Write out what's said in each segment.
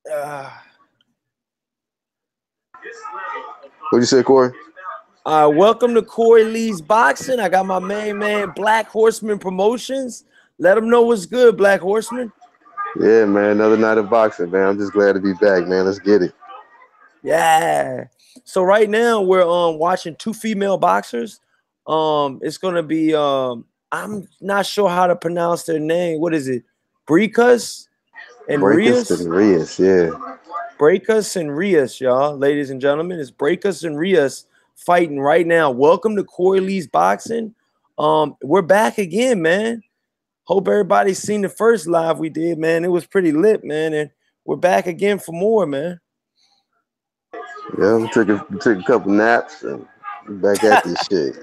What'd you say, Corey? Welcome to Corey Lee's Boxing. I got my main man, Black Horseman Promotions. Let them know what's good, Black Horseman. Yeah, man, another night of boxing, man. I'm just glad to be back, man. Let's get it. Yeah. So right now we're watching two female boxers. It's gonna be I'm not sure how to pronounce their name. What is it? Breakus and Rios? Breakus and Rios, yeah. Breakus and Rios, y'all, ladies and gentlemen. It's Breakus and Rios fighting right now. Welcome to Corey Lee's Boxing. We're back again, man. Hope everybody's seen the first live we did, man. It was pretty lit, man, and we're back again for more, man. Yeah, we took a couple naps and we're back at this shit.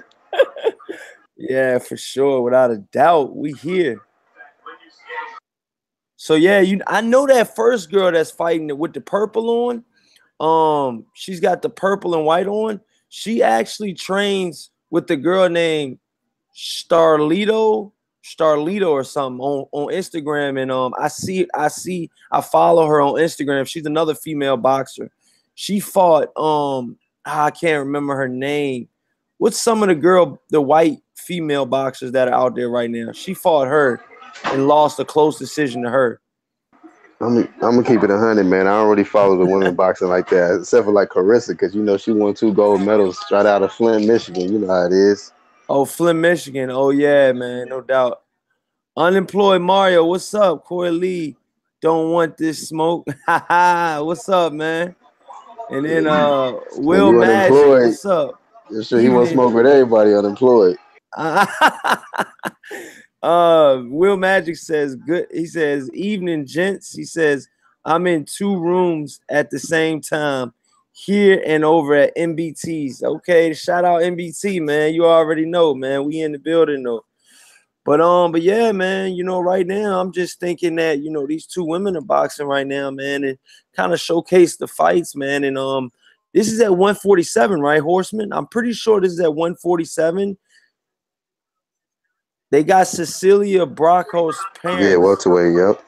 Yeah, for sure, without a doubt, we here. So yeah, I know that first girl that's fighting with the purple on. She's got the purple and white on. She actually trains with the girl named Starlito or something on Instagram, and I follow her on Instagram. She's another female boxer. She fought I can't remember her name. What's some of the white female boxers that are out there right now? She fought her and lost a close decision to her. I'm gonna keep it 100, man. I don't really follow the women boxing like that, except for like Carissa, because you know she won 2 gold medals straight out of Flint, Michigan. You know how it is. Oh, Flint, Michigan. Oh yeah, man, no doubt. Unemployed Mario, what's up? Corey Lee, don't want this smoke. What's up, man? And then Will Magic, what's up? Yeah, sure, he won't smoke with everybody unemployed. Will Magic says good. He says, evening, gents. He says, I'm in 2 rooms at the same time, here and over at MBT's. Okay, shout out MBT, man. You already know, man. We in the building though. But yeah, man, you know, right now I'm just thinking that, you know, these 2 women are boxing right now, man, and kind of showcase the fights, man. And this is at 147, right, Horseman? I'm pretty sure this is at 147. They got Cecilia Bracco's parents. Yeah, welterweight, yep.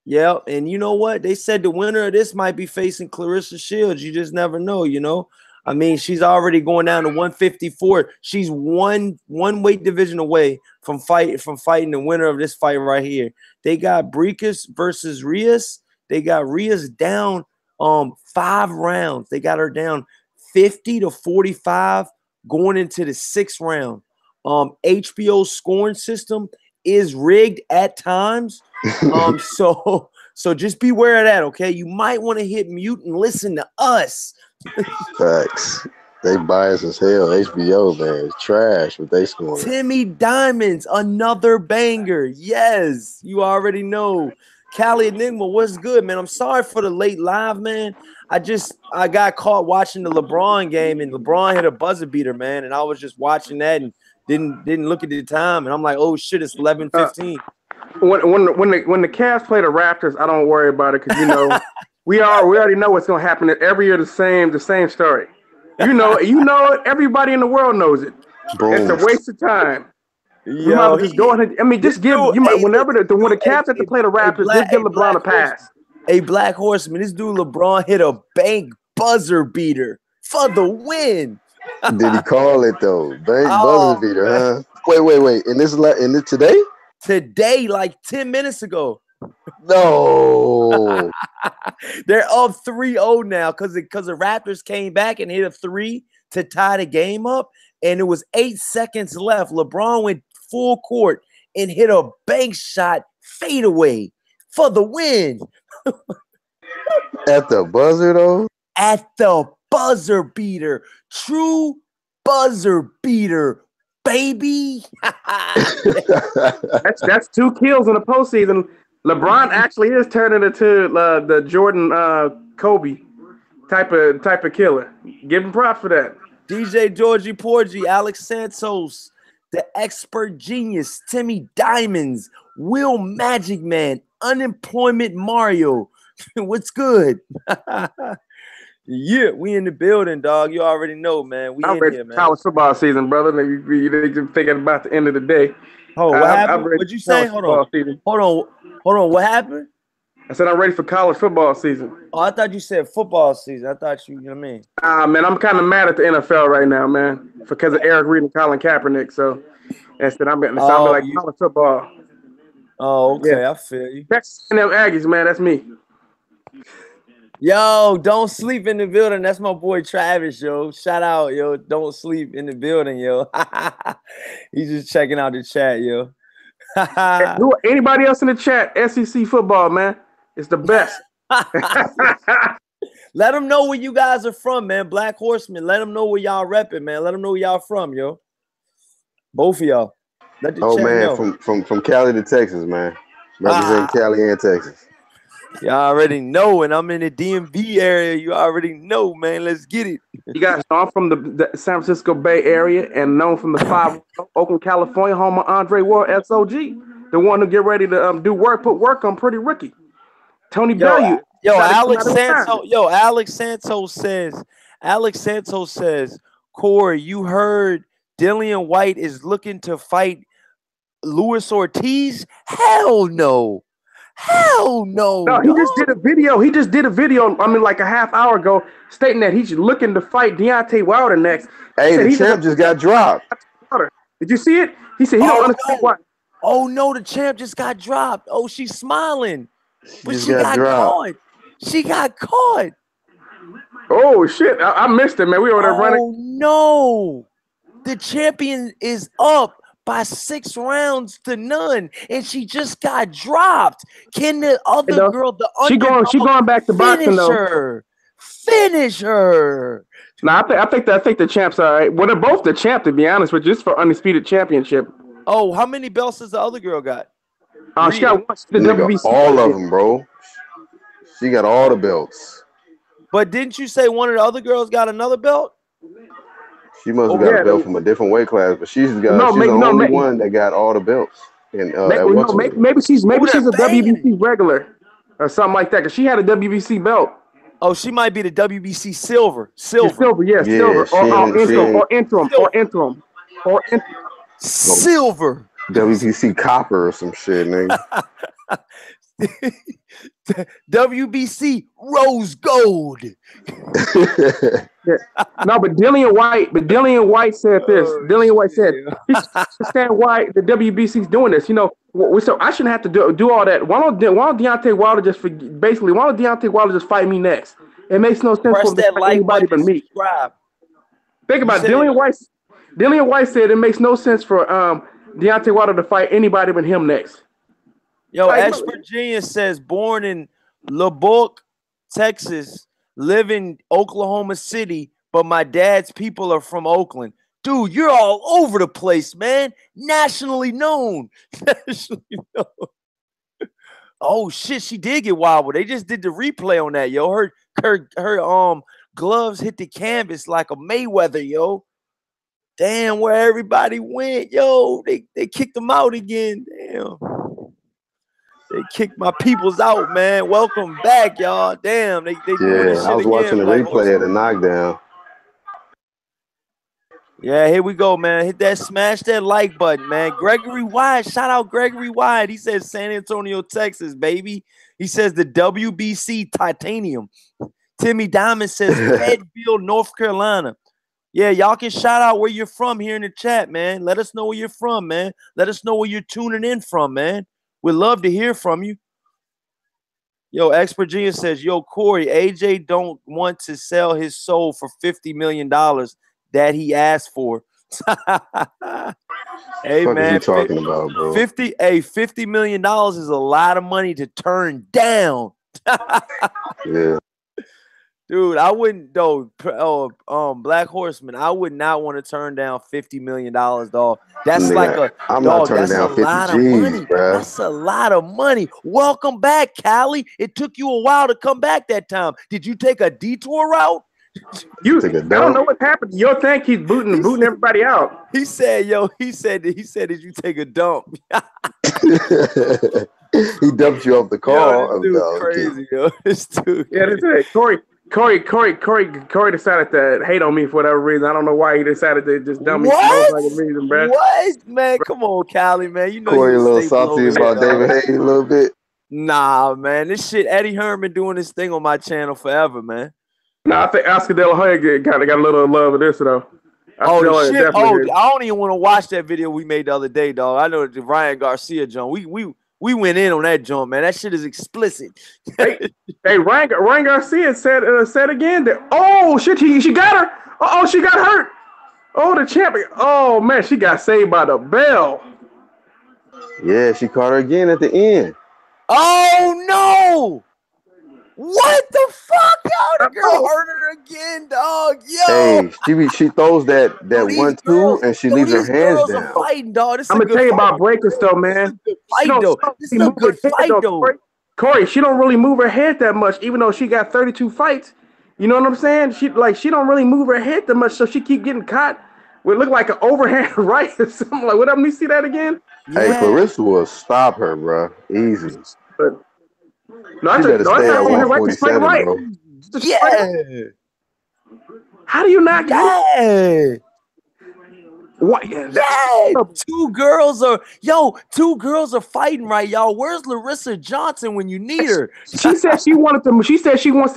Yep, and you know what? They said the winner of this might be facing Clarissa Shields. You just never know, you know? I mean, she's already going down to 154. She's one weight division away from fighting the winner of this fight right here. They got Breakus versus Rios. They got Rios down 5 rounds. They got her down 50-45 going into the 6th round. HBO's scoring system is rigged at times. So just beware of that, okay? You might want to hit mute and listen to us. Facts. They biased as hell. HBO, man, it's trash what they scoring. Timmy Diamonds, another banger. Yes, you already know. Cali Enigma, what's good, man? I'm sorry for the late live, man. I got caught watching the LeBron game, and LeBron hit a buzzer beater, man. And I was just watching that and didn't look at the time, and I'm like, oh shit, it's 11:15. When the Cavs play the Raptors, I don't worry about it because you know we already know what's gonna happen. Every year the same story. You know it. Everybody in the world knows it. Boom. It's a waste of time. You might just go ahead. I mean, just give when the Cavs have to play the Raptors, just give LeBron a pass. A Black Horseman, this dude LeBron hit a bank buzzer beater for the win. Did he call it though? Bank buzzer beater, huh? Wait. In this today? Today, like 10 minutes ago. No. They're up 3-0 now because the Raptors came back and hit a 3 to tie the game up, and it was 8 seconds left. LeBron went full court and hit a bank shot fadeaway for the win. At the buzzer, though? At the buzzer beater. True buzzer beater, baby. that's 2 kills in the postseason. LeBron actually is turning into the Jordan Kobe type of killer. Give him props for that. DJ Georgie Porgy, Alex Santos, the expert genius, Timmy Diamonds, Will Magic Man, Unemployment Mario. What's good? Yeah, we in the building, dog. You already know, man. We in here, man. College football season, brother. You just thinking about the end of the day. Oh, what happened? What'd you say? Hold on. What happened? I said I'm ready for college football season. Oh, I thought you said football season. I thought you know what I mean. Man, I'm kind of mad at the NFL right now, man, because of Eric Reed and Colin Kaepernick. So instead, I'm like college football. Oh, okay, Yeah. I feel you. Texas A&M Aggies, man, that's me. Yo, don't sleep in the building. That's my boy Travis, yo. Shout out, yo. Don't sleep in the building, yo. He's just checking out the chat, yo. Anybody else in the chat? SEC football, man. It's the best. Let them know where you guys are from, man. Black Horsemen. Let them know where y'all repping, man. Let them know where y'all from, yo. Both of y'all. Let the chat know. From Cali to Texas, man. Represent Cali and Texas. Y'all already know, and I'm in the DMV area. You already know, man. Let's get it. You guys know I'm from the San Francisco Bay Area and known from the 5 Oakland, California, home of Andre Ward, SOG. The one who get ready to put work on Pretty Ricky. Tony Bellew. Alex Santos says, Corey, you heard Dillian White is looking to fight Luis Ortiz? Hell no. Hell no. No, he just did a video. I mean, like a half hour ago, stating that he's looking to fight Deontay Wilder next. Hey, the champ just got dropped. Did you see it? He said he don't understand why. Oh no, the champ just got dropped. Oh, she's smiling. But she got caught. She got caught. Oh shit. I missed it, man. We were there running. Oh no. The champion is up by 6 rounds to none, and she just got dropped. Can the other girl, she going back to boxing though? Finish her. Nah, I think the champ's all right. Well, they're both the champ, to be honest, but just for undisputed championship. Oh, how many belts does the other girl got? She got one. The WBC. All of them, bro. She got all the belts. But didn't you say one of the other girls got another belt? She must have got a belt from a different weight class, but she's the only one that got all the belts. And maybe she's a WBC regular or something like that, because she had a WBC belt. Oh, she might be the WBC silver. Silver, silver. Or interim. Silver. WBC copper or some shit, nigga. WBC rose gold. No, but Dillian White said this. Dillian White said, "He understand why the WBC's doing this. You know, so I shouldn't have to do all that. Why don't Deontay Wilder just fight me next? It makes no sense for anybody but me." Think about it. Dillian White said it makes no sense for Deontay Wilder to fight anybody but him next. Yo, Expert Genius says, born in Lubbock, Texas, live in Oklahoma City, but my dad's people are from Oakland. Dude, you're all over the place, man. Nationally known. Oh shit, she did get wobbled. They just did the replay on that, yo. Her gloves hit the canvas like a Mayweather, yo. Damn, where everybody went, yo. They kicked them out again. Damn. They kicked my peoples out, man. Welcome back, y'all. Damn, they doing this shit I was watching the replay of the knockdown. Yeah, here we go, man. Smash that like button, man. Gregory Wyatt, shout out Gregory Wyatt. He says San Antonio, Texas, baby. He says the WBC titanium. Timmy Diamond says Fayetteville, North Carolina. Yeah, y'all can shout out where you're from here in the chat, man. Let us know where you're from, man. Let us know where you're tuning in from, man. We'd love to hear from you. Yo, Expert Genius says, yo, Corey, AJ don't want to sell his soul for $50 million that he asked for. Hey, what man. What you talking about, bro? $50 million is a lot of money to turn down. Yeah. Dude, I wouldn't, though. Black Horseman, I would not want to turn down $50 million, dog. That's I'm not turning down 50 G's, bro. That's a lot of money. Welcome back, Callie. It took you a while to come back that time. Did you take a detour route? I don't know what happened. Yo, think he's booting everybody out. He said, did you take a dump? He dumped you off the car. Yo, crazy, yo. This dude. Yeah, that's it. Corey decided to hate on me for whatever reason. I don't know why he decided to just dump me for no reason, bro. What? Man, come on, Callie, man. You know Corey a little salty about David Hayes a little bit. Nah, man, this shit. Eddie Hearn been doing this thing on my channel forever, man. No, I think Oscar De La Hoya got a little love of this though. Oh, Oscar De La the Hoya shit. definitely Oh, is. I don't even want to watch that video we made the other day, dog. I know the Ryan Garcia joint. We went in on that joint, man. That shit is explicit. Hey, Ryan Garcia said again that shit, she got her. Oh, she got hurt. Oh, the champion. Oh man, she got saved by the bell. Yeah, she caught her again at the end. Oh no! What the fuck, yo? The girl hurt her again, dog. Yo, Hey, she throws that 1-2 and she leaves her hands girls down. are fighting, dog. This is I'm a gonna good tell you fight. about breakers though, man. This is a good fight, though. This is a good fight, though. Corey, she don't really move her head that much, even though she got 32 fights. You know what I'm saying? She don't really move her head that much, so she keep getting caught. Would look like an overhand right or something. Like, what? Let me see that again. Hey, Clarissa will stop her, bro. Easy. But no, She better stay at right. 147, bro. Yeah. How do you not get Yeah. what? Yeah. Two girls are fighting right, y'all. Where's Larissa Johnson when you need her? She said she wants to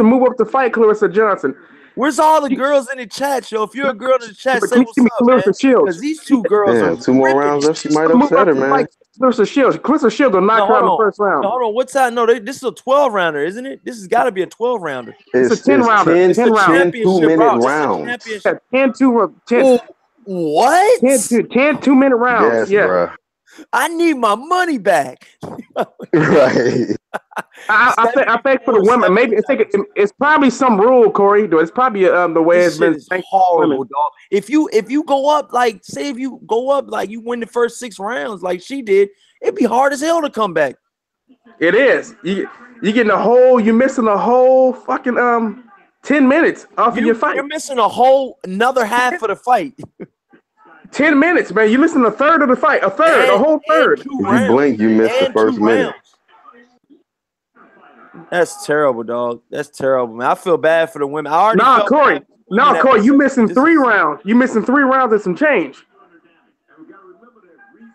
move up to fight Clarissa Johnson. Where's all the girls in the chat, yo? If you're a girl in the chat, say what's up, Clarissa man. Shields. Because these two girls are 2 more rounds left. She might upset her, man. Clarissa Shields will knock her out in the first round. No, hold on. What's that? No, this is a 12-rounder, isn't it? This has got to be a 12-rounder. It's a 10-rounder. 10 2-minute rounds. 10 what? 10 2-minute rounds. Yes, bro. I need my money back. Right. I think for the women, maybe it's probably some rule, Corey. It's probably the way This it's been. is horrible, dog. If you go up, like, say if you go up, like, you win the first 6 rounds, like she did, it'd be hard as hell to come back. It is. You getting you're missing a whole fucking 10 minutes off of your fight. You're missing another half of the fight. 10 minutes, man. You listen to a third of the fight, a whole third. If you blink, you miss the first minute. That's terrible, dog. That's terrible, man. I feel bad for the women. Corey, you missing 3 rounds. You missing 3 rounds and some change.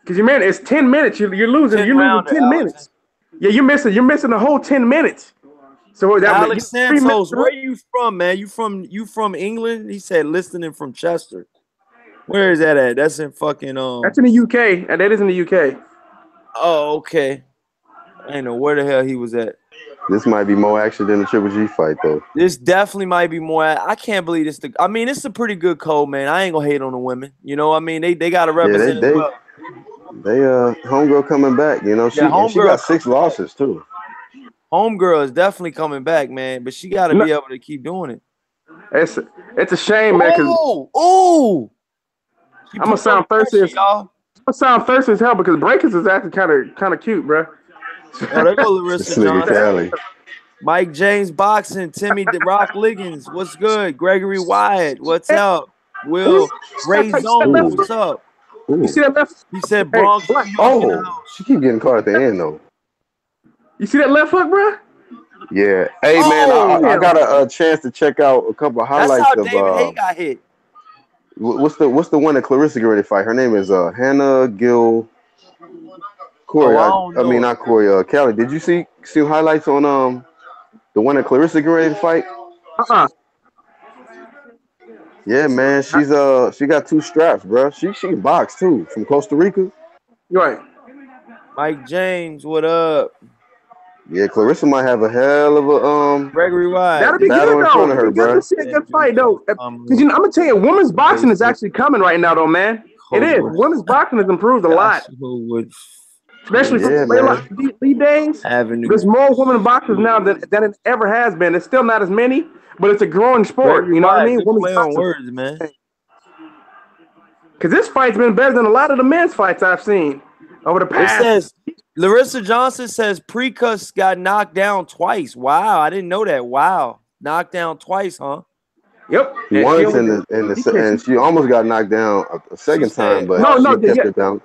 Because it's 10 minutes. You're losing 10 minutes. Yeah, you're missing the whole 10 minutes. So Alex Santos, where are you from, man? You from England? He said listening from Chester. Where is that at? That's in fucking That's in the UK, and that is in the UK. Oh, okay. I didn't know where the hell he was at. This might be more action than the Triple G fight, though. This definitely might be more. I can't believe this. I mean, it's a pretty good code, man. I ain't gonna hate on the women. You know, I mean, they got to represent. They homegirl coming back. You know, she got 6 losses too. Homegirl is definitely coming back, man. But she got to be able to keep doing it. It's a shame, man. Oh. I'm gonna sound thirsty as y'all. I'm gonna sound thirsty as hell because Breakers is actually kind of cute, bro. Oh, there go Larissa Johnson. Mike James Boxing, Timmy the Rock Liggins, what's good? Gregory Wyatt, what's up? Will Ray Zone, what's up? You see that left? He said Bronx. She keep getting caught at the end though. You see that left hook, bro? Yeah. Hey man, I got a chance to check out a couple of highlights. That's how David Hay got hit. What's the one that Clarissa get ready to fight? Her name is Hannah Gill. Corey, I mean not Corey. Callie, did you see highlights on the one that Clarissa get ready to fight? Yeah, man, she got 2 straps, bro. She can box too, from Costa Rica. Right. Mike James, what up? Yeah, Clarissa might have a hell of a Gregory Wyatt. That'll be battle good in front of her, bro. That'll be a good fight though. Because I'm gonna tell you, women's boxing is actually coming right now, though, man. It is. Women's boxing has improved a lot. Especially from these days. There's more women boxers now than it ever has been. It's still not as many, but it's a growing sport. You know what I mean? Play on words, man. Because this fight's been better than a lot of the men's fights I've seen over the past. It says Larissa Johnson says Precus got knocked down twice. Wow, I didn't know that. Wow, knocked down twice, huh? Yep. Once and she almost got knocked down a second time, but she kept it down.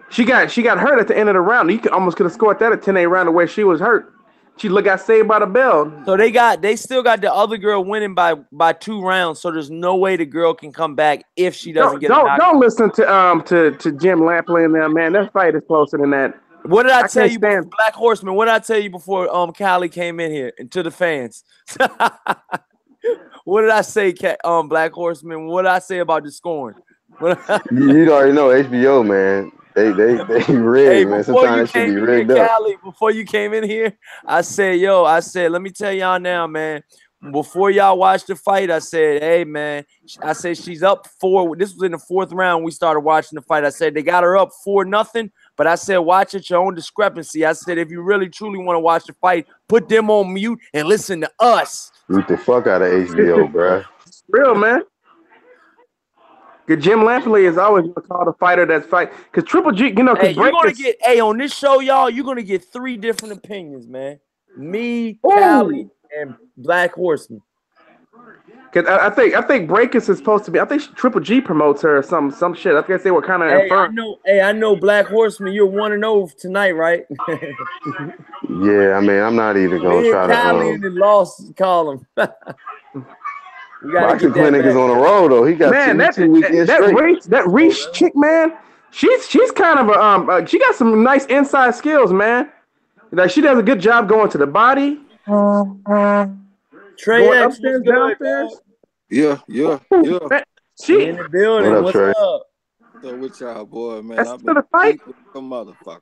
She got hurt at the end of the round. You almost could have scored that at 10-8 round the way she was hurt. She got saved by the bell. So they still got the other girl winning by 2 rounds. So there's no way the girl can come back if she doesn't get knocked. Don't listen to Jim Lampley and them, man. That fight is closer than that. What did I tell you before, Black Horseman? What did I tell you before Callie came in here and to the fans? What did I say, Black Horseman? What did I say about the scoring? You already know HBO, man. They rigged, man. Sometimes it should be rigged up. Callie, before you came in here, I said, let me tell y'all now, man. Before y'all watch the fight, I said, hey, man, I said she's up 4. This was in the 4th round. We started watching the fight. I said they got her up 4-0, but I said watch at your own discrepancy. I said if you really truly want to watch the fight, put them on mute and listen to us. Beat the fuck out of HBO, bro. Real, man. Because Jim Lampley is always going to call the fighter that's fight. Because Triple G, you know, you're going to get, on this show, y'all, you're going to get 3 different opinions, man. Me, Callie, and Black Horseman. Because I think Breakus is supposed to be. I think Triple G promotes her or some shit. I guess they were kind of. I know Black Horseman. You're 1-0 tonight, right? Yeah, I mean, I'm not even gonna try to. Callie in the lost column. Boxing Clinic is on the road though. He got two weekends straight. That Reese chick, man. She's kind of a she got some nice inside skills, man. Like she does a good job going to the body. Trey going upstairs, downstairs. Yeah. She in the building. What's up? So with y'all, boy, man. I've been fight. Like a motherfucker.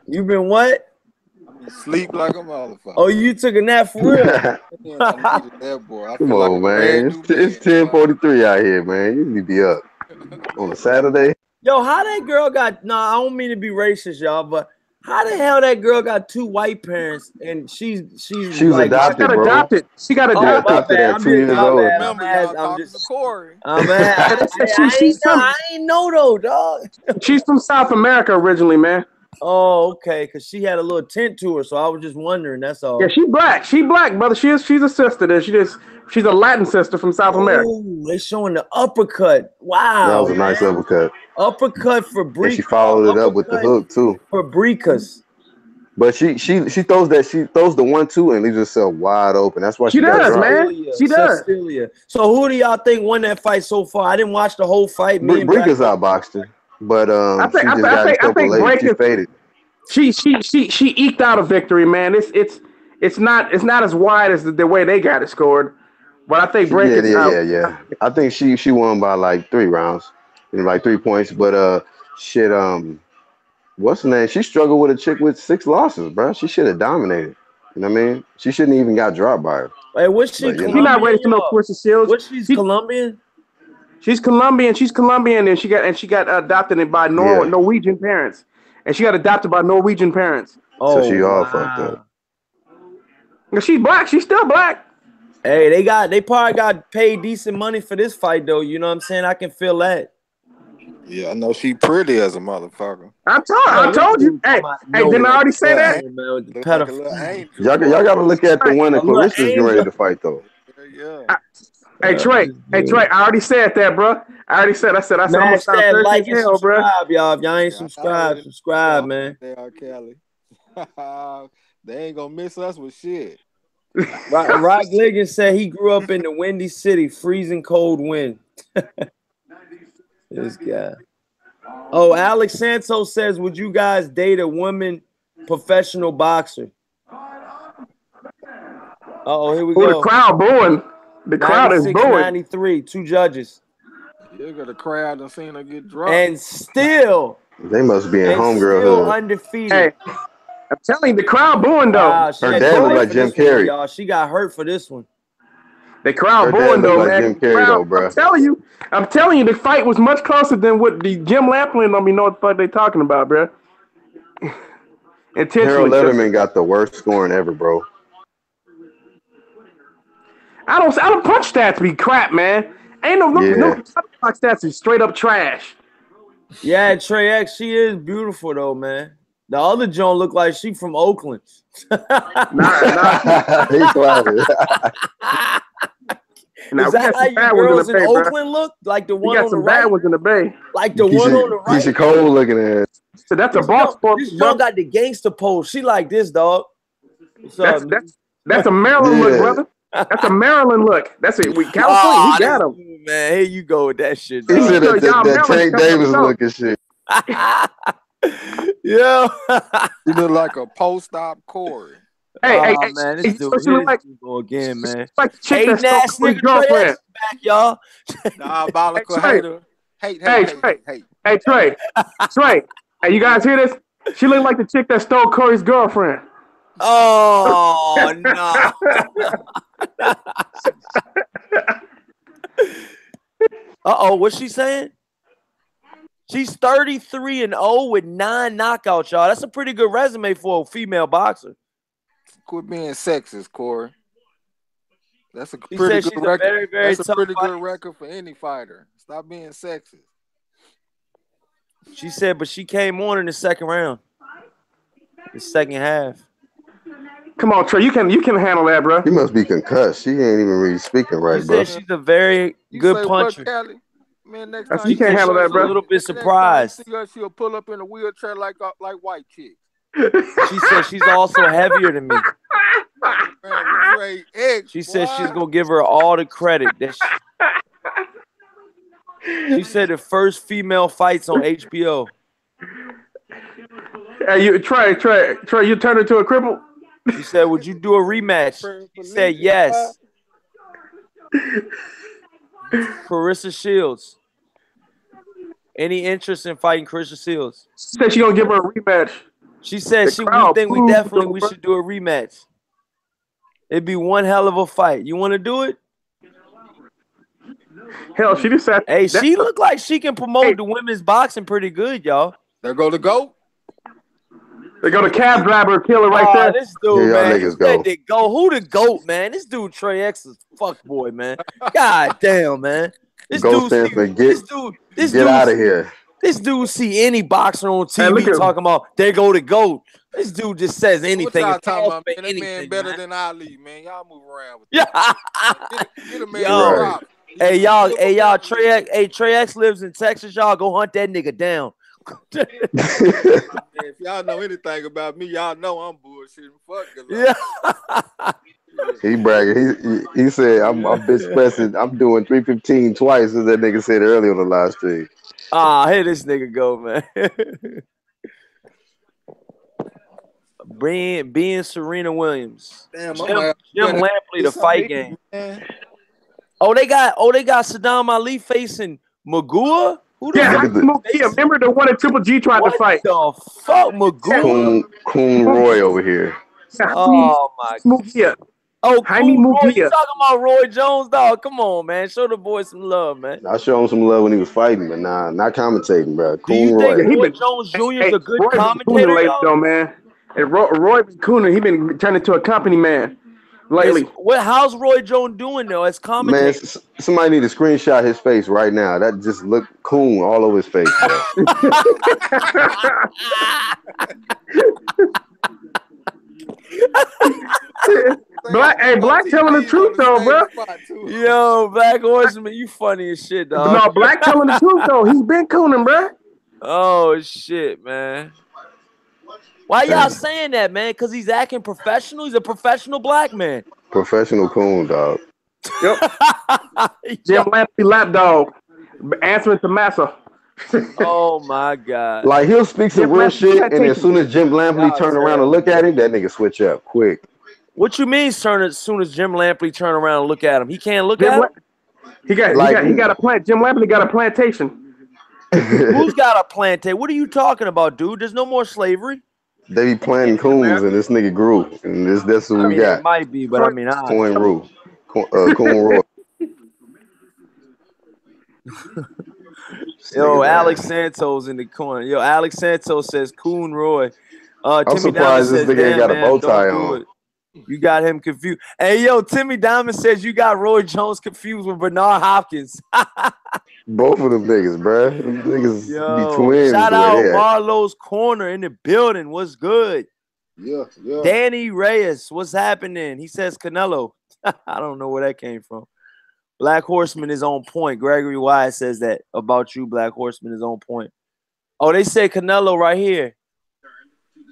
You been what? Sleep like a motherfucker. Oh, you took a nap for real? I that boy. Come on, man. It's 10:43 out here, man. You need to be up on a Saturday. Yo, how that girl got? I don't mean to be racist, y'all, but how the hell that girl got 2 white parents and she was like, adopted, bro. She got adopted at 2 years old. I'm just Corey. I ain't know though, dog. She's from South America originally, man. Oh, okay, because she had a little tint to her, so I was just wondering. That's all. Yeah, she black, brother. She's a sister. There, she's a Latin sister from South America. They showing the uppercut. Wow, that was a nice uppercut. Uppercut for Breakus. And she followed it up with the hook too. For Breakus. But she throws the 1-2 and leaves herself wide open. That's why she does, man. She does. So who do y'all think won that fight so far? I didn't watch the whole fight. Breakus outboxed her. But I think Breakus faded. She eked out a victory, man. It's not as wide as the way they got it scored. But I think Breakus. Yeah. I think she won by like 3 rounds, like 3 points. But what's her name? She struggled with a chick with 6 losses, bro. She should have dominated. You know what I mean? She shouldn't even got dropped by her. Hey, what's she? She's not ready for no Twisted Shields. What? She's Colombian. She's Colombian, and she got adopted by Norwegian parents, and she got adopted by Norwegian parents. Oh, so she all fucked up. She's black. She's still black. Hey, they probably got paid decent money for this fight, though. You know what I'm saying? I can feel that. Yeah, I know she pretty as a motherfucker. I told you. Hey, didn't I already say that? Y'all got to look at the one that Clarissa's getting ready to fight, though. Hey Trey, I already said that, bro. I said I'm gonna stop like and subscribe, bro. Y'all. If y'all ain't subscribe, man. They are Cali. They ain't gonna miss us with shit. Rod Gliggins said he grew up in the Windy City, freezing cold wind. This guy. Oh, Alex Santos says, would you guys date a woman professional boxer? Oh, here we go. The crowd booing. The crowd is booing. 93, 2 judges. You got a crowd and seen her get dropped. And still. They must be in homegirl hood. Undefeated. Hey, I'm telling you, the crowd booing though. Wow, her dad looked like Jim Carrey. Y'all, she got hurt for this one. The crowd booing though, like man. Jim Carrey, though, bro. I'm telling you, the fight was much closer than what the Jim Lampley don't know what the fuck they talking about, bro. Harold Letterman got the worst scoring ever, bro. I don't punch stats be crap, man. Ain't no stats is straight up trash. Yeah, Trey X, she is beautiful though, man. The other Joan look like she from Oakland. Nah. He clouded. Is that how your girls in Oakland look? Like the one on the right? Bad ones in the Bay. Like the one on the right. He's a cold looking ass. So that's a box sport. This girl got the gangster pose. She like this, dog. That's a Maryland look, brother. That's a Maryland look. That's it. California, he got him. Man, here you go with that shit. He said that Tank Davis looking shit. Yeah. You look like a post-op Corey. Hey, Man, this dude, she look like go again, man. like the chick Hey, that stole ass Corey's nigga, Trey X girlfriend. is back, y'all. Diabolical Trey. hater. Hate. Hey, Trey. Hey, you guys hear this? She looked like the chick that stole Corey's girlfriend. Oh no. What's she saying? She's 33-0 with 9 knockouts, y'all. That's a pretty good resume for a female boxer. Quit being sexist, Corey. That's a pretty good record. Very, very That's a pretty fighter. good record for any fighter. Stop being sexist. She said, but she came on in the second round. The second half. Come on, Trey. You can handle that, bro. She must be concussed. She ain't even really speaking right, She bro. said she's a very good puncher. What, man, next time you can't handle that, bro. A little bit surprised. She'll pull up in a wheelchair like white chicks. She said she's also heavier than me. She said she's gonna give her all the credit. She said the first female fights on HBO. Hey, you Trey, you turned into a cripple. She said, "Would you do a rematch?" He said, "Yes." Clarissa Shields. Any interest in fighting Clarissa Shields? She said she gonna give her a rematch. She said we should do a rematch. It'd be one hell of a fight. You want to do it? Hell, she just said. Hey, she look like she can promote the women's boxing pretty good, y'all. There go the GOAT. They go to cab driver killer right there. This dude, man. Niggas go. Who the GOAT, man? This dude Trey X is fuck boy, man. God damn, man. This dude get out of here. This dude see any boxer on TV talking about they go to GOAT. This dude just says anything. What y'all talking about, man? That man better than Ali, man. Y'all move around with get a man right. Hey, y'all, Trey X lives in Texas. Y'all go hunt that nigga down. If y'all know anything about me, y'all know I'm bullshitting. Fuck it. Yeah. He bragging. He said, I'm bench pressing. I'm doing 315 twice, as that nigga said earlier on the live stream. Here this nigga go, man. being Serena Williams. Damn, Jim Lampley, the fight game. Man. They got Saddam Ali facing Magua? Remember the one that Triple G tried to fight? What the fuck, Magua? Coon Roy over here. Oh, my God. Oh, Coon Roy. You talking about Roy Jones, dog? Come on, man. Show the boy some love, man. I showed him some love when he was fighting, but nah, not commentating, bro. Do you think Roy Jones Jr. is a good commentator, though, man? And Roy Cooner, he been turned into a company man lately. How's Roy Jones doing, though, as commentator? Man, somebody need to screenshot his face right now. That just looked coon all over his face, bro. Black telling the truth though, bro. Yo, Black Horseman, you funny as shit, dog. No, Black telling the truth though. He's been cooning, bro. Oh shit, man. Why y'all saying that, man? Because he's acting professional. He's a professional black man. Professional coon, dog. Yep. Jim Lampley lapdog answering to Massa. Oh my God! Like he'll speak some real shit, and as soon as Jim Lampley turn around and look at him, that nigga switch up quick. What you mean? As soon as Jim Lampley turn around and look at him, he can't look at him. He got a plant. Jim Lampley got a plantation. Who's got a plantation? What are you talking about, dude? There's no more slavery. They be planting coons, and this nigga grew, and that's what we got. It might be, but I mean, Coon Roy. Yo, Alex Santos in the corner. Yo, Alex Santos says Coon Roy. I'm surprised this nigga ain't got a bow tie on. You got him confused. Hey, yo, Timmy Diamond says you got Roy Jones confused with Bernard Hopkins. Both of them niggas, bro. Them niggas be twins. Shout out Marlowe's Corner in the building. What's good? Yeah. Danny Reyes, what's happening? He says Canelo. I don't know where that came from. Black Horseman is on point. Gregory Wise says that about you. Black Horseman is on point. Oh, they say Canelo right here.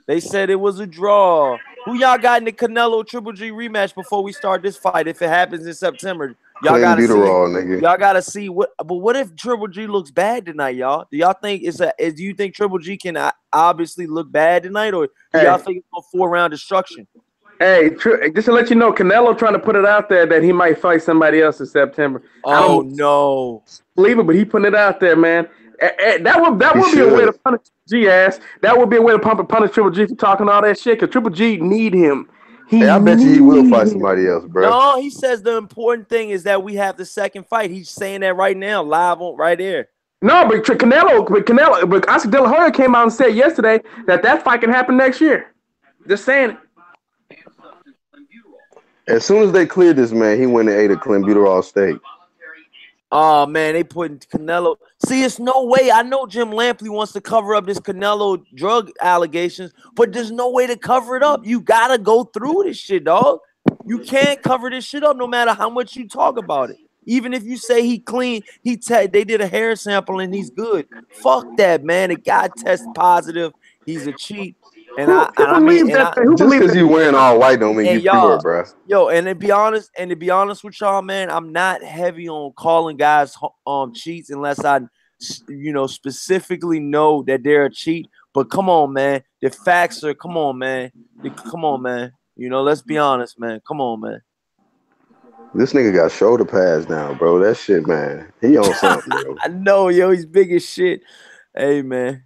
They said it was a draw. Who y'all got in the Canelo Triple G rematch before we start this fight? If it happens in September, Y'all gotta see. Nigga. Y'all gotta see what. But what if Triple G looks bad tonight, y'all? Do y'all think do you think Triple G can obviously look bad tonight, or do y'all think it's a 4-round destruction? Hey, just to let you know, Canelo trying to put it out there that he might fight somebody else in September. Oh no, believe it, but he putting it out there, man. That would be a way to punish G ass. That would be a way to punish Triple G for talking all that shit. Cause Triple G need him. I bet you he will fight somebody else, bro. No, he says the important thing is that we have the second fight. He's saying that right now, live on right there. No, but Oscar De La Hoya came out and said yesterday that fight can happen next year. Just saying it. As soon as they cleared this man, he went and ate a clenbuterol steak. Oh man, they putting Canelo. See, it's no way. I know Jim Lampley wants to cover up this Canelo drug allegations, but there's no way to cover it up. You gotta go through this shit, dog. You can't cover this shit up no matter how much you talk about it. Even if you say he clean, they did a hair sample and he's good. Fuck that, man. The guy tests positive. He's a cheat. And just because you wearing all white don't mean you pure, bro. Yo, and to be honest with y'all, man, I'm not heavy on calling guys cheats unless I, specifically know that they're a cheat. But come on, man, the facts are. Come on, man. Let's be honest, man. Come on, man. This nigga got shoulder pads now, bro. That shit, man. He on something, yo. I know, yo. He's big as shit. Hey, man.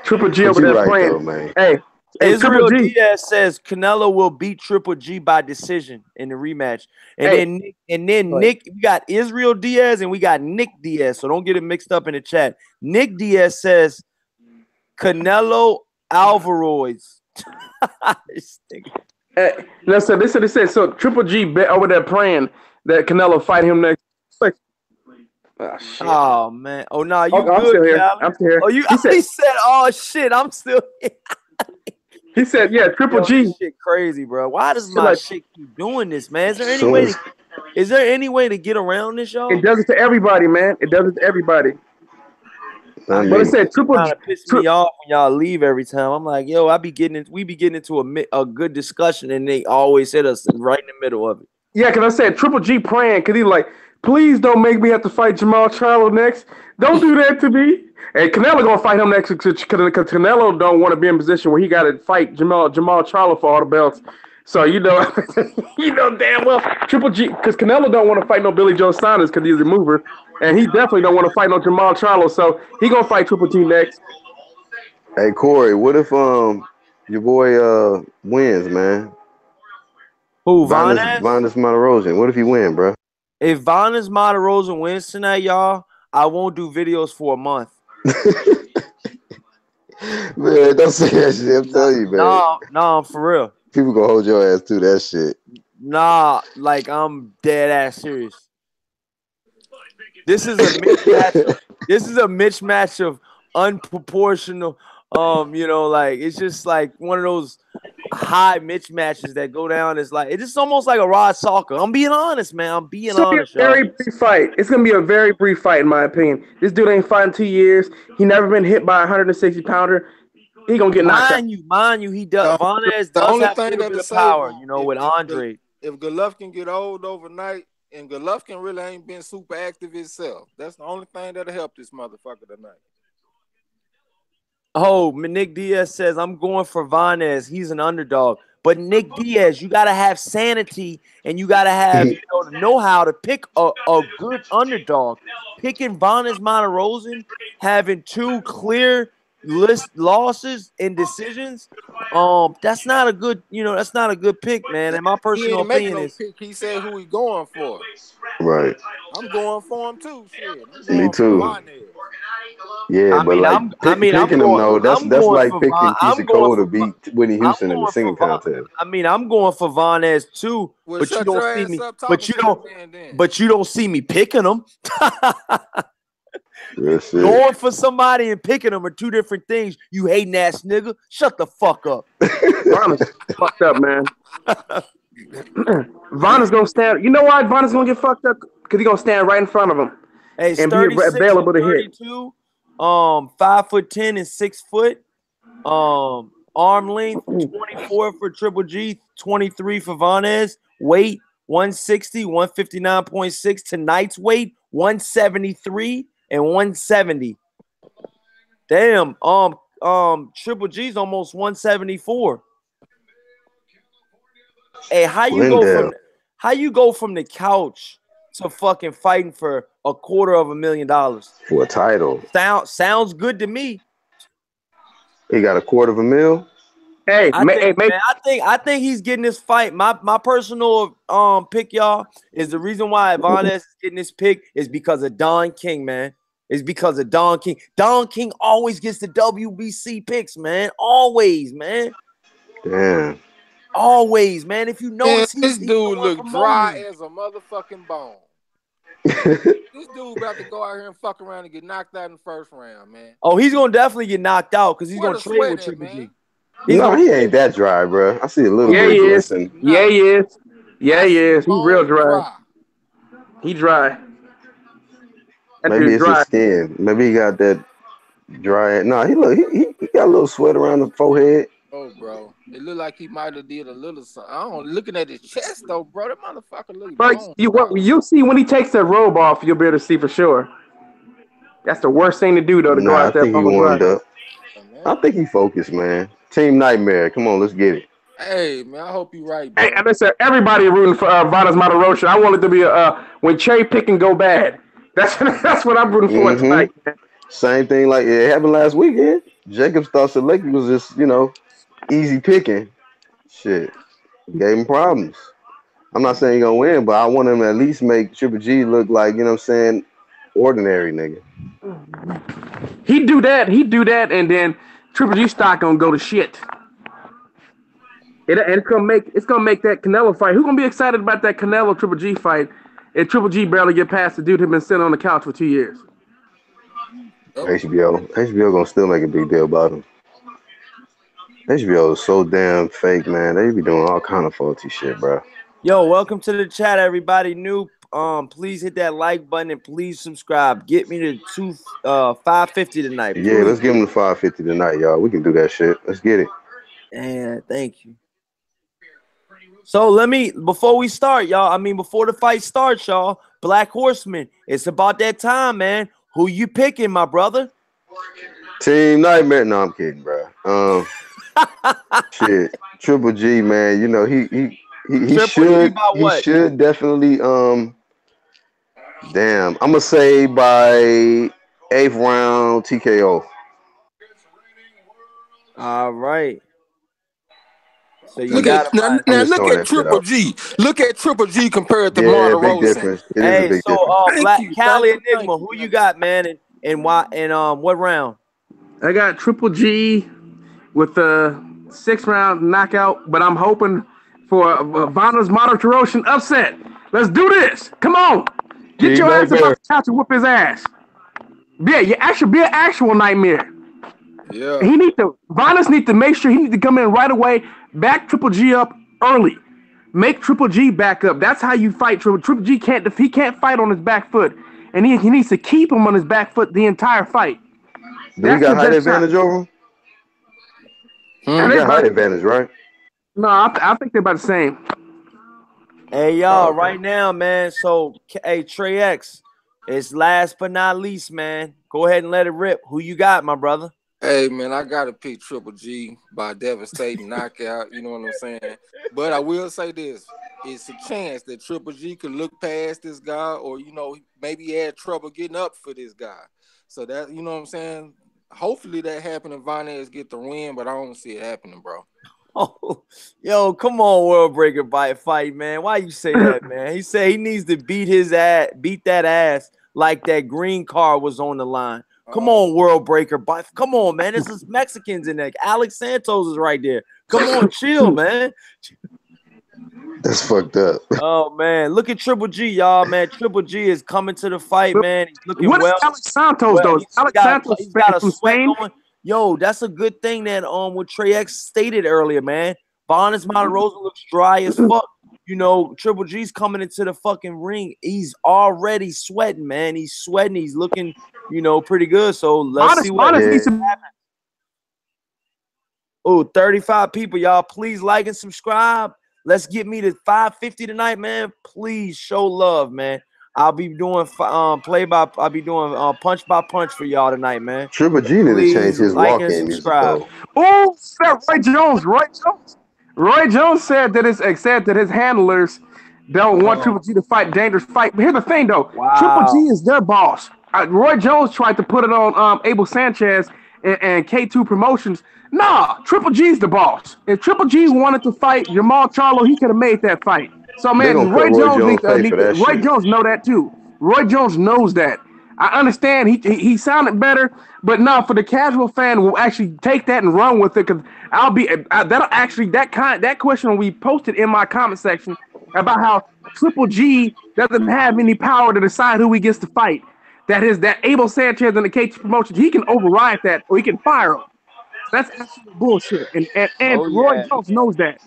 Triple G over there playing, though, man. Hey. Israel Diaz says Canelo will beat Triple G by decision in the rematch. And then Nick, we got Israel Diaz and we got Nick Diaz. So don't get it mixed up in the chat. Nick Diaz says Canelo Alvarez. Listen, this is what it says. So Triple G bet over there praying that Canelo fight him next. Oh, shit. Oh man. Oh no, you good, I'm still here. I'm still here. Oh, he said, oh shit, I'm still here. He said, "Yeah, Triple G." This shit crazy, bro. Why does my shit keep doing this, man? Is there any way to get around this, y'all? It does it to everybody, man. It does it to everybody. But it said Triple G. Kind of piss me off when y'all leave every time. I'm like, yo, we be getting into a good discussion, and they always hit us right in the middle of it. Yeah, because I said Triple G praying because he's like, please don't make me have to fight Jamal Charlo next. Don't do that to me. And Canelo gonna fight him next because Canelo don't want to be in a position where he got to fight Jamal Charlo for all the belts. So you know damn well Triple G, because Canelo don't want to fight no Billy Joe Saunders because he's a mover, and he definitely don't want to fight no Jamal Charlo. So he gonna fight Triple G next. Hey Corey, what if your boy wins, man? Who, Vanes? Vanes Martirosyan. What if he win, bro? If Vanes Martirosyan wins tonight, y'all, I won't do videos for a month. Man, don't say that shit. I'm telling you, man. Nah, for real. People gonna hold your ass to that shit. Nah, like I'm dead ass serious. This is a mismatch. This is a mismatch of unproportional. It's just like one of those high mismatches that go down. It's just almost like a Rod Soccer. I'm being honest, man. I'm being honest. It's gonna be a very brief fight. It's gonna be a very brief fight, in my opinion. This dude ain't fighting 2 years. He never been hit by a 160-pounder. He gonna get knocked out. Mind you, he does. Vanes does have a little bit of power, with Andre. If Golovkin get old overnight, and Golovkin really ain't been super active himself, that's the only thing that'll help this motherfucker tonight. Oh, Nick Diaz says, I'm going for Vanes. He's an underdog. But Nick Diaz, you got to have sanity and you got to have the know-how to pick a good underdog. Picking Vanes Martirosyan, having 2 clear losses and decisions, that's not a good, that's not a good pick, man. And my personal opinion is he said who he going for. Right. I'm going for him too. Shit. Me too. Yeah, picking him though, that's like picking Keisha Cole to beat Whitney Houston in the singing contest. I'm going for Vanes too, but you don't see me. But you don't see me picking him. Going for somebody and picking them are 2 different things. You hating ass nigga. Shut the fuck up. Vanes fucked up, man. Vanes gonna stand. You know why Vanes gonna get fucked up? Because he gonna stand right in front of him and be available to hit. 5'10" and 6 foot. Arm length 24 for Triple G, 23 for Vanes. Weight 160, 159.6. Tonight's weight, 173 and 170. Damn, Triple G's almost 174. Hey, how you go from the couch to fucking fighting for $250,000 for a title? Sounds good to me. He got $250,000. Hey, I think he's getting this fight. My personal pick, y'all, is the reason why Ivanez is getting this pick is because of Don King, man. It's because of Don King. Don King always gets the WBC picks, man. Always, man. Damn. Always, man. If you notice, this dude look dry as a motherfucking bone. This dude about to go out here and fuck around and get knocked out in the first round, man. Oh, he's gonna definitely get knocked out because he's gonna trade with Triple G. He ain't that dry, bro. I see a little bit. He is. Yeah, he is. Yeah, he is. He's real dry. He dry. Maybe it's his skin. Maybe he got that dry. No, he got a little sweat around the forehead. Oh, bro, it looked like he might have did a little something. I don't. Looking at his chest though, bro, that motherfucker look. But you'll see when he takes that robe off, you'll be able to see for sure. That's the worst thing to do though, to go out there. I think he warmed up. I think he focused, man. Team Nightmare. Come on, let's get it. Hey, man, I hope you're right, bro. Hey, listen, everybody rooting for Vadas Martirosyan. I want it to be when cherry picking go bad. That's what I'm rooting for tonight. Same thing like it happened last weekend. Jacobs thought Selecki was just, easy picking. Shit. Gave him problems. I'm not saying he's gonna win, but I want him to at least make Triple G look like, ordinary nigga. He'd do that, and then Triple G stock gonna go to shit. It's gonna make that Canelo fight. Who's gonna be excited about that Canelo Triple G fight if Triple G barely get past the dude who's been sitting on the couch for 2 years? HBO gonna still make a big deal about him. HBO is so damn fake, man. They be doing all kind of faulty shit, bro. Yo, welcome to the chat, everybody. New, please hit that like button and please subscribe. Get me to 550 tonight. Please. Yeah, let's give him the 550 tonight, y'all. We can do that shit. Let's get it. And thank you. So before we start, y'all, before the fight starts, y'all, Black Horseman, it's about that time, man. Who you picking, my brother? Team Nightmare. No, I'm kidding, bro. Shit, Triple G, man. He should definitely. Damn, I'm gonna say by 8th round TKO. All right. So you look at Triple G. Look at Triple G compared to Martirosyan. Big difference. It is a big difference. Black Cali Enigma, who you got, man, and why? And what round? I got Triple G with the 6th round knockout, but I'm hoping for Vadas Martirosyan upset. Let's do this. Come on, get your ass about the couch and whoop his ass. Yeah, you actually be an actual nightmare. Yeah, Vadas need to make sure he needs to come in right away. Back Triple G up early. Make Triple G back up. That's how you fight Triple G. He can't fight on his back foot, and he needs to keep him on his back foot the entire fight. Do we got height advantage over him? We got height advantage, right? No, I think they're about the same. Hey, y'all, right now, man. So, hey, Trey X, it's last but not least, man. Go ahead and let it rip. Who you got, my brother? Hey, man, I got to pick Triple G by devastating knockout. You know what I'm saying? But I will say this. It's a chance that Triple G could look past this guy or, maybe he had trouble getting up for this guy. So that, you know what I'm saying? Hopefully that happened and Vanez get the win, but I don't see it happening, bro. Oh, yo, come on, World Breaker fight, man. Why you say that, man? He said he needs to beat that ass like that green car was on the line. Come on, World Breaker. Come on, man. This is Mexicans in there. Alex Santos is right there. Come on, chill, man. That's fucked up. Oh, man. Look at Triple G, y'all, man. Triple G is coming to the fight, man. He's looking well. What is Alex Santos, though? Alex Santos got a sweat going. Yo, that's a good thing that what Trey X stated earlier, man. Vadas Martirosyan looks dry as fuck. Triple G's coming into the fucking ring. He's already sweating, man. He's sweating. He's looking, pretty good. So let's see what happens. Oh, 35 people, y'all. Please like and subscribe. Let's get me to 550 tonight, man. Please show love, man. I'll be doing I'll be doing punch by punch for y'all tonight, man. Triple G need to change Please his like and walk-in music subscribe. though. Oh, Roy Jones. Roy Jones said that his handlers don't want Triple G to fight dangerous fight. But here's the thing, though. Wow. Triple G is their boss. Roy Jones tried to put it on Abel Sanchez and K2 Promotions. Nah, Triple G's the boss. If Triple G wanted to fight Jamal Charlo, he could have made that fight. So, They man, gonna Roy cut Roy Jones Jones pay for that Roy shit. Jones know that, too. Roy Jones knows that. I understand he sounded better, but no, for the casual fan, will actually take that and run with it because that question will be posted in my comment section about how Triple G doesn't have any power to decide who he gets to fight. That Abel Sanchez and the KT Promotions, he can override that or he can fire him. That's absolute bullshit, and Roy Jones knows that.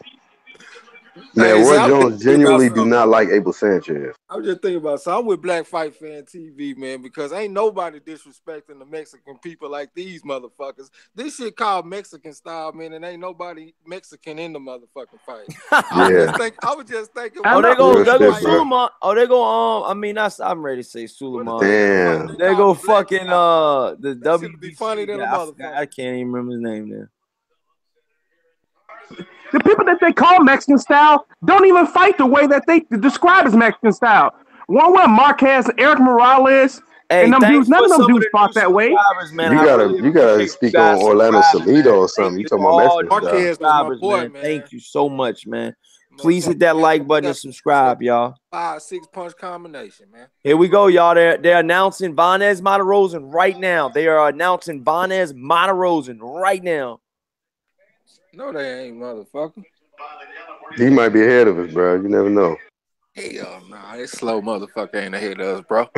Man, Hey, Roy so Jones genuinely do not like Abel Sanchez. I'm just thinking about. So I'm with Black Fight Fan TV, man, because ain't nobody disrespecting the Mexican people like these motherfuckers. This shit called Mexican style, man, and ain't nobody Mexican in the motherfucking fight. I was just thinking. Oh, they go Suleiman. Oh, they go I mean, I'm ready to say Suleiman. Damn. They go fucking the WBC. Be funny than a motherfucker. I can't even remember his name now. The people that they call Mexican style don't even fight the way that they describe as Mexican style. One way Marquez, Eric Morales, and them dudes, none of them dudes fought that way. Man, you gotta speak on Orlando Salido or something. You talking about Mexican style. Marquez was my boy, man. Thank you so much, man. Please hit that like button and subscribe, y'all. 5-6 punch combination, man. Here we go, y'all. They're announcing Vanez Martirosyan right now. They are announcing Vanez Martirosyan right now. No, they ain't, motherfucker. He might be ahead of us, bro. You never know. Hell nah, this slow motherfucker ain't ahead of us, bro.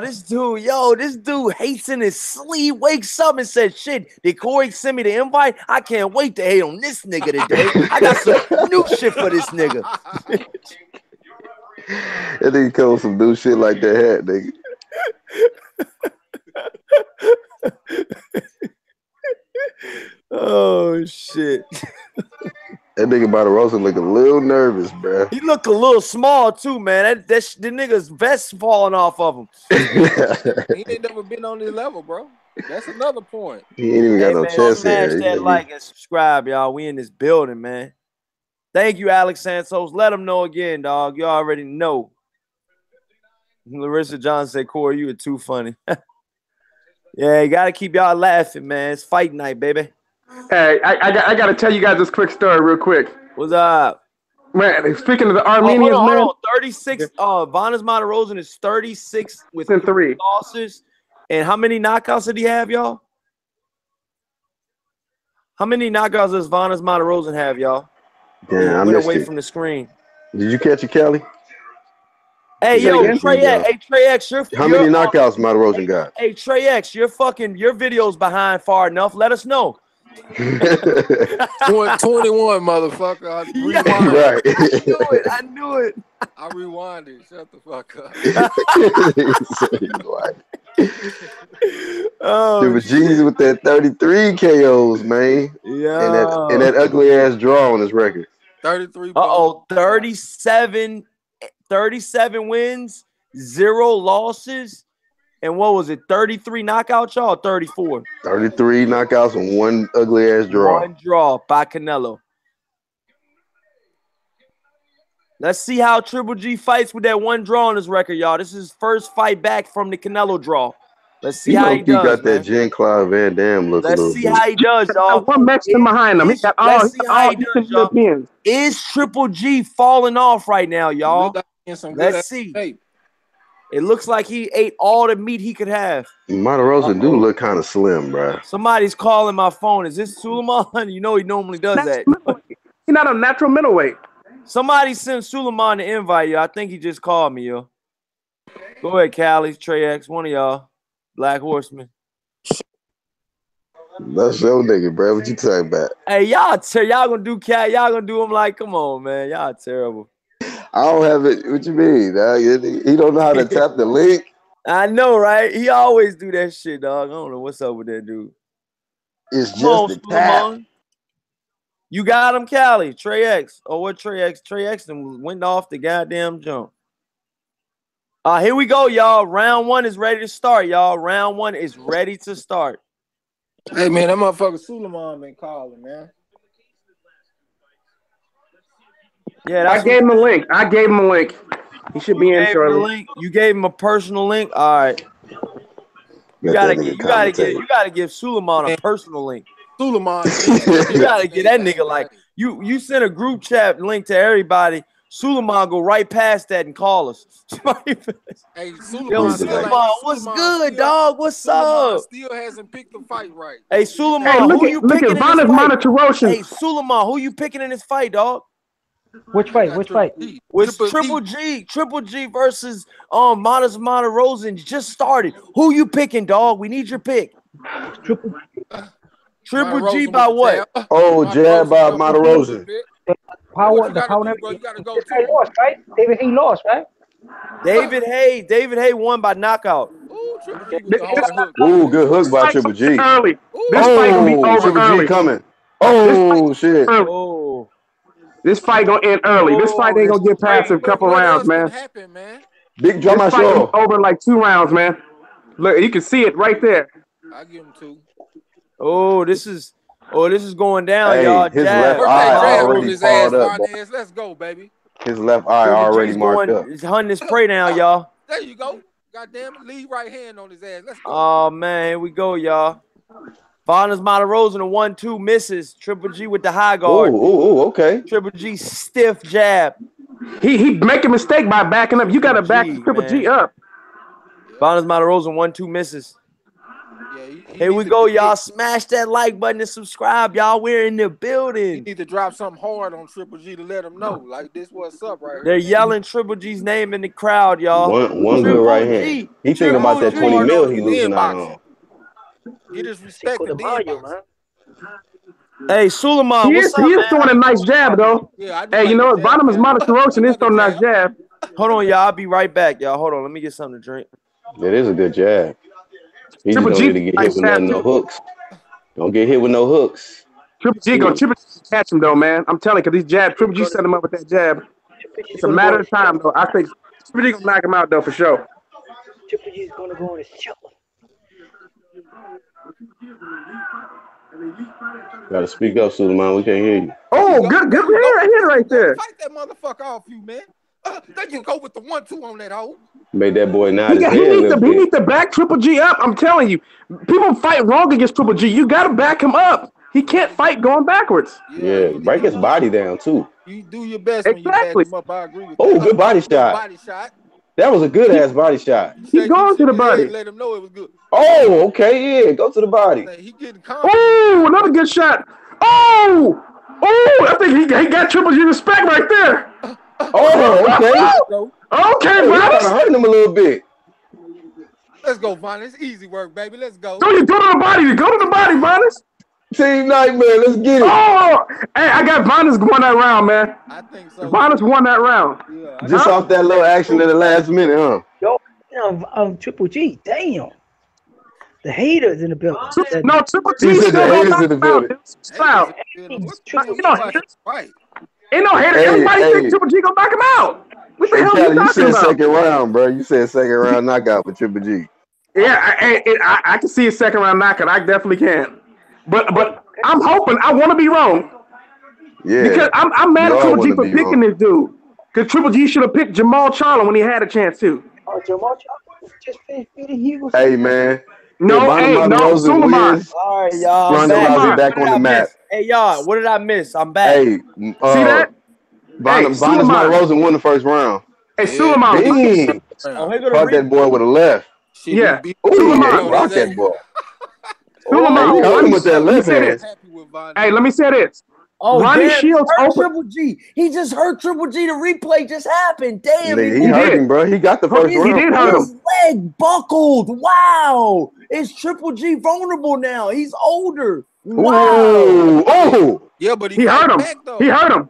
This dude hates in his sleep, wakes up and says, shit, did Corey send me the invite? I can't wait to hate on this nigga today. I got some new shit for this nigga. That nigga come with some new shit like that hat, nigga. Oh, shit. That nigga Martirosyan look a little nervous, bro. He look a little small, too, man. The nigga's vest falling off of him. He ain't never been on this level, bro. That's another point. He ain't even got no chest hair. Smash that like and subscribe, y'all. We in this building, man. Thank you, Alex Santos. Let them know again, dog. You already know. Larissa John said, Corey, you were too funny. Yeah, you got to keep y'all laughing, man. It's fight night, baby. Hey, I got to tell you guys this quick story real quick. What's up? Man, speaking of the Armenians, hold on. 36. Vanez Martirosyan is 36 with 3 losses. And how many knockouts did he have, y'all? How many knockouts does Vanez Martirosyan have, y'all? Damn, I went missed away it. from the screen. Did you catch it, Kelly? Hey, Trey X, how many knockouts Martirosyan got? Hey, Trey X, your video's behind far enough. Let us know. 21, motherfucker. I knew it. I rewinded. Shut the fuck up. Triple G's with that 33 KOs, man. Yeah. And that ugly ass draw on his record. 33. 37 wins, 0 losses. And what was it? 33 knockouts, y'all? 34. 33 knockouts and 1 ugly ass draw. 1 draw by Canelo. Let's see how Triple G fights with that 1 draw on his record, y'all. This is his first fight back from the Canelo draw. Let's see how he does. He got that Jean-Claude Van Damme look. Let's see how he does, dog. One Mexican behind him. Let's see how he does, y'all. Is Triple G falling off right now, y'all? Let's see. It looks like he ate all the meat he could have. Martirosyan do look kind of slim, bro. Somebody's calling my phone. Is this Suleiman? You know he normally does that. He's not a natural middleweight. Somebody sent Suleiman the invite, yo. I think he just called me, yo. Go ahead, Callie, Trey X, one of y'all. Black Horseman. That's your nigga, bro. What you talking about? Hey, y'all gonna do cat. Y'all gonna do him like, come on, man. Y'all terrible. I don't have it. What you mean? He don't know how to tap the link. I know, right? He always do that shit, dog. I don't know what's up with that dude. It's just the tap. You got him, Cali. Trey X. Oh, what Trey X? Trey X went off the goddamn jump. Here we go, y'all. Round 1 is ready to start, y'all. Round 1 is ready to start. Hey, man, that motherfucker Suleiman been calling, man. Yeah, I gave him a link. He should be in shortly. You gave him a personal link. All right. You gotta give Suleiman a personal link. Suleiman, you gotta get that nigga like you send a group chat link to everybody. Suleiman go right past that and call us. Hey, Suleiman, what's good, dog? What's up? Still hasn't picked the fight right. Hey, Suleiman, who you picking in this fight? Martirosyan. Hey, Suleiman, who you picking in this fight, dog? Which fight? With Triple G versus Martirosyan just started. Who you picking, dog? We need your pick. Triple G by what? Oh, jab by Martirosyan. Power. The power. You gotta go. He lost, right? David Hay lost, right? David Hay won by knockout. Ooh, Triple G with the hard hook. Ooh, good hook by Triple G. Early. This fight gonna be over Triple early. G coming. Oh shit. Oh. This fight gonna end early. This fight ain't gonna get past a couple rounds, man. Big draw my show. Over in like 2 rounds, man. Look, you can see it right there. I give him 2. Oh, this is going down, Hey, y'all. his left eye already fired up. Let's go, baby. His left eye already marked up. He's hunting his prey down, y'all. There you go. Goddamn it, lead right hand on his ass. Let's go. Oh man, here we go, y'all. Vanas Martirosyan, a 1-2 misses. Triple G with the high guard. Ooh, okay. Triple G stiff jab. He make a mistake by backing up. You gotta back Triple G up. Vanas Martirosyan, 1-2 misses. Yeah, Here we go, y'all. Smash that like button and subscribe, y'all. We're in the building. You need to drop something hard on Triple G to let him know. Like, this what's up right here. They're yelling Triple G's name in the crowd, y'all. One good right hand. He thinking about that 20 mil he losing out on. Get his respect to man. Hey, Suleiman, He is throwing a nice jab, though. Yeah, hey, you know what? Bottom is Martirosyan is throwing a nice jab. Hold on, y'all. I'll be right back, y'all. Hold on. Let me get something to drink. That is a good jab. He just don't need to get hit with no hooks. Don't get hit with no hooks. Triple G catch him, though, man. I'm telling you, because these jabs, Triple G set him up with that jab. It's a matter of time, though. I think Triple G gonna knock him out, though, for sure. Triple G is gonna go on his show. Gotta speak up, Suleiman. We can't hear you. Oh, good hit right there. Fight that motherfucker off you, man. They can go with the 1-2 on that hole. Made that boy nod his head. He needs to back Triple G up. I'm telling you, people fight wrong against Triple G. You gotta back him up. He can't fight going backwards. Yeah, break his body down too. You do your best when you back him up. I agree with that. Oh, good body shot. That was a good ass body shot. He's going to the body. Let him know it was good. Oh, okay, yeah, go to the body. He getting confident. Oh, another good shot. Oh, I think he got Triple G respect right there. Oh, okay. Okay, Vanas. Hurting him a little bit. Let's go, Vanas. Easy work, baby. Let's go. Go to the body, Vanas. Team Nightmare, let's get it. Oh, hey, I got Vanas won that round, man. I think so. Vanas won that round. Yeah, just off that little action in the last minute, huh? Yo, Triple G, damn. The haters in the building. No, Triple G still the haters in the building. Ain't no hater. Everybody think Triple G gonna knock him out. What the hell you said about? Second round, bro. You said second round knockout for Triple G. Yeah, I can see a second round knockout. I definitely can. But I'm hoping. I want to be wrong. Yeah. Because I'm mad at Triple G for picking this dude. Because Triple G should have picked Jamal Charlo when he had a chance to. Oh, Jamal Charlo just finished beating Hugo. Hey, man. No, Suleiman. All right, y'all. Ronda back on the map. Hey, y'all, what did I miss? I'm back. Hey, see that? Vanas Martirosyan won the first round. Hey, Suleiman. Caught that boy with a left. Yeah. Suleiman. Rock that boy. Suleiman. Caught him with that left hand. Hey, let me say this. Oh, Ronnie Shields open. Triple G. He just hurt Triple G. The replay just happened. Damn. He hurt him, bro. He got the first round. He did hurt him. His leg buckled. Wow. Is Triple G vulnerable now? He's older. Wow. Oh. Yeah, but he hurt him. He hurt him.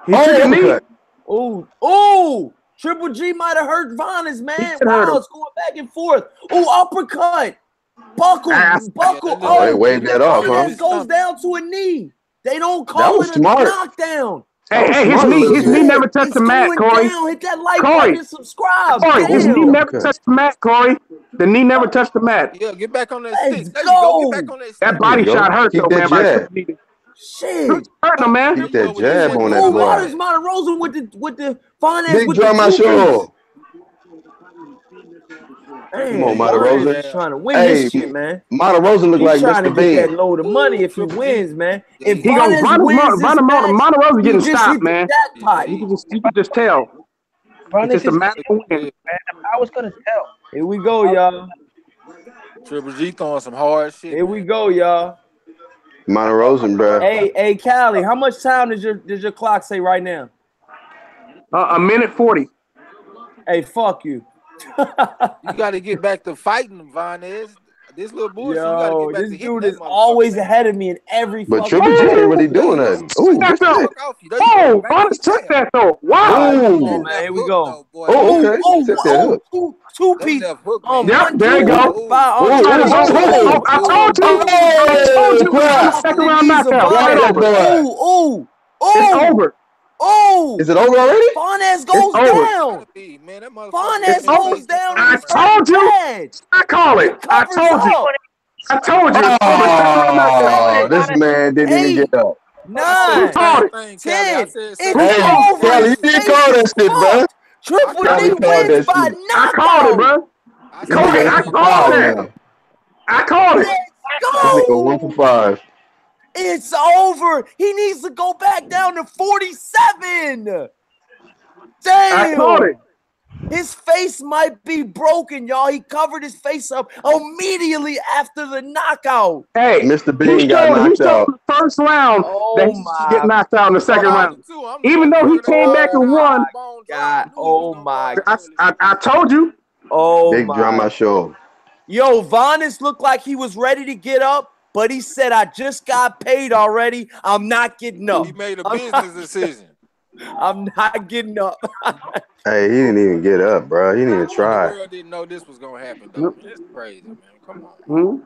He took a knee. Oh. Triple G might have hurt Vanas, man. Wow, it's going back and forth. Oh, uppercut. Buckle. They waved that off, huh? Goes down to a knee. They don't call it a knockdown. Hey, his knee never touched the mat, Corey. Hit that like button and subscribe. Corey, his knee never touched the mat, Corey. The knee never touched the mat. Yeah, get back on that stick. There you go. Get back on that stick. That body shot hurt though, man. Shit. Hurt him, man. Keep that jab on that boy. What is Martirosyan with the finance? Big drum my show. Come on, Martirosyan. Trying to win this shit, man. Martirosyan look like trying Mr. to Bean. get that load of money if he wins, man. If he goes, Martirosyan getting stopped, man. You can just tell. It's just a matter of win. I was gonna tell. Here we go, y'all. Triple G throwing some hard shit. Here we go, y'all. Martirosyan, bro. Hey, Callie, how much time does your clock say right now? A minute 40. Hey, fuck you. You got to get back to fighting, Vanez. This little bullshit. Yo, this dude is always ahead of me in every. But Triple G ain't really doing that. Oh, Vanez took that though. Wow. Oh, man, here we go. Two piece. Yep, there you go. I told you. Second round knockout. It's over. Oh! Is it over already? Vanez goes down. Vanez goes down. I told you. I call it. I told you. I told you. Oh, this man didn't even get up. 9, 10. Hey, Kelly, you didn't call that shit, bro. Triple G wins by knockout. I called it, bro. I called it. I called it. This nigga 1 for 5. It's over. He needs to go back down to 47. Damn. I called it. His face might be broken, y'all. He covered his face up immediately after the knockout. Hey, Mr. Bean got knocked out. The first round, that he get knocked out in the second round. Even though he came back and won. God, oh my God. I told you. Oh, big drama show. Yo, Vanez looked like he was ready to get up, but he said, I just got paid already. I'm not getting up. He made a business decision. I'm not getting up. Hey, he didn't even get up, bro. He didn't even try. The world didn't know this was going to happen, though. It's crazy, man. Come on.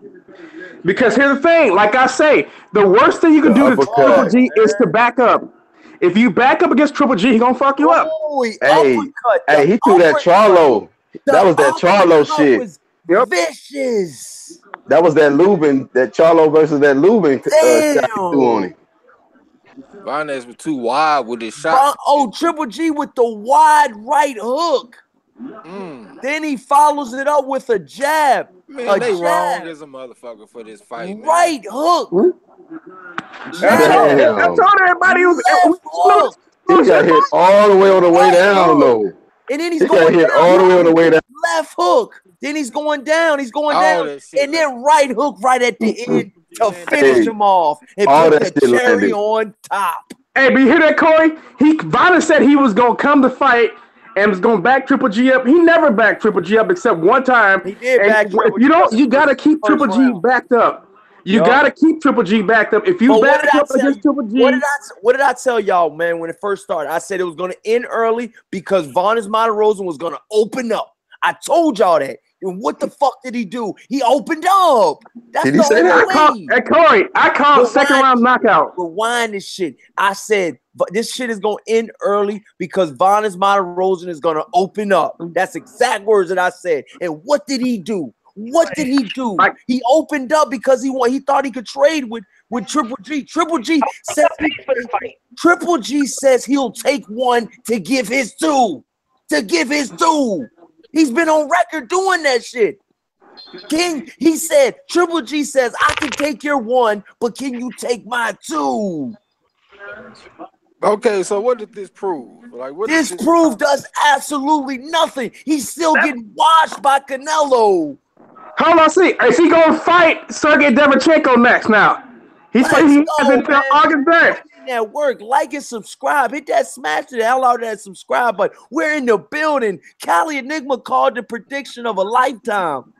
Because here's the thing. Like I say, the worst thing you can do to Triple G is to back up. If you back up against Triple G, he going to fuck you up. Hey, he threw that Charlo. That was that Charlo shit. Vicious. That was that Lubin, that Charlo versus that Lubin threw on him. Vanez was too wide with his shot. Triple G with the wide right hook. Then he follows it up with a jab. Man, they wrong as a motherfucker for this fight, man. Right hook. I told everybody he got hit all the way on the way down, though. And then he's going hit all the way on the way down. Left hook. Then he's going down. He's going down. And then right hook right at the end to finish him off and put the cherry on top. Hey, but you hear that, Corey? Vanez said he was going to come to fight and was going to back Triple G up. He never backed Triple G up except one time. He did back Triple G. You got to keep Triple G backed up. You got to keep Triple G backed up. If you back up against Triple G. What did I tell y'all, man, when it first started? I said it was going to end early because Vanez Martirosyan was going to open up. I told y'all that. And what the fuck did he do? He opened up. That's did he say that? Corey, I called second round knockout. Rewind this shit. I said this shit is going to end early because Vanez Martirosyan is going to open up. That's exact words that I said. And what did he do? What did he do? He opened up because he thought he could trade with Triple G. Triple G says he'll take one to give his due. He's been on record doing that shit. He said, Triple G says, I can take your one, but can you take my two? Okay, so what did this prove? This proved us absolutely nothing. He's still getting washed by Canelo. Hold on, see. Is he going to fight Sergey Derevchenko next now? He has until August 3rd. That work, like and subscribe. Hit that, smash the hell out of that subscribe button. We're in the building. Cali Enigma called the prediction of a lifetime.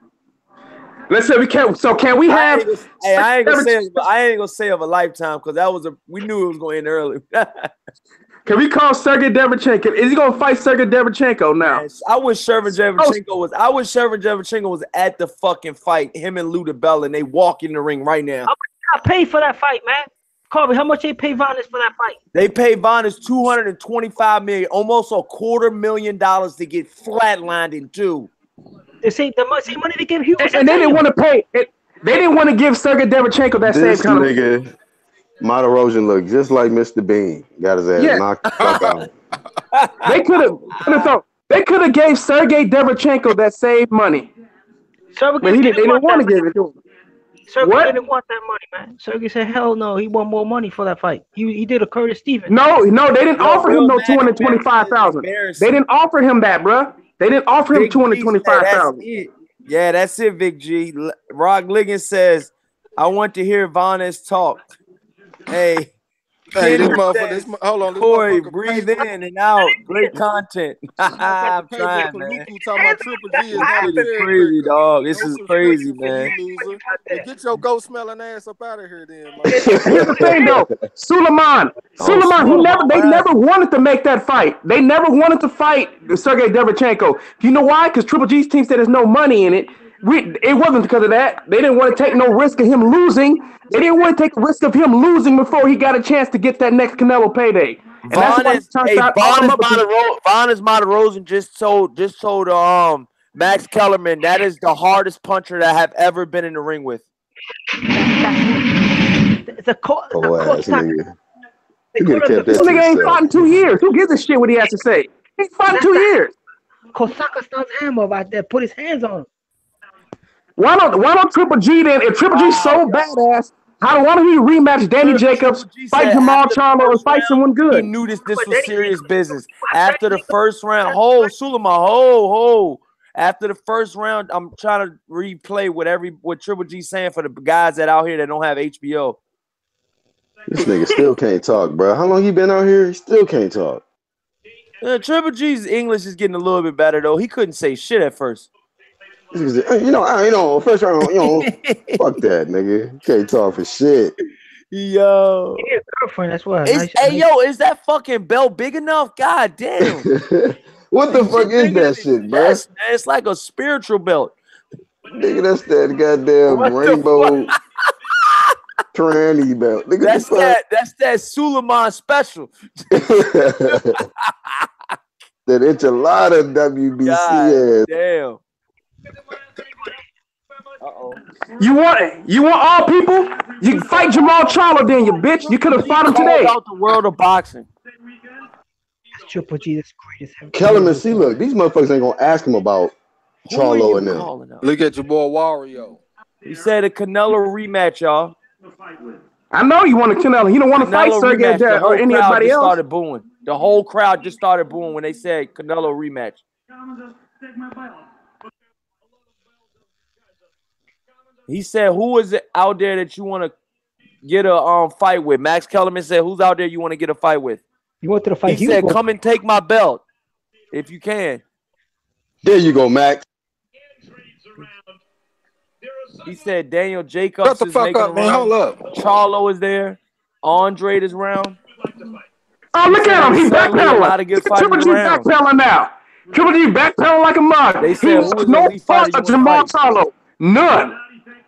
Let's say we can't. So can we have? I ain't gonna say of a lifetime because we knew it was going to end early. Can we call Sergey Derevchenko? Is he gonna fight Sergey Derevchenko now? Yes, I wish Derevchenko was at the fucking fight. Him and Lou DiBella, and they walk in the ring right now. I paid for that fight, man. Carvey, how much they pay Vanes for that fight? They paid Vanes $225 million, almost $250,000 to get flatlined in two. The same money they gave Hugo. And they didn't want to pay it. They didn't want to give Sergey Derevchenko that same kind of nigga. Martirosyan looked just like Mr. Bean. Got his ass knocked the fuck out. They could have gave Sergey Derevchenko that same money. But they didn't want to give it to him. Sergey didn't want that money, man. Sergey said, "Hell no, he want more money for that fight." He did a Curtis Stevens. No, they didn't offer him no $225,000. They didn't offer him that, bro. They didn't offer him $225,000. Yeah, that's it, Vic G. Rock Liggins says, "I want to hear Vanes talk." Hey. Hey, hold on. Corey, breathe in and out. Great content. I'm trying, man. Talking about Triple G is not crazy, dog. This is crazy, man. Get your ghost smelling ass up out of here, then. Man. Here's the thing, though. Suleiman, they never wanted to make that fight. They never wanted to fight Sergey Derevchenko. You know why? Because Triple G's team said there's no money in it. It wasn't because of that. They didn't want to take no risk of him losing. They didn't want to take the risk of him losing before he got a chance to get that next Canelo payday. And that's why it turns out Vanes Martirosyan just told Max Kellerman that is the hardest puncher that I have ever been in the ring with. This nigga ain't fought in 2 years. Who gives a shit what he has to say? He's fought in 2 years. Kosaka starts hammer right there. Put his hands on him. Why don't Triple G then? If Triple G's so badass, why don't he rematch Danny Jacobs, fight Jamal Charlo, and fight someone good? He knew this was serious business. After the first round, Suleiman, after the first round, I'm trying to replay what Triple G's saying for the guys that out here that don't have HBO. This nigga still can't talk, bro. How long you been out here? He still can't talk. Triple G's English is getting a little bit better though. He couldn't say shit at first. First round, fuck that, nigga. Can't talk for shit. Yo. He need a girlfriend, that's why. Is that fucking belt big enough? God damn. What the fuck is that shit, bro? It's like a spiritual belt. Nigga, that's that goddamn rainbow tranny belt. Nigga, that's that Suleiman special. That enchilada WBC God damn. You want all people? You can fight Jamal Charlo then, you bitch. You could have fought him today. Out the world of boxing. Triple G, that's great. Kellerman, see, look, these motherfuckers ain't gonna ask him about Charlo and them. Look at your boy Wario. He said a Canelo rematch, y'all. I know you want a Canelo. He don't want to fight Sergey or anybody else. Started booing. The whole crowd just started booing when they said Canelo rematch. He said, "Who is it out there that you want to get a fight with?" Max Kellerman said, "Who's out there you want to get a fight with?" You want to fight? He said, "Come and take my belt, if you can." There you go, Max. He said, "Daniel Jacobs Shut the fuck up, man. Hold up. Charlo is there. Andre is round." Oh, look at him. He's backpedaling. Triple G backpedaling now. Triple G backpedaling like a mug. They said, no fuss of Jamal Charlo.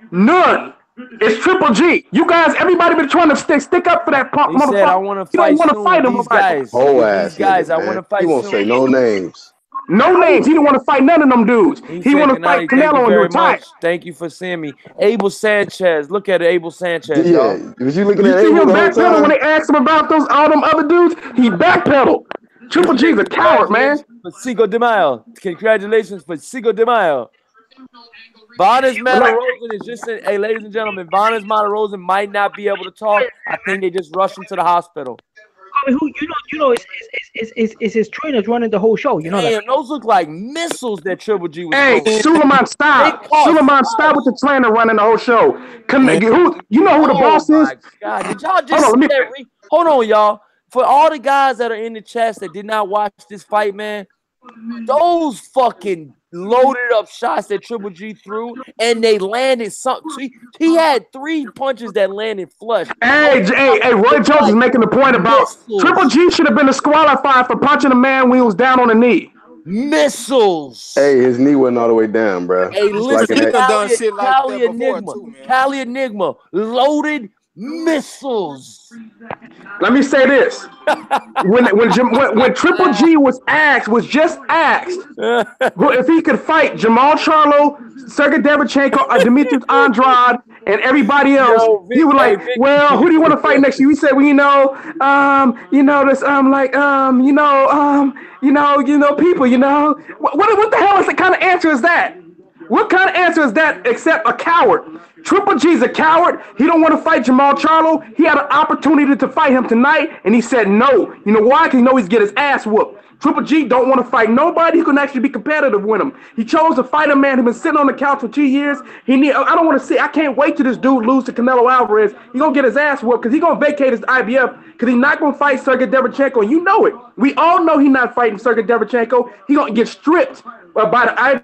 None. It's Triple G. You guys, everybody been trying to stick up for that punk motherfucker. Said, I want to fight you don't want to fight him. These guys. Whole ass. These guys, I want to fight. He won't say no names. No names. He didn't want to fight none of them dudes. He want to fight Canelo and retire. Thank you for seeing me. Abel Sanchez. Look at Abel Sanchez. Yeah. Was you looking at Abel the whole time? When they asked him about all them other dudes, he backpedaled. Triple G's a coward, man. For Cinco de Mayo. Congratulations for Cinco de Mayo. Vanes Martirosyan is just hey, ladies and gentlemen, Vanes Martirosyan might not be able to talk. I think they just rushed him to the hospital. I mean, is his trainers running the whole show? You know that. Those look like missiles that Triple G was. Hey, Suleiman, stop! Suleiman, stop with the trainer running the whole show. You know who the boss is? God, did y'all just hold on, y'all. For all the guys that are in the chat that did not watch this fight, man, those fucking loaded up shots that Triple G threw, and they landed something. He had 3 punches that landed flush. Hey, Roy Jones is making the point about Triple G should have been disqualified for punching a man when he was down on the knee. Missiles. Hey, his knee wasn't all the way down, bro. Hey, listen, Cali Enigma, loaded missiles. Let me say this: when Triple G was just asked if he could fight Jamal Charlo, Sergey Derevyanchenko, Demetrius Andrade, and everybody else, he was like, "Well, who do you want to fight next year?" He said, "Well, people, What the hell is the kind of answer is that? What kind of answer is that except a coward? Triple G's a coward. He don't want to fight Jamal Charlo. He had an opportunity to fight him tonight, and he said no. You know why? Because he knows he's get his ass whooped. Triple G don't want to fight nobody who can actually be competitive with him. He chose to fight a man who's been sitting on the couch for 2 years. I can't wait till this dude lose to Canelo Alvarez. He's going to get his ass whooped because he's going to vacate his IBF because he's not going to fight Sergey Derevyanchenko. You know it. We all know he's not fighting Sergey Derevyanchenko. He's going to get stripped by the IBF.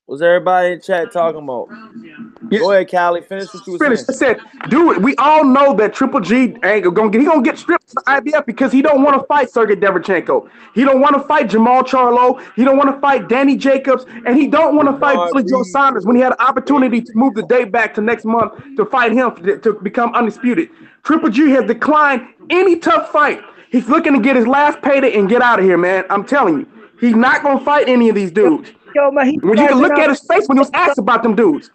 What's everybody in chat talking about? Go ahead, Callie. Finish what you were saying. I said, dude, we all know that Triple G ain't gonna get stripped from IBF because he don't want to fight Sergey Derevyanchenko. He don't want to fight Jamal Charlo. He don't want to fight Danny Jacobs, and he don't want to fight Billy Joe Saunders when he had an opportunity to move the date back to next month to fight him to become undisputed. Triple G has declined any tough fight. He's looking to get his last payday and get out of here, man. I'm telling you, he's not gonna fight any of these dudes. Yo, man, when you can look at his face when he was asked about them dudes.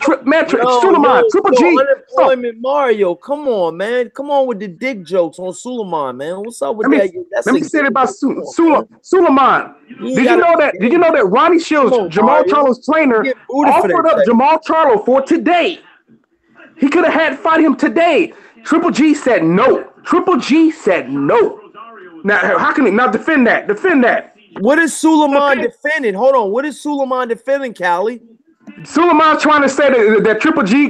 Suleiman, Triple G. Unemployment Mario. Come on, man. Come on with the dick jokes on Suleiman, man. What's up with that? Let me say it about Suleiman. Did you know that Ronnie Shields, Jamal Charlo's trainer, offered up Jamal Charlo for today? He could have had fight him today. Triple G said no. Triple G said no. Now, how can he now defend that? Defend that. What is Suleiman defending? Hold on. What is Suleiman defending, Callie? Suleiman's trying to say that Triple G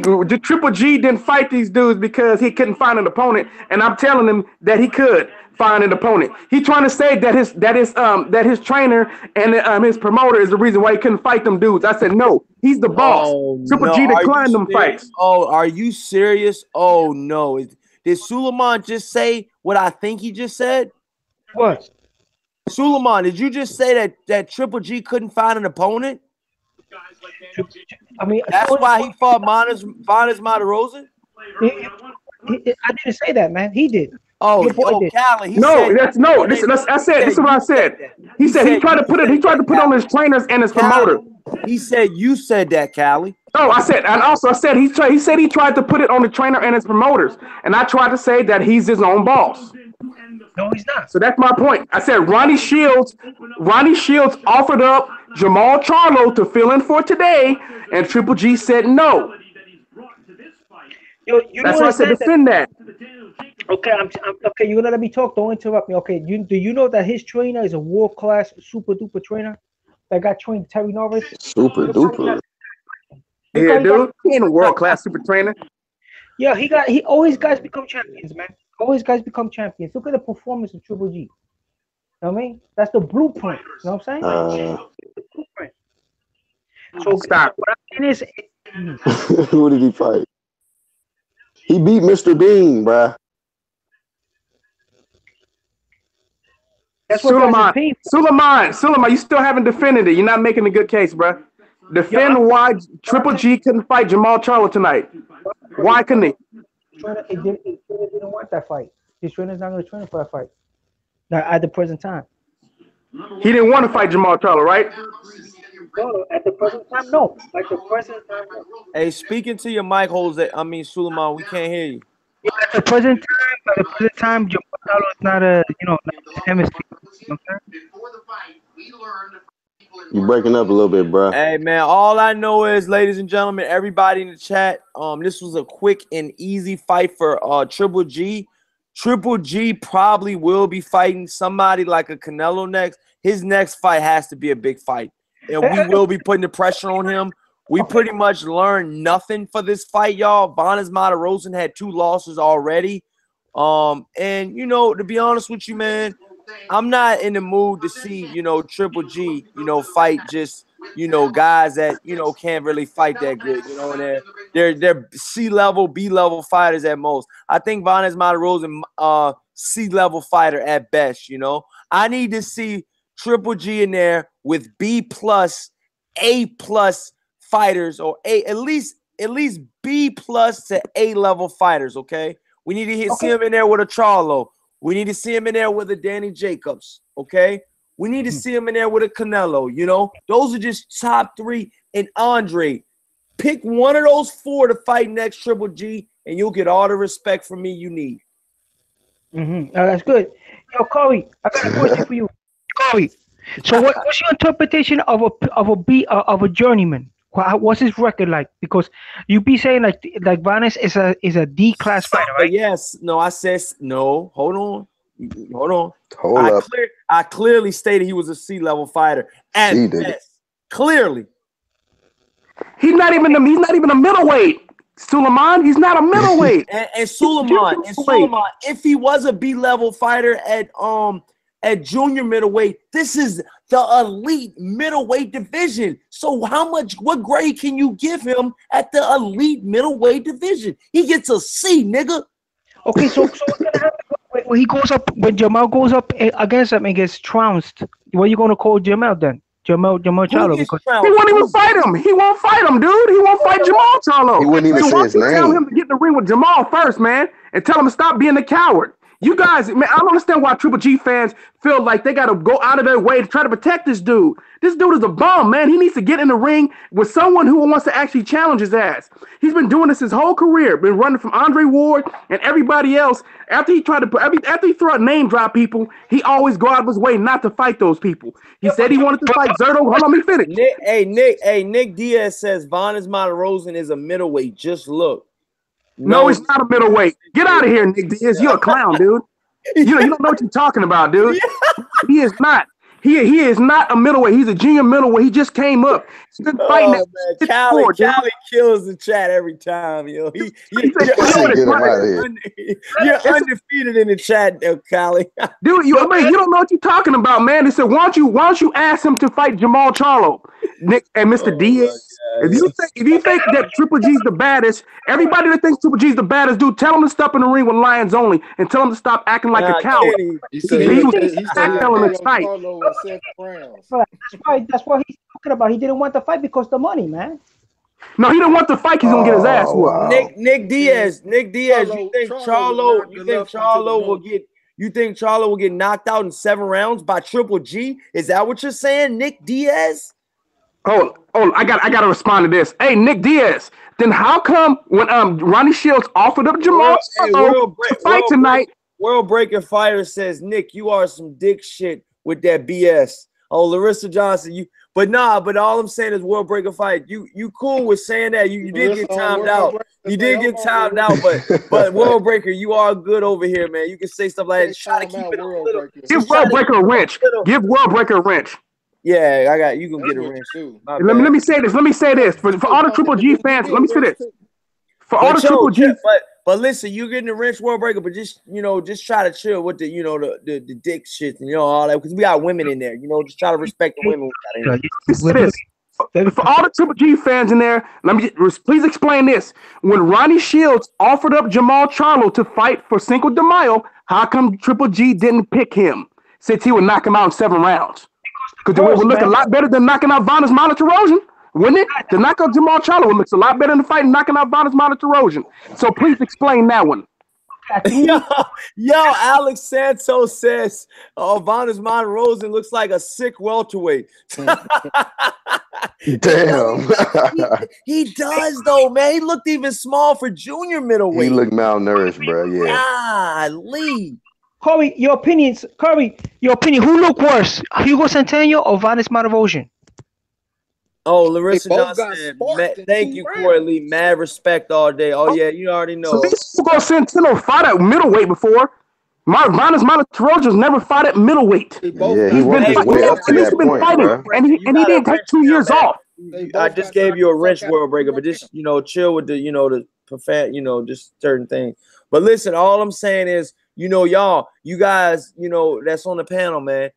didn't fight these dudes because he couldn't find an opponent, and I'm telling him that he could find an opponent. He's trying to say that his trainer and his promoter is the reason why he couldn't fight them dudes. I said no. He's the boss. Triple G declined them fights. Oh, are you serious? Oh no. Did Suleiman just say what I think he just said? What? Suleiman, did you just say that Triple G couldn't find an opponent? I mean, that's why he fought Martirosyan? I didn't say that, man. He did. Oh, Callie. This is what I said. He said he tried to put it on his trainers and his promoter. He said you said that, Callie. No, I said he tried to put it on the trainer and his promoters, and I tried to say that he's his own boss. No, he's not. So that's my point. I said Ronnie Shields offered up Jamal Charlo to fill in for today, and Triple G said no. That's why I said defend that. Okay, okay. You're gonna let me talk. Don't interrupt me. Okay, do you know that his trainer is a world class, super duper trainer that got trained Terry Norris? Super duper. Yeah, dude, he ain't a world class super trainer. Yeah, he always guys become champions, man. Always guys become champions. Look at the performance of Triple G. You know what I mean? That's the blueprint. You know what I'm saying? The blueprint. So stop. What I'm saying is, who did he fight? He beat Mr. Bean, bruh. That's what Suleiman, you still haven't defended it. You're not making a good case, bruh. Defend why Triple G couldn't fight Jamal Charlo tonight. Why couldn't he? His trainer didn't want that fight. His trainer's not going to train for that fight. Not at the present time. He didn't want to fight Jamal Charlo, right? No, at the present time, no. At the present time, no. Hey, speaking to your mic, Suleiman, we can't hear you. Yeah, at the present time, Jamal Charlo is not a, not a hemisphere. You breaking up a little bit, bro. Hey, man, all I know is, ladies and gentlemen, everybody in the chat, this was a quick and easy fight for Triple G. Triple G probably will be fighting somebody like a Canelo next. His next fight has to be a big fight, and we will be putting the pressure on him. We pretty much learned nothing for this fight, y'all. Martirosyan had 2 losses already. And, to be honest with you, man, I'm not in the mood to see, Triple G, fight just, guys that, can't really fight that good, and they're C-level, B-level fighters at most. I think Vanes Martirosyan C-level fighter at best. You know, I need to see Triple G in there with B+, A+ fighters, or at least B+ to A level fighters. Okay, we need to see him in there with a Charlo. We need to see him in there with a Danny Jacobs. Okay, we need to see him in there with a Canelo. You know, those are just top 3. And Andre, pick one of those 4 to fight next Triple G, and you'll get all the respect from me you need. That's good. Yo, Corey, I got a question for you, Corey. So what's your interpretation of a journeyman? What's his record like? Because you be saying like Vanes is a D class fighter, right? Yes. No, I said no. Hold on. Hold up. I clearly stated he was a C-level fighter at best. Clearly. He's not even a middleweight. Suleiman, he's not a middleweight. and Suleiman, if he was a B-level fighter at junior middleweight, this is the elite middleweight division. So what grade can you give him at the elite middleweight division? He gets a C, nigga. Okay, so what's gonna happen when Jamal goes up against him and gets trounced? What are you gonna call Jamal then? Jamal Charlo, because he won't even fight him. He won't fight him, dude. He won't fight Jamal Charlo. He wouldn't even say his name. Tell him to get in the ring with Jamal first, man, and tell him to stop being a coward. You guys, man, I don't understand why Triple G fans feel like they got to go out of their way to try to protect this dude. This dude is a bum, man. He needs to get in the ring with someone who wants to actually challenge his ass. He's been doing this his whole career, been running from Andre Ward and everybody else. After he throw out name drop people, he always go out of his way not to fight those people. He said he wanted to fight Zerto. Hold on, let me finish. Nick Diaz says Vanes Martirosyan is a middleweight. Just look. No, he's not a middleweight. Get out of here, Nick Diaz. You're a clown, dude. You don't know what you're talking about, dude. He is not. He is not a middleweight. He's a junior middleweight. He just came up. He's been fighting at Cali kills the chat every time, yo. You're undefeated in the chat, Cali. Dude, you don't know what you're talking about, man. They said, why don't you ask him to fight Jamal Charlo, Nick and Mr. Diaz? If you think that Triple G's the baddest, everybody that thinks Triple G's the baddest, dude, tell him to step in the ring with Lions Only and tell him to stop acting like a coward. He said he was tight. That's what he's talking about. He didn't want the fight because of the money, man. No, he didn't want the fight. He's gonna get his ass whooped. Wow. Nick Diaz, you think Charlo will get knocked out in 7 rounds by Triple G? Is that what you're saying, Nick Diaz? Oh, I got to respond to this. Hey, Nick Diaz, then how come when Ronnie Shields offered up Jamal to fight tonight? World Breaker Fighter says, Nick, you are some dick shit with that BS. Oh, Larissa Johnson, but all I'm saying is World Breaker Fight. You cool with saying that. You did get timed out. You did get timed out, but World Breaker, you are good over here, man. You can say stuff like that. Try to keep it a little. Give World Breaker a wrench. Give World Breaker a wrench. Yeah, you can get a wrench too. Let me say this. For all the Triple G fans, let me say this. For all the Triple G, but listen, you getting the wrench, World Breaker, but just try to chill with the the dick shit and all that, because we got women in there. Just try to respect the women. For all the Triple G fans in there, please explain this. When Ronnie Shields offered up Jamal Charlo to fight for Cinco de Mayo, how come Triple G didn't pick him since he would knock him out in 7 rounds? Because it would look a lot better than knocking out Vanes Martirosyan, wouldn't it? To knock out Jamal Charlo looks a lot better than fighting knocking out Vanes Martirosyan. So please explain that one. Yo, Alex Santos says, Vanes Martirosyan looks like a sick welterweight. Damn. He does, though, man. He looked even small for junior middleweight. He looked malnourished, bro. Yeah. Golly. Corey, your opinion. Who looked worse, Hugo Centeno or Vanes Martirosyan? Oh, Larissa Johnson. Thank you, Corey Lee. Mad respect all day. Oh, yeah, you already know. So this Hugo Centeno fought at middleweight before. Vanes Martirosyan's never fought at middleweight. Yeah, he worked his way up to that point, bro. And he didn't take 2 years off. I just gave you a wrench, World Breaker, but just chill with the just certain things. But listen, all I'm saying is, you guys, that's on the panel, man.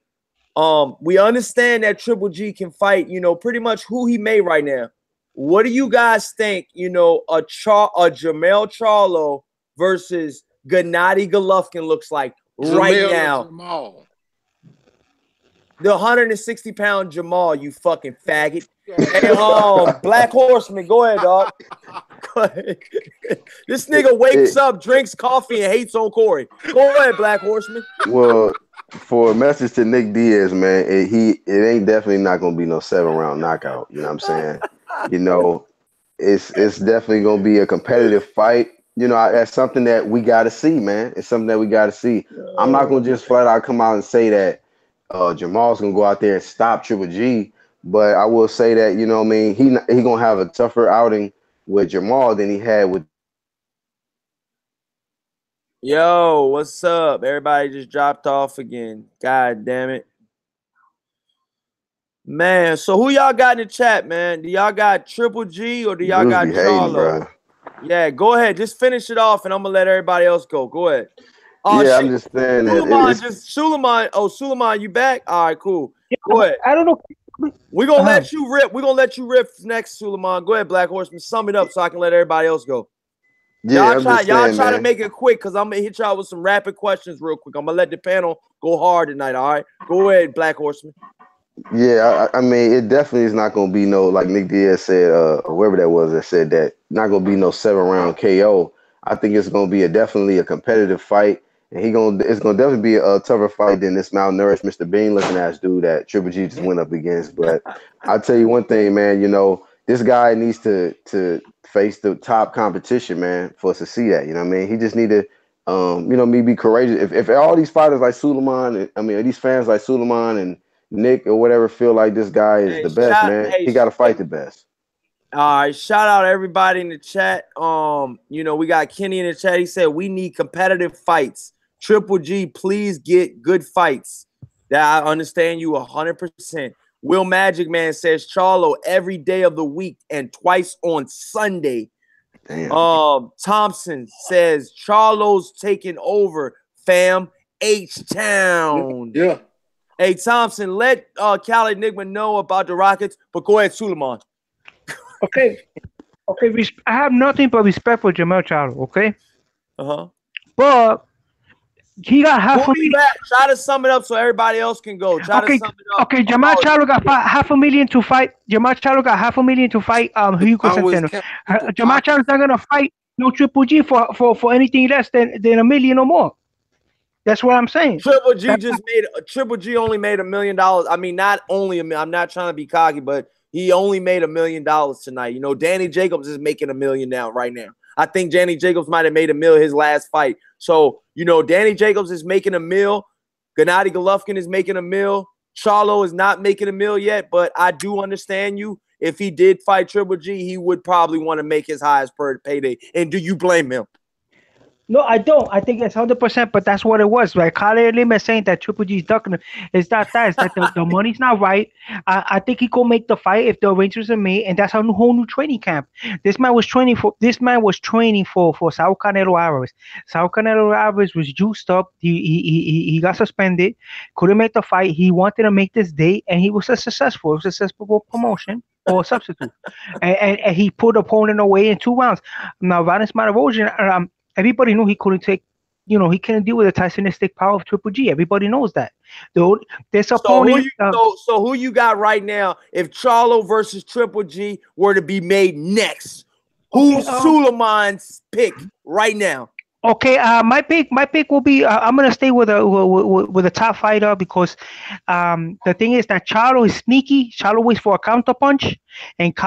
We understand that Triple G can fight, pretty much who he may right now. What do you guys think? You know, a Jamel Charlo versus Gennady Golovkin looks like right now. Jamal. The 160-pound Jamal, you fucking faggot. Hey, Black Horseman, go ahead, dog. Go ahead. This nigga wakes up, drinks coffee, and hates on Corey. Go ahead, Black Horseman. Well, for a message to Nick Diaz, man, it ain't definitely not gonna be no 7-round knockout. You know what I'm saying? You know, it's definitely gonna be a competitive fight. You know, that's something that we gotta see, man. It's something that we gotta see. I'm not gonna just flat out come out and say that Jamal's gonna go out there and stop Triple G, but I will say that, you know what I mean, he gonna have a tougher outing with Jamal than he had with. Yo, what's up? Everybody just dropped off again. God damn it. Man, so who y'all got in the chat, man? Do y'all got Triple G or do y'all got Charlo? Yeah, go ahead. Just finish it off and I'm gonna let everybody else go. Go ahead. Yeah, I'm just saying that. Suleiman. Oh, Suleiman, you back? All right, cool. Go ahead. I don't know. We're gonna let you rip. We're gonna let you rip next, Suleiman. Go ahead, Black Horseman. Sum it up so I can let everybody else go. Yeah, y'all try to make it quick because I'm gonna hit y'all with some rapid questions real quick. I'm gonna let the panel go hard tonight. All right, go ahead, Black Horseman. Yeah, I mean, it definitely is not gonna be no, like Nick Diaz said, or whoever that was that said that, not gonna be no 7-round KO. I think it's gonna be definitely a competitive fight. And it's gonna definitely be a tougher fight than this malnourished Mr. Bean looking ass dude that Triple G just went up against. But I'll tell you one thing, man, you know, this guy needs to face the top competition, man, for us to see that. You know what I mean? He just need to you know, be courageous. If all these fighters like Suleiman, these fans like Suleiman and Nick or whatever feel like this guy is the best, man, he gotta fight the best. All right, shout out everybody in the chat. You know, we got Kenny in the chat. He said we need competitive fights. Triple G, please get good fights. That I understand you 100%. Will Magic Man says Charlo every day of the week and twice on Sunday. Damn. Thompson says Charlo's taking over, fam. H-Town. Yeah. Hey, Thompson, let Cali Enigma know about the Rockets, but go ahead, Suleiman. Okay. I have nothing but respect for Jamel Charlo, okay? But he got half a million. Try to sum it up so everybody else can go. Try to sum it up. Okay, Jamel Charlo got $500,000 to fight. Jamel Charlo got $500,000 to fight Hugo Centeno. Jamel Charlo's not gonna fight no Triple G for anything less than $1 million or more. That's what I'm saying. Triple G only made $1 million. I mean, not only I'm not trying to be cocky, but he only made $1 million tonight. You know, Danny Jacobs is making $1 million right now. I think Danny Jacobs might have made $1 million his last fight. So, you know, Danny Jacobs is making $1 million. Gennady Golovkin is making $1 million. Charlo is not making $1 million yet, but I do understand you. If he did fight Triple G, he would probably want to make his highest per payday. And do you blame him? No, I don't. I think it's 100%, but that's what it was, right? Khaled Lim is saying that Triple G is ducking him. It's not that. It's that the money's not right. I think he could make the fight if the arrangements are made, and that's a whole new training camp. This man was training for Saul Canelo Alvarez. Saul Canelo Alvarez was juiced up. He got suspended, couldn't make the fight. He wanted to make this date, and he was successful. It was a successful promotion or substitute, and he put the opponent away in 2 rounds. Now, Vanis Martirosyan, everybody knew he couldn't take, he couldn't deal with the Tysonistic power of Triple G. Everybody knows that. This opponent. So who you got right now? If Charlo versus Triple G were to be made next, who's Suleiman's pick right now? Okay, my pick will be. I'm gonna stay with a top fighter because the thing is that Charlo is sneaky. Charlo waits for a counter punch, and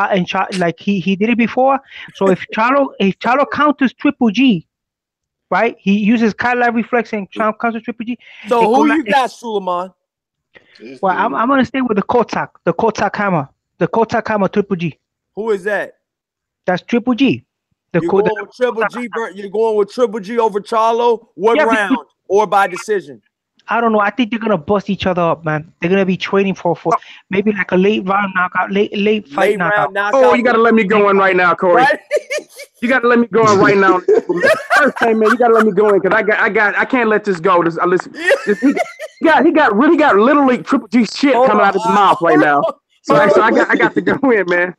like he did it before. So if Charlo counters Triple G, right? He uses Kyle reflex and counters Triple G. So who you got, Suleiman? Well, I'm gonna stay with the Kotak hammer Triple G. Who is that? That's Triple G. You're going with Triple G over Charlo? What round or by decision? I don't know. I think they're gonna bust each other up, man. They're gonna be training for maybe like a late round knockout, late fight knockout. Oh, you gotta let me go in right now, Corey. Right? You gotta let me go in right now. First time, man, you gotta let me go in because I can't let this go. Listen, he got literally Triple G shit coming out of his mouth right now. So I got to go in, man.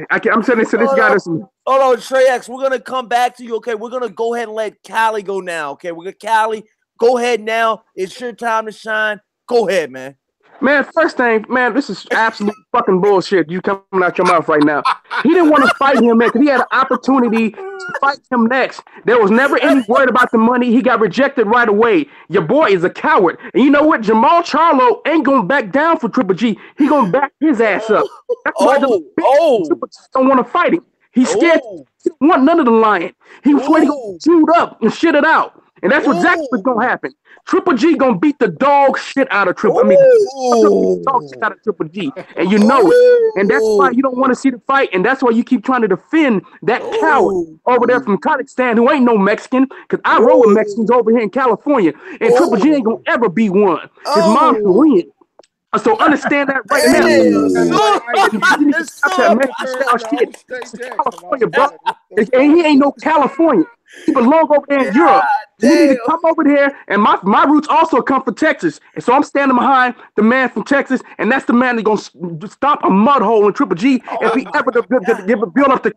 I'm saying this to this guy. Hold on, Trey X. We're gonna come back to you. Okay, we're gonna go ahead and let Callie go now. Okay, we're gonna Callie. Go ahead now. It's your time to shine. Go ahead, man. Man, first thing, man, this is absolute fucking bullshit. You coming out your mouth right now. He didn't want to fight him, man, because he had an opportunity to fight him next. There was never any word about the money. He got rejected right away. Your boy is a coward. And you know what? Jamal Charlo ain't going to back down for Triple G. He going to back his ass up. That's why Triple G don't want to fight him. He's scared. He don't want none of the lying. He was ready to go shoot up and shit it out. And that's exactly what's going to happen. Triple G going to beat the dog shit out of Triple G. And you know it. And that's why you don't want to see the fight. And that's why you keep trying to defend that coward over there from Kazakhstan who ain't no Mexican. Because I roll with Mexicans over here in California. And Triple G ain't going to ever be one. His mom's Korean. So understand that right now. And he ain't no California. He belong over there in Europe. You need to come over here, and my roots also come from Texas. And so I'm standing behind the man from Texas, and that's the man that's gonna stomp a mud hole in Triple G if he ever build up the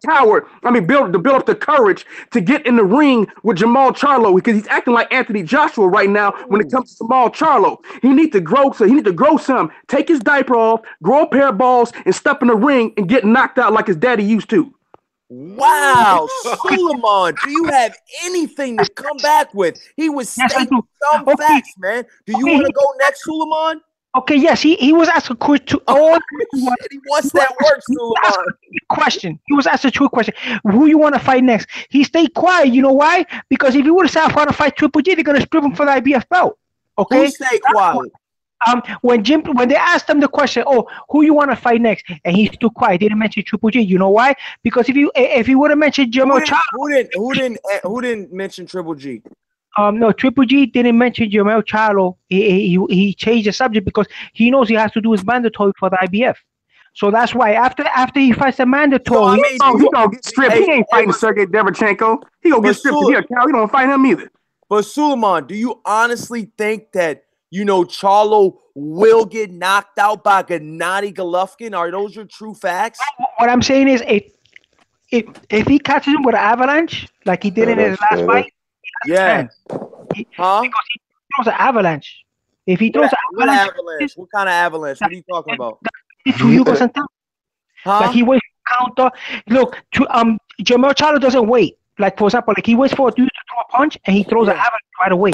build up the courage to get in the ring with Jamal Charlo, because he's acting like Anthony Joshua right now when it comes to Jamal Charlo. He needs to grow some, take his diaper off, grow a pair of balls, and step in the ring and get knocked out like his daddy used to. Wow, Suleiman, do you have anything to come back with? He was stating some facts, man. Do you want to go next, Suleiman? Okay, yes, he was asked a question. He wants that work, Suleiman. Question. He was asked a true question. Who you want to fight next? He stayed quiet. You know why? Because if he would have said I want to fight Triple G, they're gonna strip him for the IBF belt. Okay. Who stayed quiet? When they asked him the question, who you want to fight next, and he stood quiet, didn't mention Triple G. You know why? Because if he would have mentioned Jamal Charlo, who didn't mention Triple G? No, Triple G didn't mention Jamal Charlo. He changed the subject because he knows he has to do his mandatory for the IBF. So that's why after he fights the mandatory, he gonna get stripped. He ain't fighting Sergey Derevchenko. He gonna get stripped here. Cal, he don't fight him either. But Suleiman, do you honestly think that Charlo will get knocked out by Gennady Golovkin? Are those your true facts? What I'm saying is, if he catches him with an avalanche, like he did in his last fight, because he throws an avalanche. If he throws an avalanche, what kind of avalanche? What are you talking about? Like he waits for counter. Look, Jamal Charlo doesn't wait. Like for example, he waits for a dude to throw a punch and he throws an avalanche right away.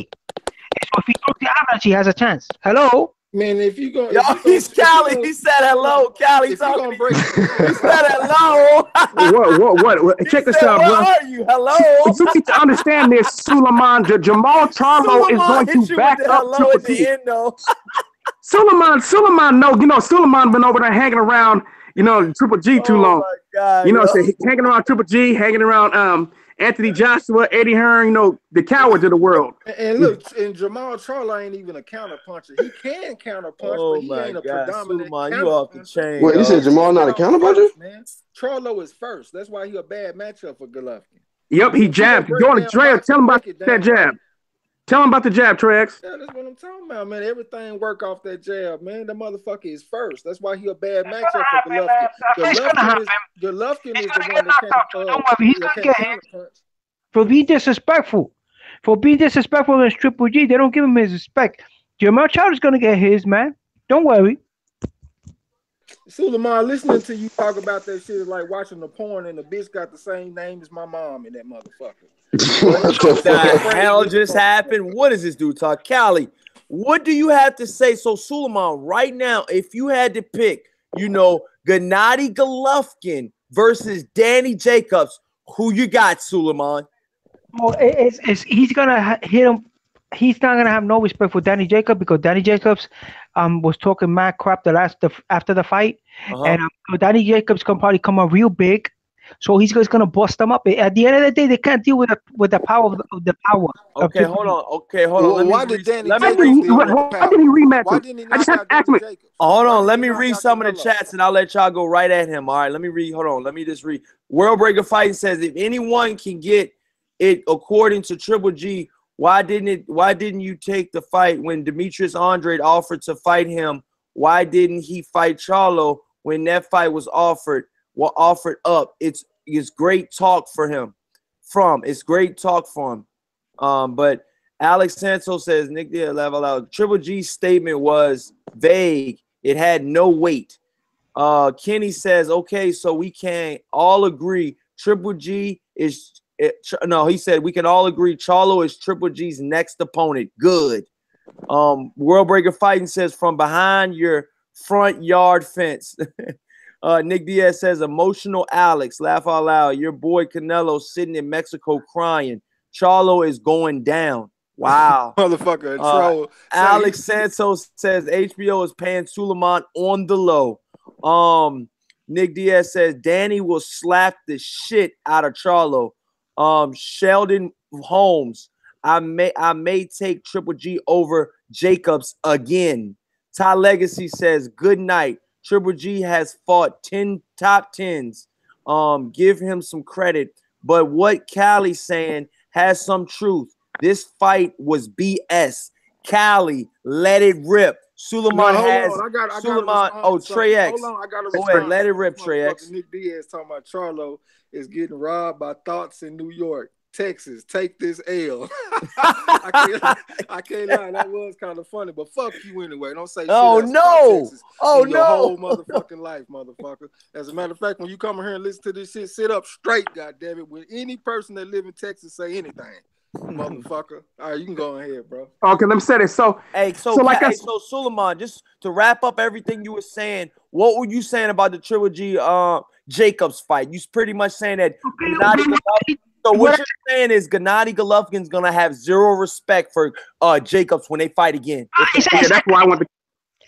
So if he throws the avalanche, he has a chance. Hello? Man, if you go... he's Callie. He said hello. Callie talking. He said hello. What? Check this out, bro. Where are you? Hello? You need to understand this, Suleiman. Jamal Charlo is going to back up Triple G. Suleiman, Suleiman been over there hanging around, Triple G too long. My God, so hanging around Triple G, hanging around Anthony Joshua, Eddie Hearn, the cowards of the world. And look, and Jamal Charlo ain't even a counter puncher. He can counter punch, but he ain't a predominant counter you off the chain. Wait, you said Jamal not a counter puncher? Man, Charlo is first. That's why he a bad matchup for Golovkin. Yep, he jabbed. Go on, Trey. Tell him about that jab. Tell him about the jab, Trex. Yeah, that's what I'm talking about, man. Everything work off that jab, man. The motherfucker is first. That's why he a bad matchup for Golovkin. Golovkin is the one that can't punch. For being disrespectful. Against Triple G, they don't give him his respect. Jamal Charlo's gonna get his, man. Don't worry. Suleiman, listening to you talk about that shit is like watching the porn and the bitch got the same name as my mom and that motherfucker. What the hell just happened? What is this dude talk? Callie, what do you have to say? So Suleiman, right now, if you had to pick, Gennady Golovkin versus Danny Jacobs, who you got, Suleiman? Well, he's gonna hit him. He's not gonna have no respect for Danny Jacobs because Danny Jacobs was talking mad crap after the fight, and Danny Jacobs can probably come up real big. So he's just gonna bust them up. At the end of the day, they can't deal with the power of the power. Okay, hold on. Why did he rematch? Why didn't he I just have to ask him. Hold on, let me read some of the chats and I'll let y'all go right at him. All right, let me read. Hold on, let me just read. World Breaker Fighting says if anyone can get it according to Triple G, why didn't you take the fight when Demetrius Andrade offered to fight him? Why didn't he fight Charlo when that fight was offered? were offered up. It's great talk for him. It's great talk for him. But Alex Santos says Nick Diaz level out. Triple G's statement was vague. It had no weight. Kenny says, okay, so we can all agree Triple G is he said we can all agree Charlo is Triple G's next opponent. Good. World Breaker Fighting says from behind your front yard fence. Nick Diaz says emotional Alex, laugh out loud. Your boy Canelo sitting in Mexico crying. Charlo is going down. Wow. Motherfucker, troll. Alex Santos says HBO is paying Suleiman on the low. Nick Diaz says Danny will slap the shit out of Charlo. Sheldon Holmes, I may take Triple G over Jacobs again. Ty Legacy says good night. Triple G has fought 10 top 10s. Give him some credit. But what Callie's saying has some truth. This fight was BS. Callie, let it rip. Suleiman has Suleiman. Oh, Trey X. Hold on, I got to go ahead, let it rip, Trey X. Nick Diaz talking about Charlo is getting robbed by thoughts in New York. Texas, take this L. I can't lie, that was kind of funny, but fuck you anyway. Don't say oh no, oh your whole motherfucking life, motherfucker. As a matter of fact, when you come here and listen to this shit, sit up straight, goddammit. When any person that live in Texas say anything, motherfucker. All right, you can go ahead, bro. Okay, let me say this. So Suleiman, just to wrap up everything you were saying, what were you saying about the Triple G Jacobs fight? You pretty much saying that Gennady Golovkin. So what you're saying is Gennady Golovkin's gonna have zero respect for Jacobs when they fight again. That's why I want to.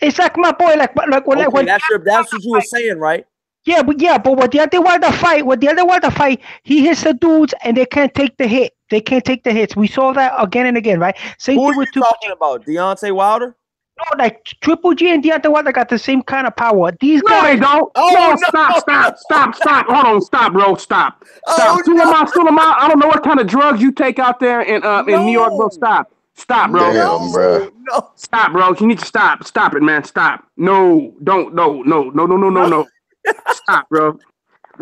It's like my boy, like that's what you were saying, right? Yeah, but what the other one to fight, he hits the dudes and they can't take the hit. They can't take the hits. We saw that again and again, right? Same Who thing are with you talking about? Deontay Wilder? No, like Triple G and Deontay Wilder got the same kind of power. These guys. No, they don't. Oh, no, stop. Hold on, stop, bro. Stop. Suleiman, I don't know what kind of drugs you take out there in New York, bro. Stop, bro. Damn, bro. No. Stop, bro. You need to stop. Stop it, man. Stop. No, don't. No. Stop, bro.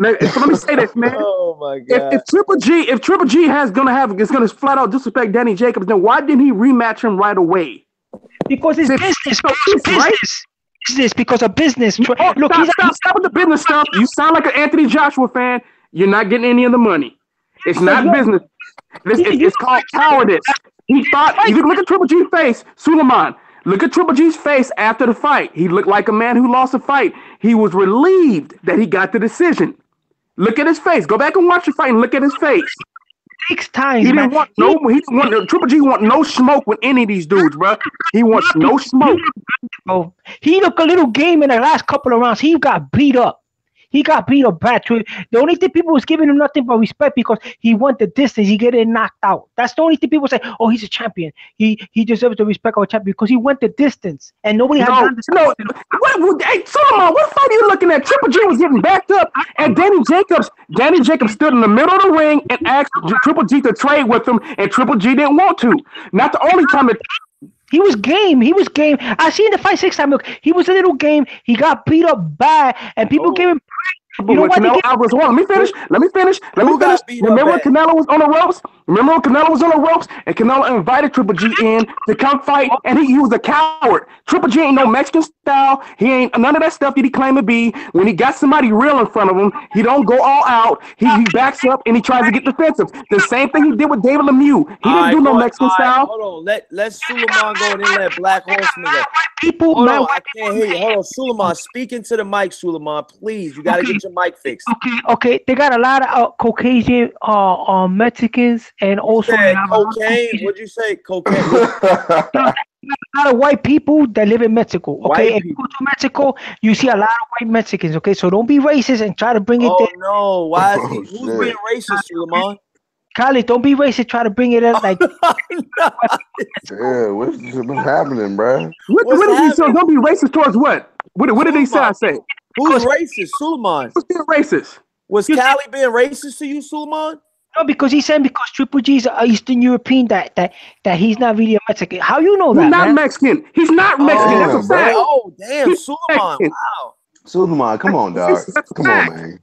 So let me say this, man. Oh my god. If Triple G is gonna flat out disrespect Danny Jacobs, then why didn't he rematch him right away? Because it's business. Business because of business. Look, stop with the business stuff. You sound like an Anthony Joshua fan. You're not getting any of the money. It's not business. It's called cowardice. He thought. If you look at Triple G's face, Suleiman. Look at Triple G's face after the fight. He looked like a man who lost a fight. He was relieved that he got the decision. Look at his face. Go back and watch the fight and look at his face. 6 times. He didn't want Triple G want no smoke with any of these dudes, bro. He wants no smoke. Oh, he looked a little game in the last couple of rounds. He got beat up. He got beat up bad. The only thing people was giving him nothing but respect because he went the distance. He getting knocked out. That's the only thing people say. Oh, he's a champion. He deserves the respect of a champion because he went the distance and nobody had done this. No. Hey, Solomon, what fight are you looking at? Triple G was getting backed up, and Danny Jacobs stood in the middle of the ring and asked Triple G to trade with him, and Triple G didn't want to. Not the only time he was game. I seen the fight 6 times. Look, he was a little game. He got beat up bad, and people gave him. You know what? Let me finish. Remember when Canelo was on the ropes? And Canelo invited Triple G in to come fight, and he was a coward. Triple G ain't no Mexican style. He ain't none of that stuff that he claimed to be. When he got somebody real in front of him, he don't go all out. He backs up and he tries to get defensive. The same thing he did with David Lemieux. He didn't do no Mexican style. Hold on. Let Suleiman go and then let Black Horseman go. I can't hear you. Hold on, Suleiman. Speak into the mic, Suleiman. Please, you gotta get your mic fixed. Okay. They got a lot of Caucasian Mexicans and also cocaine. What'd you say? Cocaine. A lot of white people that live in Mexico. Okay, if you go to Mexico, you see a lot of white Mexicans. Okay, so don't be racist and try to bring it there. No, why is he? Who's being racist, Suleiman? Khalid, don't be racist. Try to bring it in like. Yeah, what's happening, bro? So don't be racist towards what? What did he say? I say. Who's racist, Suleiman? Who's being racist? Was Cali being racist to you, Suleiman? No, because he said because Triple G is an Eastern European that he's not really a Mexican. How you know that? He's not Mexican. He's not Mexican. That's a fact. Oh, damn, Suleiman. Wow. Suleiman, come on, dog. Come on, man.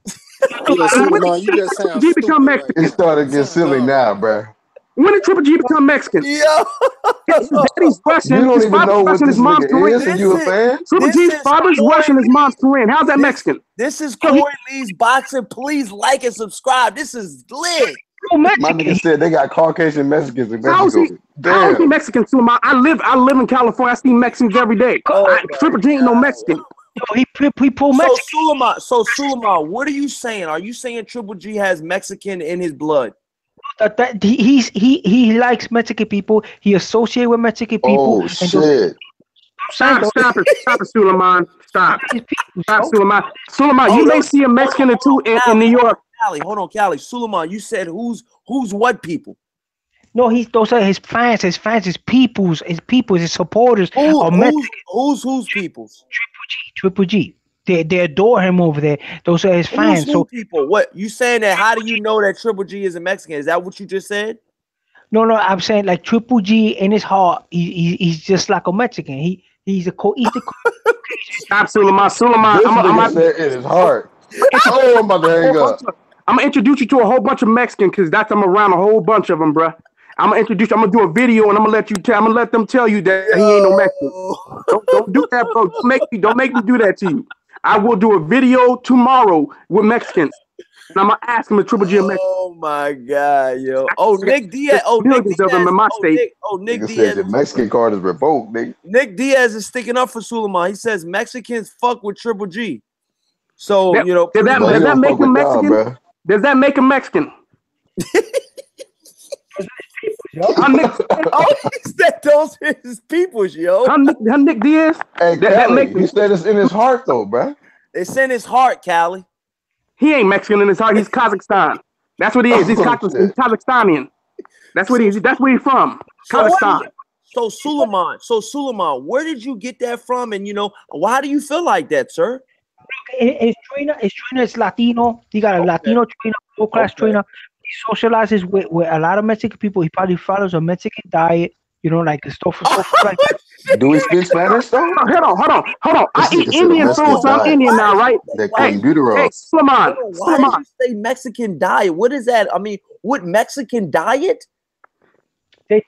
Suleiman, you just sound G stupid become Mexican. right It started to get silly now, bro. When did Triple G become Mexican? Yo, His daddy's Russian. You don't His even father's know what Russian. this His mom's nigga Korean. is, and you a fan? Triple G's father's Russian. His mom's Korean. How's that Mexican? This is Corey Lee's Boxing. Please like and subscribe. This is lit. My nigga said they got Caucasian Mexicans in How is Mexico. he Mexican to him? I live in California. I see Mexicans every day. Triple G ain't no Mexican. He pull Mexican. So Suleiman, what are you saying? Are you saying Triple G has Mexican in his blood? He likes Mexican people. He associates with Mexican people. Oh shit! Stop it, Suleiman. Stop, Suleiman. Suleiman, you may see a Mexican or two in New York. Hold on, Callie. Suleiman, you said who's what people? No, those are his fans. His peoples, his supporters. Who's peoples? Triple G. They adore him over there. Those are his fans. So people, what you saying that? How do you know that Triple G is a Mexican? Is that what you just said? No, I'm saying like Triple G in his heart, he's just like a Mexican. He's a Stop, Suleiman. Suleiman, I'm in his heart. Oh, I'm about to hang up. I'm gonna introduce you to a whole bunch of Mexicans because I'm around a whole bunch of them, bruh. I'm gonna do a video and I'm gonna let them tell you that he ain't no Mexican. Don't do that, bro. Don't make me do that to you. I will do a video tomorrow with Mexicans. And I'm gonna ask him if Triple G a Mexican. Oh my God, yo. Nick Diaz. Nick Diaz. Said the Mexican card is revoked, nigga. Nick Diaz is sticking up for Suleiman. He says Mexicans fuck with Triple G. So does that make him Mexican? Does that make him Mexican? He said those are his peoples, yo. Nick Diaz. Hey, he said it's in his heart, though, bro. It's in his heart, Callie. He ain't Mexican in his heart. He's Kazakhstan. That's what he is. He's Kazakhstanian. That's what he is. That's where he's from. Kazakhstan. So Suleiman, where did you get that from? And why do you feel like that, sir? His trainer is Latino. He got a Latino trainer, low-class trainer. He socializes with a lot of Mexican people. He probably follows a Mexican diet, like stuff like that. Do we speak Spanish though? Hold on. I eat Indian food, so I'm Indian now, right? Hey, Suleiman. Why did you say Mexican diet? What is that? I mean, what Mexican diet? They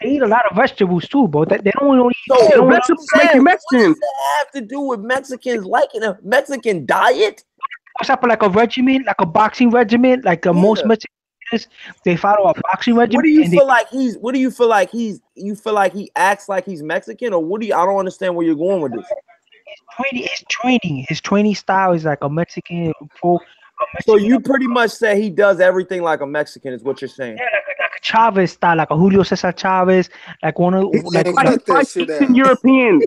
eat a lot of vegetables too, but they don't eat. So vegetables make you Mexican. What does that have to do with Mexicans liking a Mexican diet? What's up, like a regimen, like a boxing regimen, like most Mexicans, they follow a boxing regimen. What do you feel like he's? What do you feel like he's? You feel like he acts like he's Mexican, or what do you? I don't understand where you're going with this. His training style is like a Mexican. So you pretty much say he does everything like a Mexican, is what you're saying? Yeah, like a Chavez style, like a Julio Cesar Chavez, like one of Eastern European.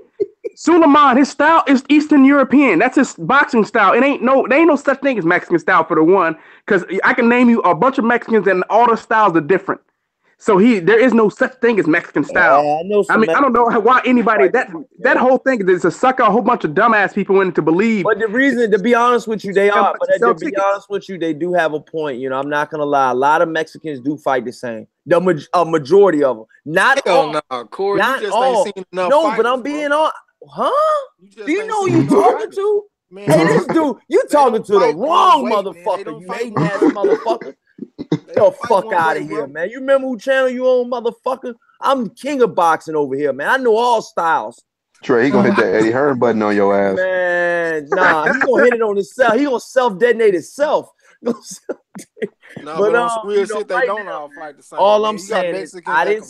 Suleiman, his style is Eastern European. That's his boxing style. There ain't no such thing as Mexican style for the one, because I can name you a bunch of Mexicans and all the styles are different. So there is no such thing as Mexican style. I don't know why anybody that whole thing is a sucker. A whole bunch of dumbass people went to believe. But the reason, to be honest with you, they are. But to be honest with you, they do have a point. I'm not gonna lie. A lot of Mexicans do fight the same. A majority of them, not all. No, Corey, not you just all. ain't seen enough. No, fighters, but I'm being on. Huh? Do you know who you talking to? Man, hey, this dude, you talking to the wrong motherfucker. You hating ass motherfucker. Get the fuck out of here, man. You remember who channel you on, motherfucker? I'm king of boxing over here, man. I know all styles. Trey, he gonna hit that Eddie Hearn button on your ass. Man, nah, he gonna hit it on himself. He gonna self-detonate himself. No, but on some real shit, they don't all fight the same. All I'm saying is, I did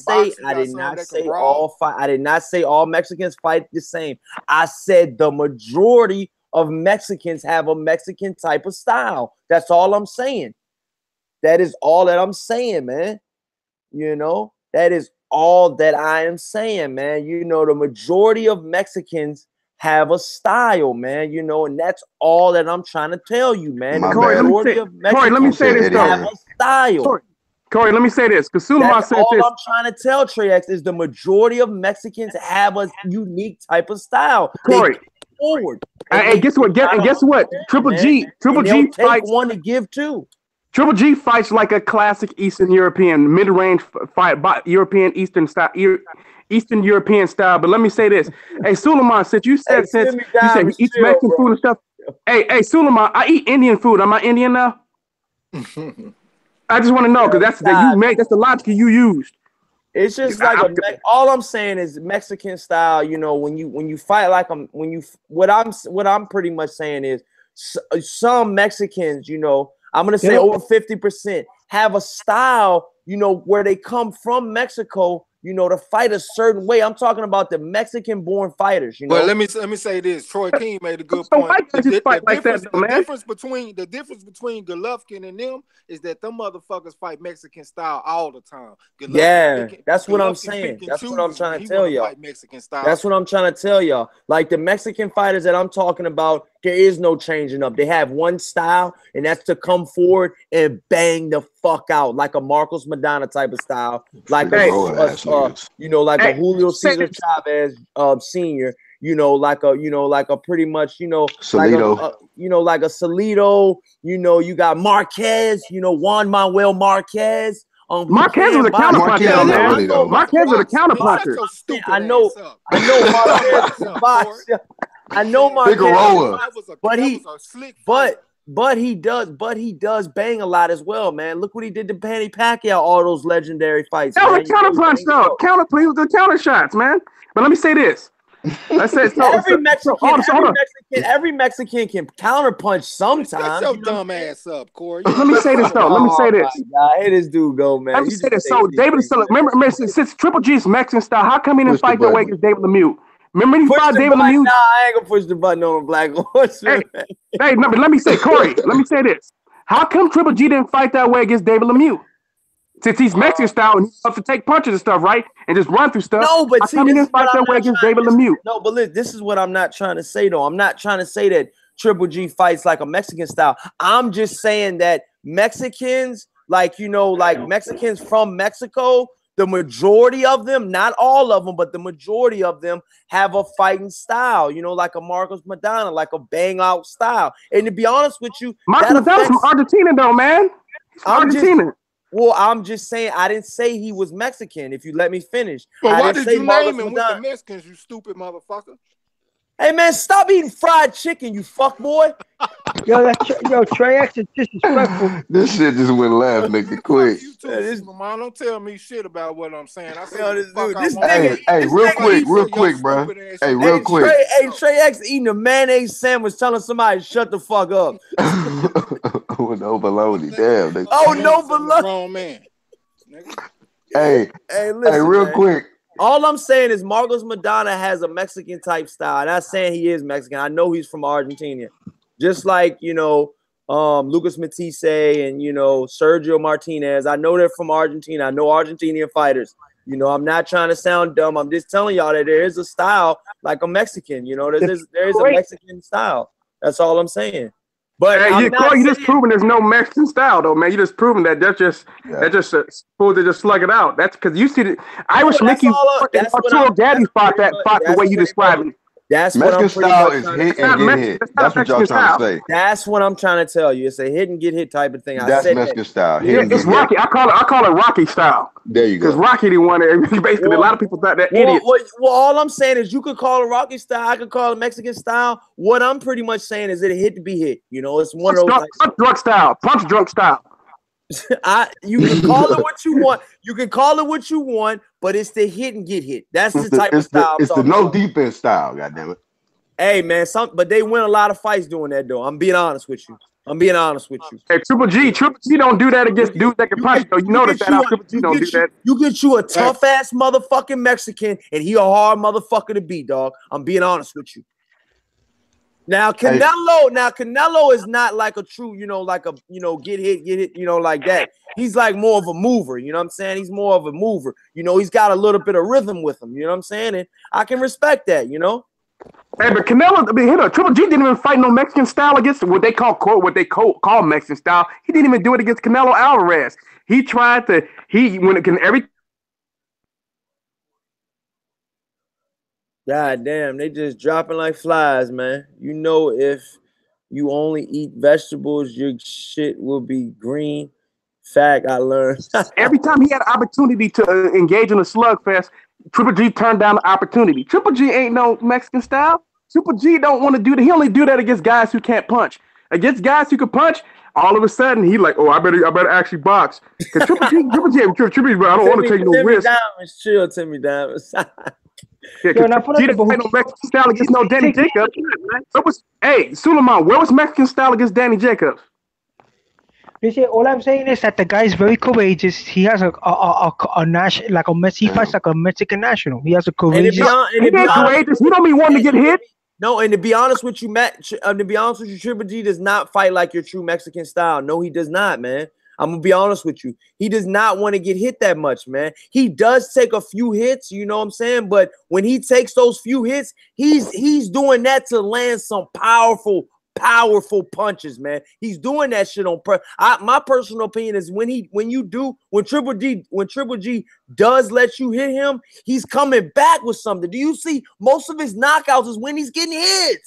not say all Mexicans fight the same. I said the majority of Mexicans have a Mexican type of style. That's all I'm saying. That is all that I'm saying, man. That is all that I am saying, man. The majority of Mexicans have a style, man, and that's all that I'm trying to tell you, man. Corey, let me say this, though. Have a style. Corey, let me say this, because Suleiman said this. All I'm trying to tell Trex is the majority of Mexicans have a unique type of style. Corey, forward. And guess what? Guess what? Triple G fights one to give too. Triple G fights like a classic Eastern European mid-range fight, European Eastern style. Eastern European style. But let me say this. Hey, Suleiman, since you said he eats Mexican food and stuff. Hey, Suleiman, I eat Indian food. Am I Indian now? I just want to know because that's the logic you used. It's just like all I'm saying is Mexican style. You know, when you fight like what I'm pretty much saying is some Mexicans, you know, I'm gonna say over 50% have a style, you know, where they come from Mexico, you know, to fight a certain way. I'm talking about the Mexican-born fighters, you know. Well, let me say this. Troy King made a good point. The difference between Golovkin and them is that them motherfuckers fight Mexican style all the time. That's what I'm saying. That's what I'm trying to tell y'all. Mexican style. That's what I'm trying to tell y'all. Like the Mexican fighters that I'm talking about, there is no changing up. They have one style, and that's to come forward and bang the fuck out like a Marcos Madonna type of style, like a Julio Cesar Chavez Senior. You know, like a pretty much, you know, Salido. like a Salido. You know, you got Marquez. You know, Juan Manuel Marquez. Marquez was a counterpuncher, man. Marquez was a counterpuncher. I know Marquez. I know Marquez, but he does bang a lot as well, man. Look what he did to Manny Pacquiao, all those legendary fights. That was a counterpunch, though. The counter shots, man. But let me say this. Every Mexican can counterpunch sometimes. Shut your dumb ass up, Corey. Let me say this, though. Let me say this. Hey, this dude go, man. Let me say this. So David, remember since Triple G's Mexican style, how come he didn't fight that way against David Lemieux? Remember he fought David Lemieux? Nah, I ain't gonna push the button on a black horse. Hey, no, but let me say, Corey, let me say this. How come Triple G didn't fight that way against David Lemieux? Since he's Mexican style and he loves to take punches and stuff, right? And just run through stuff. No, but how come he didn't fight that way against David Lemieux? No, but listen, this is what I'm not trying to say, though. I'm not trying to say that Triple G fights like a Mexican style. I'm just saying that Mexicans, like, you know, like Mexicans from Mexico, the majority of them, not all of them, but the majority of them have a fighting style, you know, like a Marcos Madonna, like a bang out style. And to be honest with you, Marcos Madonna's from Argentina, though, man. Argentina. I'm just saying, I didn't say he was Mexican. If you let me finish. But why did you name him with the Mexicans, you stupid motherfucker? Hey, man, stop eating fried chicken, you fuck boy. Trey X is disrespectful. This shit just went left, nigga, quick. Man, don't tell me shit about what I'm saying. I said, real quick, bro. Hey, real quick. Trey X eating a mayonnaise sandwich, telling somebody to shut the fuck up. No baloney, damn. Nigga. Oh, no baloney. Wrong man. Hey, listen, real quick. All I'm saying is Marcos Madonna has a Mexican type style. I'm not saying he is Mexican. I know he's from Argentina. Just like, you know, Lucas Matisse and, you know, Sergio Martinez. I know they're from Argentina. I know Argentinian fighters. You know, I'm not trying to sound dumb. I'm just telling y'all that there is a style like a Mexican. You know, there is a Mexican style. That's all I'm saying. But hey, you just proving there's no Mexican style, though, man. You just proving that they're just supposed to just slug it out. That's because you see the Irish Mickey Arturo Gatti fought the way you described it. That's Mexican style is hit and get hit. That's what y'all trying to say. That's what I'm trying to tell you. It's a hit and get hit type of thing. That's Mexican style. It's Rocky. I call it Rocky style. There you go. Because Rocky the one that basically a lot of people thought that idiot. Well, all I'm saying is you could call it Rocky style. I could call it Mexican style. What I'm pretty much saying is it a hit to be hit. You know, it's one of those punch drunk style. You can call it what you want. You can call it what you want, but it's the hit and get hit. That's the type of style. It's the no defense style. Goddamn it. Hey man, but they win a lot of fights doing that though. I'm being honest with you. Hey, Triple G don't do that against dudes that can punch though. You notice that Triple G don't do that. You get you a tough ass motherfucking Mexican, and he a hard motherfucker to beat, dog. I'm being honest with you. Now Canelo is not like a true, get hit, like that. He's like more of a mover, you know what I'm saying? He's more of a mover. You know, he's got a little bit of rhythm with him, you know what I'm saying? And I can respect that, you know. Hey, but Canelo, Triple G didn't even fight no Mexican style against what they call Mexican style. He didn't even do it against Canelo Alvarez. He tried to God damn, they just dropping like flies, man. You know, if you only eat vegetables, your shit will be green. Fact, I learned. Every time he had an opportunity to engage in a slugfest, Triple G turned down the opportunity. Triple G ain't no Mexican style. Triple G don't want to do that. He only do that against guys who can't punch. Against guys who can punch, all of a sudden he like, oh, I better actually box. Cause Triple G, but I don't want to take no risk. Diamonds, chill, Timmy Diamonds. Yeah, Yo, G didn't play no Mexican style against no Danny Jacobs. Suleiman, where was Mexican style against Danny Jacobs? All I'm saying is that the guy is very courageous. He has a national, like a Messi. He fights like a Mexican national. He has a courageous. He courageous. He don't mean one to get hit. No, and to be honest with you, Matt, Triple G does not fight like your true Mexican style. No, he does not, man. I'm gonna be honest with you. He does not want to get hit that much, man. He does take a few hits, you know what I'm saying? But when he takes those few hits, he's doing that to land some powerful punches, man. He's doing that shit on my personal opinion is when Triple G does let you hit him, he's coming back with something. Do you see most of his knockouts is when he's getting hit?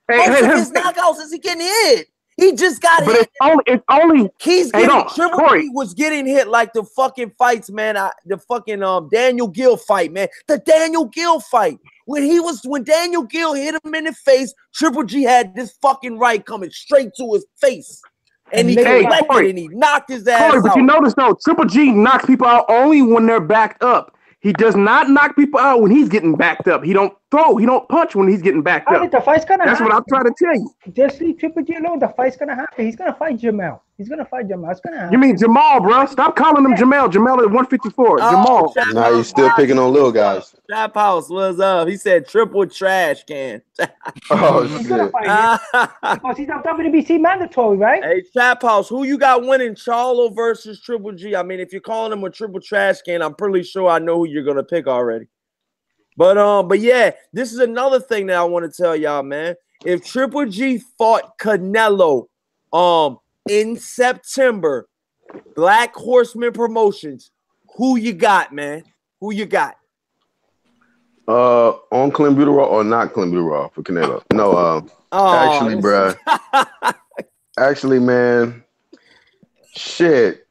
Most of his knockouts is he getting hit. He just got hit. It's only Triple G was getting hit like the fucking fights, man. The fucking Daniel Gill fight, man. The Daniel Gill fight. When Daniel Gill hit him in the face, Triple G had this fucking right coming straight to his face. And he collected and he knocked his ass out. But you notice though, Triple G knocks people out only when they're backed up. He does not knock people out when he's getting backed up. He don't punch when he's getting backed up. The fight's gonna That's happen. what I'm trying to tell you. Just leave Triple G alone. The fight's gonna happen. He's gonna fight Jamal. It's gonna happen. You mean Jamal, bro? Stop calling him Jamal. Jamal at 154. Jamal. Now he's still picking on little guys. Trap House, what's up? He said triple trash can. Oh, He's shit. gonna fight because he's on WBC mandatory, right? Hey, Trap House, who you got winning, Charlo versus Triple G? I mean, if you're calling him a triple trash can, I'm pretty sure I know who you're gonna pick already. But yeah, this is another thing that I want to tell y'all, man. If Triple G fought Canelo, in September, Black Horseman Promotions, who you got, man? Who you got? On clenbuterol or not clenbuterol for Canelo? No, actually, bruh. Actually, man. Shit.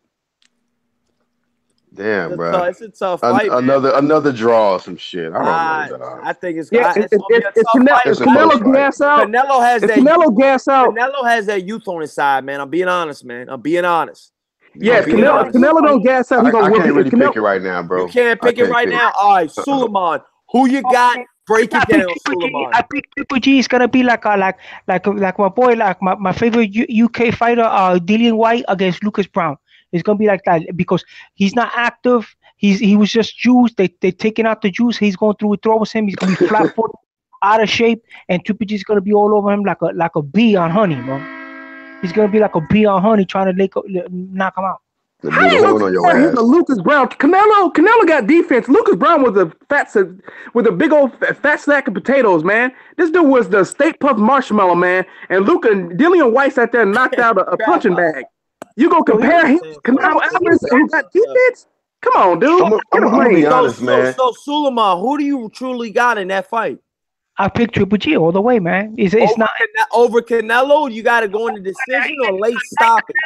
Damn, bro. It's a tough fight. Another draw or some shit. I don't know. I think it's Canelo gas out. Canelo has that. Canelo gas out. Canelo has that youth on his side, man. I'm being honest, man. I'm being honest. Yeah, Canelo don't gas out. I can't really pick it right now, bro. You can't pick it right now. All right, Suleiman, who you got? Break it down, Suleiman. I think Triple G is gonna be like my boy, like my favorite UK fighter, Dillian White against Lucas Brown. It's gonna be like that because he's not active. He was just juiced. They taking out the juice. He's going through withdrawals. He's gonna be flat footed, out of shape, and Triple G is gonna be all over him like a bee on honey, bro. He's gonna be like a bee on honey trying to knock him out. How you look at Lucas Brown? Canelo got defense. Lucas Brown was a big old fat sack of potatoes, man. This dude was the State Puff Marshmallow, man. And Dillian White sat there and knocked out a punching bag. You gonna compare him to Canelo Alvarez who got defense? Come on, dude. I'm gonna be honest, man. So Suleiman, who do you truly got in that fight? I picked Triple G all the way, man. It's not over Canelo. You got to go into decision or late stoppage.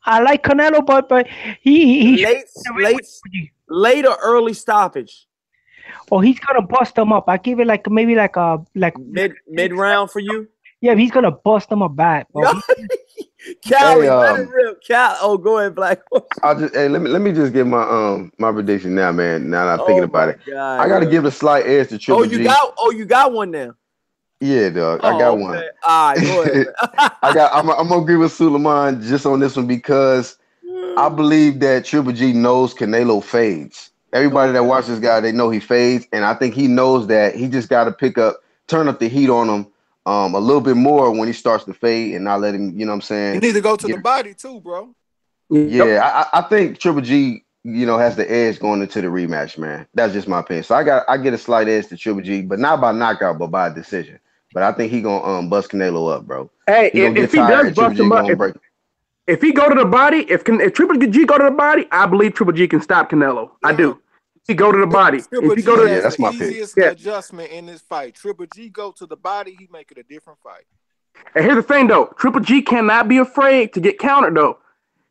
I like Canelo, but he late or early stoppage. Oh, he's gonna bust him up. I give it maybe mid round for you. Yeah, he's gonna bust him up bad. Cali, let it rip. Go ahead, Black. Let me just give my my prediction now, man. Now that I'm thinking about it, God, I gotta give a slight edge to Triple G. You got one now. Yeah, dog. I got one. All right, go ahead. I'm gonna agree with Suleiman just on this one because I believe that Triple G knows Canelo fades. Everybody that watches this guy, they know he fades, and I think he knows that he just got to turn up the heat on him a little bit more when he starts to fade and not let him. You know what I'm saying? You need to go to the body too, bro. Yeah, I think Triple G, has the edge going into the rematch, man. That's just my opinion. So I get a slight edge to Triple G, but not by knockout, but by decision. But I think he gonna bust Canelo up, bro. Hey, if he does bust him up, if he go to the body, if Triple G go to the body, I believe Triple G can stop Canelo. I do. If he go to the body, if he go to that's my pick. Easiest adjustment in this fight. Triple G go to the body, he make it a different fight. And here's the thing, though. Triple G cannot be afraid to get countered, though.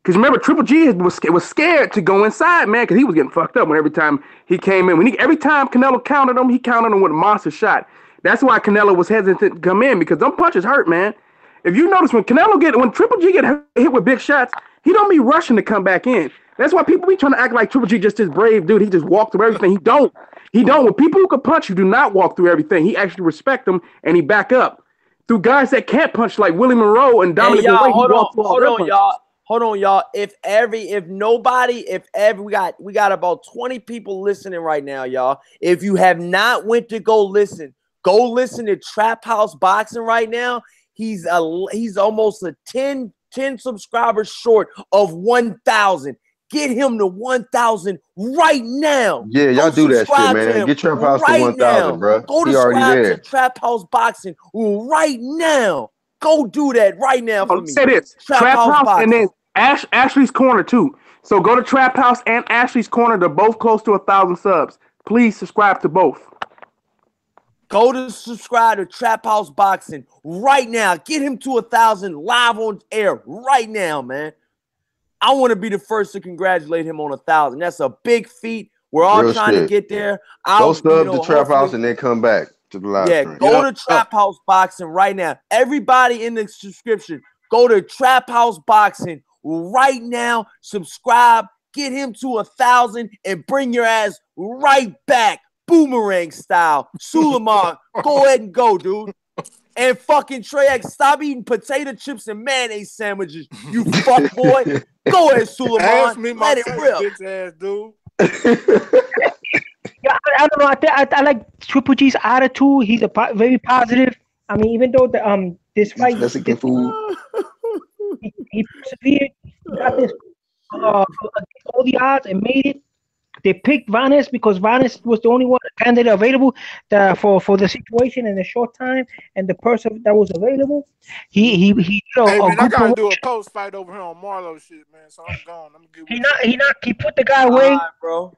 Because remember, Triple G was scared to go inside, man, because he was getting fucked up when every time he came in. Every time Canelo countered him, he countered him with a monster shot. That's why Canelo was hesitant to come in, because them punches hurt, man. If you notice, when Triple G get hit with big shots, he don't be rushing to come back in. That's why people be trying to act like Triple G just this brave dude. He just walked through everything. He don't. With people who can punch, you do not walk through everything. He actually respect them and he back up. Through guys that can't punch like Willie Monroe and Dominic Wayne, he walked through all their punches. Hold on, y'all. We got about 20 people listening right now, y'all. If you have not went to go listen to Trap House Boxing right now. He's almost a 10 subscribers short of 1,000. Get him to 1,000 right now. Yeah, y'all do that shit, man. Get Trap House to 1,000, bro. Go to subscribe to Trap House Boxing right now. Go do that right now for me. Say this. Trap House and then Ashley's Corner too. So go to Trap House and Ashley's Corner. They're both close to 1,000 subs. Please subscribe to both. Go to subscribe to Trap House Boxing right now. Get him to 1,000 live on air right now, man. I want to be the first to congratulate him on 1,000. That's a big feat. We're all trying to get there. Go sub to Trap House and then come back to the live stream. Go to Trap House Boxing right now. Everybody in the subscription, go to Trap House Boxing right now. Subscribe. Get him to 1,000 and bring your ass right back. Boomerang style. Suleiman, go ahead and go, dude. And fucking Trey, stop eating potato chips and mayonnaise sandwiches, you fuck boy. Go ahead, Suleiman. Let it rip. Bitch ass dude. Yeah, I don't know. I like Triple G's attitude. He's very positive. I mean, even though this fight, he persevered, got this all the odds and made it. They picked Vanes because Vanes was the only one candidate available for the situation in a short time, and the person that was available, hey man, I gotta do a post fight over here on Marlo shit, man. So I'm gone. He put the guy away, bro.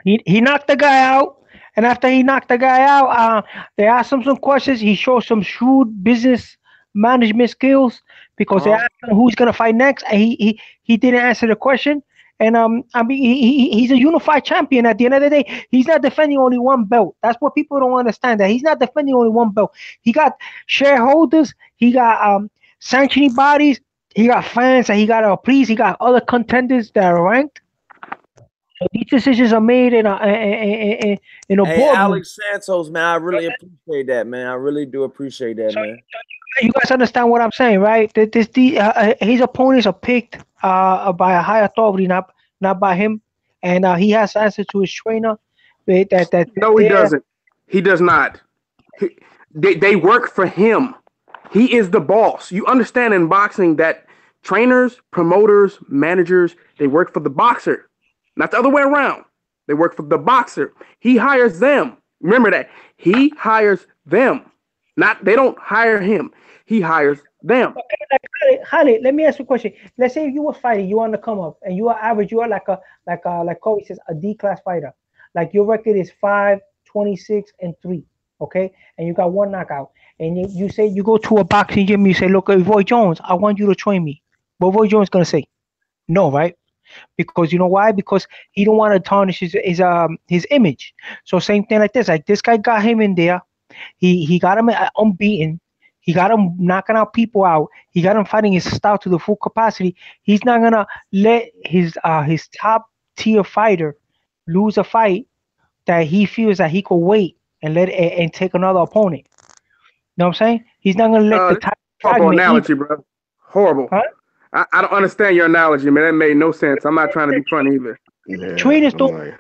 He knocked the guy out, and after he knocked the guy out, they asked him some questions. He showed some shrewd business management skills because they asked him who's gonna fight next, and he didn't answer the question. And I mean, he's a unified champion. At the end of the day, he's not defending only one belt. That's what people don't understand. That he's not defending only one belt. He got shareholders. He got sanctioning bodies. He got fans that he got to please. He got other contenders that are ranked. So these decisions are made in a boardroom. Alex Santos, man, I really appreciate that, man. I really do appreciate that, man. You guys understand what I'm saying, right? His opponents are picked by a high authority, not by him, and he has to answer to his trainer. No, he doesn't. He does not. They work for him. He is the boss. You understand in boxing that trainers, promoters, managers, they work for the boxer, not the other way around. They work for the boxer. He hires them. Remember that. He hires them. They don't hire him. He hires them. Okay, Khalid, let me ask you a question. Let's say if you were fighting, you want to come up, and you are average, you are like Kobe says, a D-class fighter. Like your record is 5, 26, and 3. Okay, and you got one knockout, and you say you go to a boxing gym, you say, look, Roy Jones, I want you to train me. But Roy Jones gonna say, no, right? Because you know why? Because he don't want to tarnish his image. So same thing like this. Like this guy got him in there. He got him unbeaten. He got him knocking out people out. He got him fighting his style to the full capacity. He's not gonna let his top tier fighter lose a fight that he feels that he could wait and take another opponent. You know what I'm saying? He's not gonna let the top horrible analogy, bro. Horrible. Huh? I don't understand your analogy, man. That made no sense. I'm not trying to be funny either. Yeah, trainers don't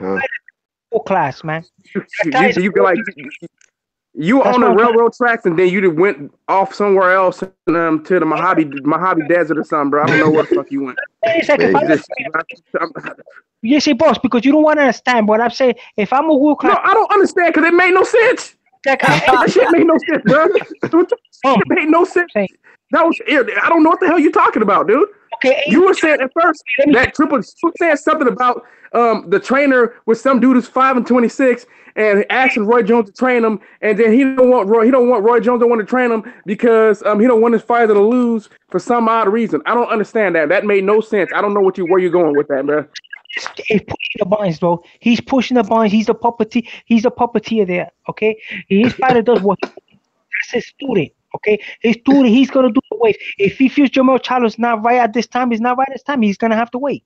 full class, man. You on the railroad tracks and then you went off somewhere else to the Mojave Desert or something, bro. I don't know where the fuck you went. You say, boss, because you don't want to understand what I'm saying. If I'm a world class, no, I don't understand because it made no sense. That shit made no sense, bro. It made no sense. That was I don't know what the hell you're talking about, dude. Okay, you were saying at first that Triple said something about the trainer with some dude who's 5 and 26, and asking Roy Jones to train him, and then he don't want Roy Jones don't want to train him because he don't want his fighter to lose for some odd reason. I don't understand that. That made no sense. I don't know where you're going with that, man. He's pushing the buttons, bro. He's pushing the buttons. He's the puppeteer. He's the puppeteer there. Okay, his fighter does what. That's his student. Okay, his student. He's gonna do the weight. If he feels Jermell Charlo's not right at this time, he's not right at this time. He's gonna have to wait.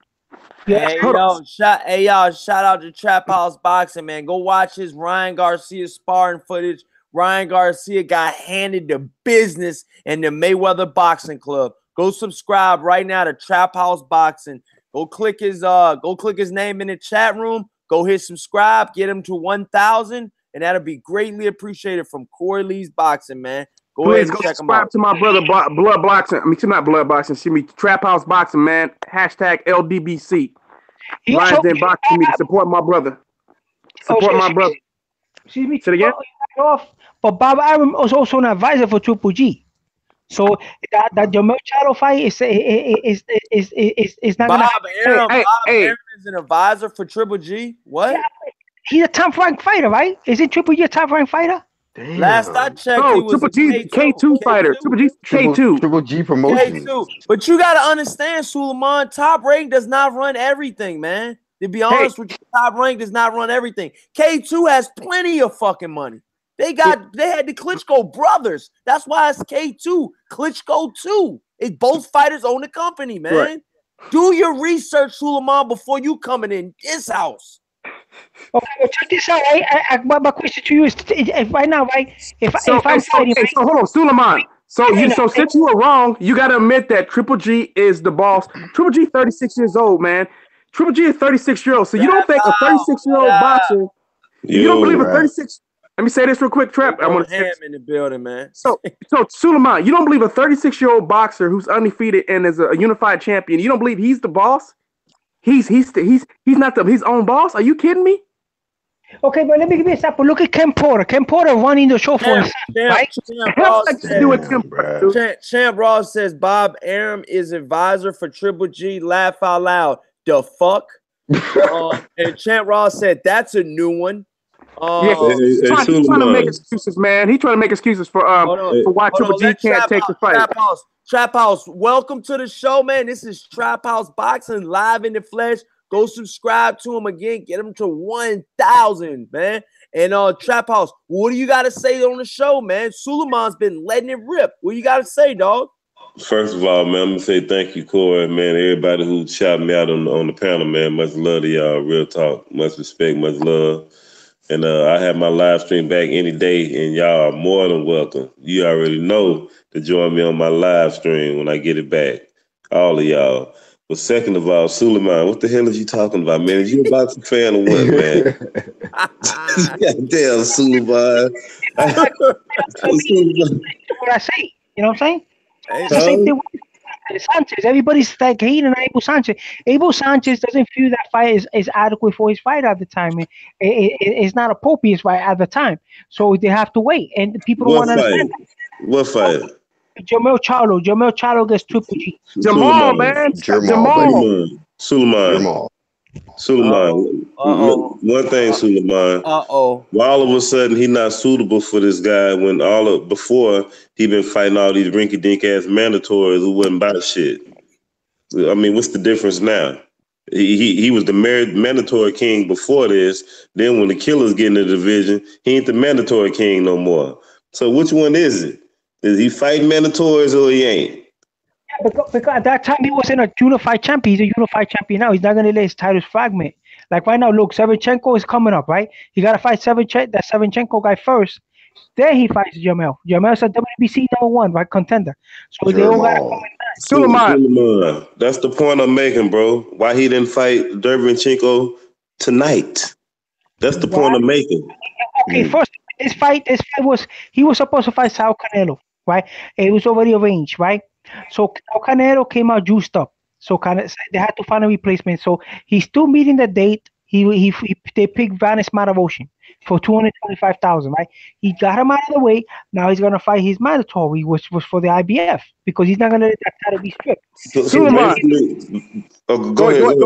Hey y'all, shout out to Trap House Boxing, man. Go watch his Ryan Garcia sparring footage. Ryan Garcia got handed the business in the Mayweather Boxing Club. Go subscribe right now to Trap House Boxing. Go click his name in the chat room. Go hit subscribe, get him to 1,000, and that'll be greatly appreciated from Corey Lee's Boxing, man. Please go subscribe to my brother Blood Boxing. Not Blood Boxing. Excuse me, Trap House Boxing, man. Hashtag LDBC. Lions Den Boxing me to support my brother. Support my brother. Excuse me. Say it again. But Bob Arum was also an advisor for Triple G. So that Jermell Charlo fight is not Bob gonna. Arum is an advisor for Triple G. What? Yeah, he's a top-ranked fighter, right? Isn't Triple G a top-ranked fighter? Damn. Last I checked, he was Triple G's K2 fighter. Triple G's K2. Triple G promotion. K2. But you gotta understand, Suleiman, Top Rank does not run everything, man. To be honest with you, Top Rank does not run everything. K2 has plenty of fucking money. They had the Klitschko brothers. That's why it's K2. Klitschko 2. It's both fighters own the company, man. Right. Do your research, Suleiman, before you coming in this house. Okay, well, check this out. My question to you is right now, right? Hold on, Suleiman. So since you were wrong, you got to admit that Triple G is the boss. Triple G 36 years old, man. Triple G is 36-year-old. So you don't think a 36-year-old boxer? You don't believe a 36? Let me say this real quick, Trap. I'm gonna ham in the building, man. So Suleiman, you don't believe a 36-year-old boxer who's undefeated and is a unified champion? You don't believe he's the boss? He's not his own boss. Are you kidding me? Okay, but let me give you an example. Look at Ken Porter. Ken Porter running the show for himself, right? Champ Ross says Bob Arum is advisor for Triple G. Laugh out loud. The fuck? And Champ Ross said that's a new one. He's trying to make excuses, man. He's trying to make excuses for why Triple G can't take the fight. Trap House, welcome to the show, man. This is Trap House Boxing live in the flesh. Go subscribe to him again. Get him to 1,000, man. And Trap House, what do you got to say on the show, man? Suleiman's been letting it rip. What you got to say, dog? First of all, man, I'm going to say thank you, Corey, man. Everybody who shouted me out on the panel, man. Much love to y'all. Real talk. Much respect. Much love. And I have my live stream back any day, and y'all are more than welcome. You already know to join me on my live stream when I get it back. All of y'all. But second of all, Suleiman, what the hell is you talking about, man? Is you a boxing fan or what, man? Goddamn, Suleiman. What I say, you know what I'm saying? It's the same thing with Sanchez. Everybody's like hating on Abel Sanchez. Abel Sanchez doesn't feel that fight is adequate for his fight at the time. It's not appropriate fight at the time. So they have to wait. And people don't want to understand that. What fight? Jermell Charlo gets Triple G. Jamal, man. Jamal. Suleiman. One thing, Suleiman. Why all of a sudden he not suitable for this guy when before he been fighting all these rinky-dink ass mandatories who wasn't about shit? I mean, what's the difference now? He was the mandatory king before this. Then when the killers get in the division, he ain't the mandatory king no more. So which one is it? Is he fighting mandatories or he ain't? Yeah, because at that time he wasn't a unified champion. He's a unified champion now. He's not going to let his titles fragment. Like right now, look, Shevchenko is coming up, right? He got to fight that Shevchenko guy first. Then he fights Jermell. Jermell's a WBC #1, right? Contender. So they all got to come in that. Suleiman. That's the point I'm making, bro. Why he didn't fight Shevchenko tonight? That's the point I'm making. Okay, first, this fight was, he was supposed to fight Saul Canelo, right? It was already arranged, right? So Canelo came out juiced up. So they had to find a replacement. So he's still meeting the date. They picked Vanis Martirosyan. for $225,000, right? He got him out of the way. Now he's gonna fight his mandatory, which was for the IBF, because he's not gonna let that title be stripped. So basically, go ahead, Callie.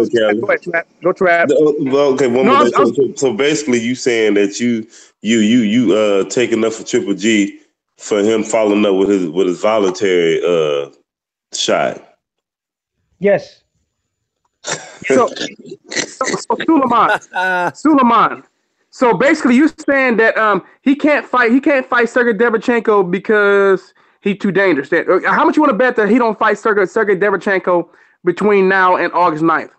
Go Trap. Okay, one more thing. So basically, you saying that you take enough for Triple G for him following up with his voluntary shot. Yes. So Suleiman. So basically, you saying that he can't fight Sergey Derevchenko because he's too dangerous. How much you want to bet that he don't fight Sergey Derevchenko between now and August 9th?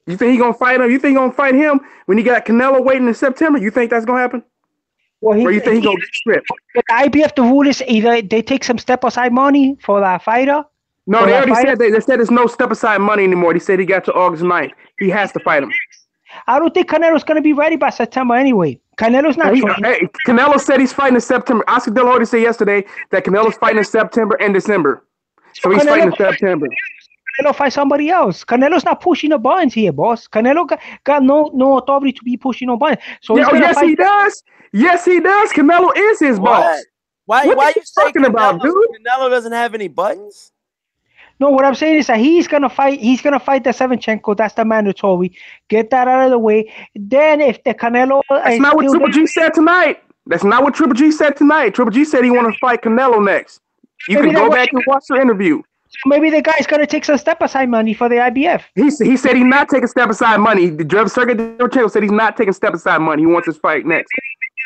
You think he's gonna fight him? You think he's gonna fight him when he got Canelo waiting in September? You think that's gonna happen? Well, or you think he's gonna get stripped? The IBF, the rule is either they take some step aside money for that fighter. No, they already said they said there's no step aside money anymore. They said he got to August 9th. He has to fight him. I don't think Canelo's gonna be ready by September anyway. Canelo's not. Canelo said he's fighting in September. Oscar De La Hoya said yesterday that Canelo's fighting in September and December. So he's fighting in September. Canelo fight somebody else. Canelo's not pushing the buttons here, boss. Canelo got no authority to be pushing no buttons. So yes, he does. Yes, he does. Canelo is his boss. Why you talking about, dude? Canelo doesn't have any buttons? No, what I'm saying is that he's gonna fight the Shevchenko. That's the mandatory. Get that out of the way. Then if the Canelo, that's not what Triple G said tonight. That's not what Triple G said tonight. Triple G said he want to fight Canelo next. You can go back and watch the interview. So maybe the guy's gonna take some step aside money for the IBF. He said he's not taking step aside money. Sergey Derevchenko said he's not taking step aside money. He wants his fight next.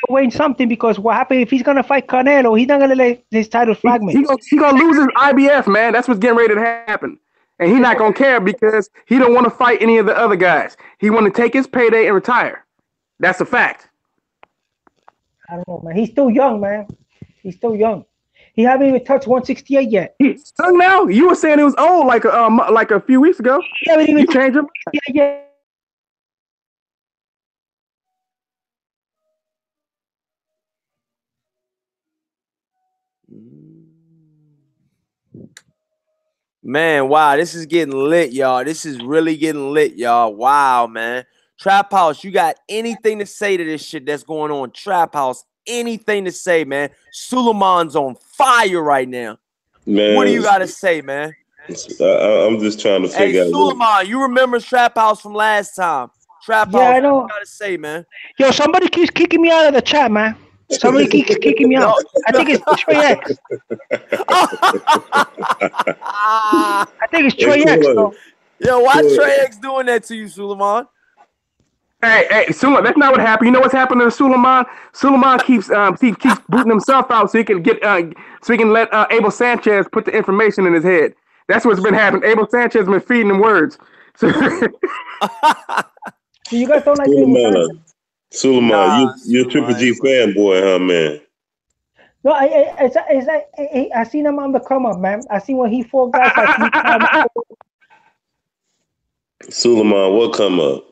Win something, because what happened if he's gonna fight Canelo? He's not gonna let his title fragment. He gonna lose his IBF, man. That's what's getting ready to happen, and he's not gonna care because he don't want to fight any of the other guys. He want to take his payday and retire. That's a fact. I don't know, man. He's still young, man. He's still young. He haven't even touched 168 yet. He's young now. You were saying it was old like a few weeks ago. He haven't even changed him. Yeah. Man, wow, this is getting lit, y'all. This is really getting lit, y'all. Wow, man. Trap House, you got anything to say to this shit that's going on? Trap House, anything to say, man? Suleiman's on fire right now. Man, what do you got to say, man? I'm just trying to figure out. Suleiman, you remember Trap House from last time? Trap House, I know. What you got to say, man? Yo, somebody keeps kicking me out of the chat, man. Somebody keeps kicking me out. I think it's Trey X. I think it's Trey X. Yo, why Trey X doing that to you, Suleiman? Hey, Suleiman, that's not what happened. You know what's happening to Suleiman? Suleiman keeps booting himself out so he can let Abel Sanchez put the information in his head. That's what's been happening. Abel Sanchez has been feeding him words. So you guys don't like Abel Suleiman, you're a Triple G fanboy, huh, man? No, I seen him on the come up, man. I seen when he fought guys like Suleiman, what come up?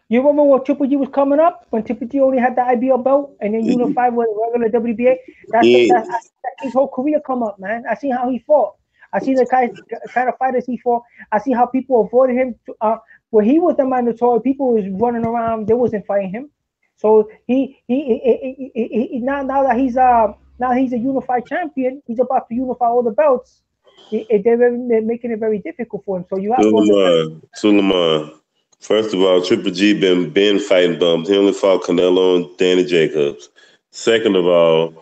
You remember when Triple G was coming up? When Triple G only had the IBO belt and then unified with regular WBA? That's his whole career come up, man. I seen how he fought. I see the kind of fighters he fought. I see how people avoided him. When he was the mandatory, people was running around. They wasn't fighting him. So he now that he's a unified champion, he's about to unify all the belts. They're making it very difficult for him. So you have Suleiman. First of all, Triple G been fighting bums. He only fought Canelo and Danny Jacobs. Second of all,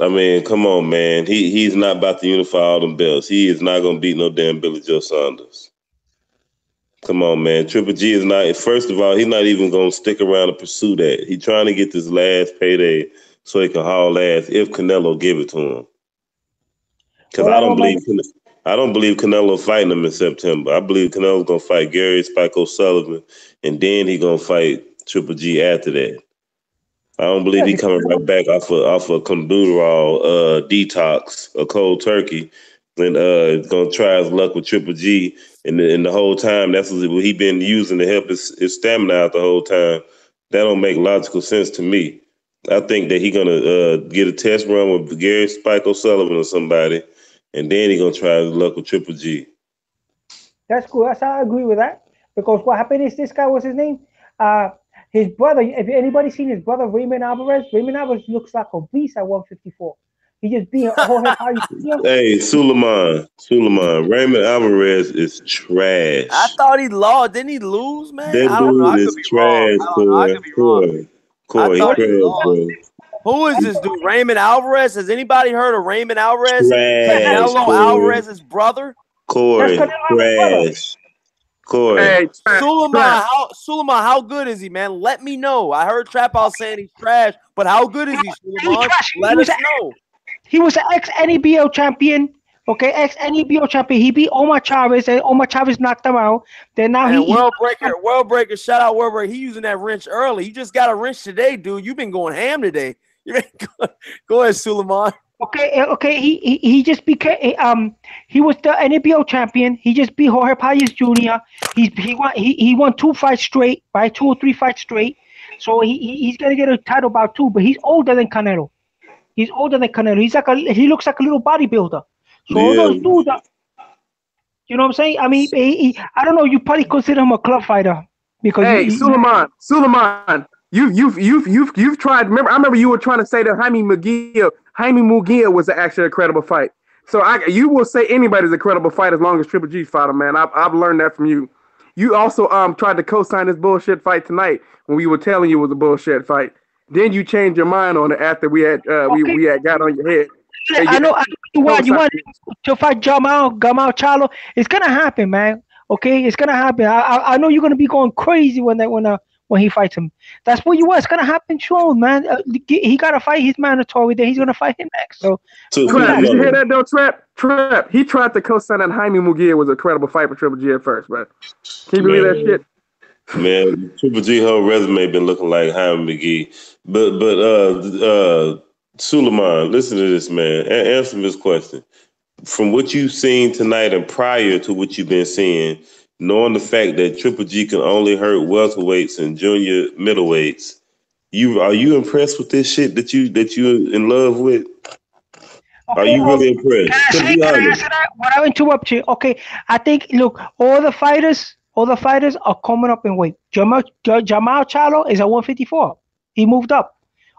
I mean, come on, man. He's not about to unify all them belts. He is not gonna beat no damn Billy Joe Saunders. Come on, man. Triple G is not. First of all, he's not even gonna stick around to pursue that. He's trying to get this last payday so he can haul ass if Canelo give it to him. Because I don't believe Canelo fighting him in September. I believe Canelo's gonna fight Gary Spike O'Sullivan, and then he gonna fight Triple G after that. I don't believe he coming right back off a Condurall detox, a cold turkey, and gonna try his luck with Triple G. And the whole time, that's what he been using to help his stamina out the whole time. That don't make logical sense to me. I think that he gonna get a test run with Gary Spike O'Sullivan or somebody, and then he gonna try his luck with Triple G. That's cool. I agree with that, because what happened is this guy, what's his name? his brother. If anybody seen his brother Raymond Alvarez looks like a beast at 154. He just beat Jorge Paulo. Hey, Suleiman, Raymond Alvarez is trash. I thought he lost. Didn't he lose, man? That I don't know. I dude could is be trash, wrong. I could be wrong. Corey, I thought he he trash, lost. bro. Who is this dude? Raymond Alvarez? Has anybody heard of Raymond Alvarez? Trash, Canelo Corey. Alvarez's brother? Corey, That's trash. Corey. Hey, Suleiman, how good is he, man? Let me know. I heard Trap House saying he's trash, but how good is he, Suleiman? Let us know. He was an ex-NEBL champion. Okay, ex-NEBL champion. He beat Omar Chavez, and Omar Chavez knocked him out. Then now World Breaker, shout out World Breaker. He using that wrench early. You just got a wrench today, dude. You've been going ham today. Go ahead, Suleiman. Okay. He just became he was the NEBL champion. He just beat Jorge Payas Jr. He won 2 fights straight, right? 2 or 3 fights straight. So he's gonna get a title bout too. But he's older than Canelo. He looks like a little bodybuilder. So all those dudes you know what I'm saying? I mean, I don't know. You probably consider him a club fighter because. Hey, Suleiman, you've tried. I remember you were trying to say that Jaime Munguia was actually a credible fight. So you will say anybody's a credible fight as long as Triple G fought him, man. I've learned that from you. You also tried to co-sign this bullshit fight tonight when we were telling you it was a bullshit fight. Then you changed your mind on it after we had got on your head. I know you want to fight Jamal Charlo. It's gonna happen, man. Okay, it's gonna happen. I know you're gonna be going crazy when he fights him. That's what you want. It's gonna happen soon, man. He gotta fight his mandatory. Then he's gonna fight him next. So Trap, did you hear that though, Trap? He tried to co-sign that Jaime Munguia was a credible fight for Triple G at first, but can you believe that shit? Man, Triple G whole resume been looking like Jaime McGee. But Suleiman, listen to this, man. Answer this question. From what you've seen tonight and prior to what you've been seeing, knowing the fact that Triple G can only hurt welterweights and junior middleweights, are you impressed with this shit that you in love with? Okay, are you really impressed? Can I answer that? When I interrupt you, okay. I think all the fighters are coming up in weight. Jamal Charlo is at 154. He moved up.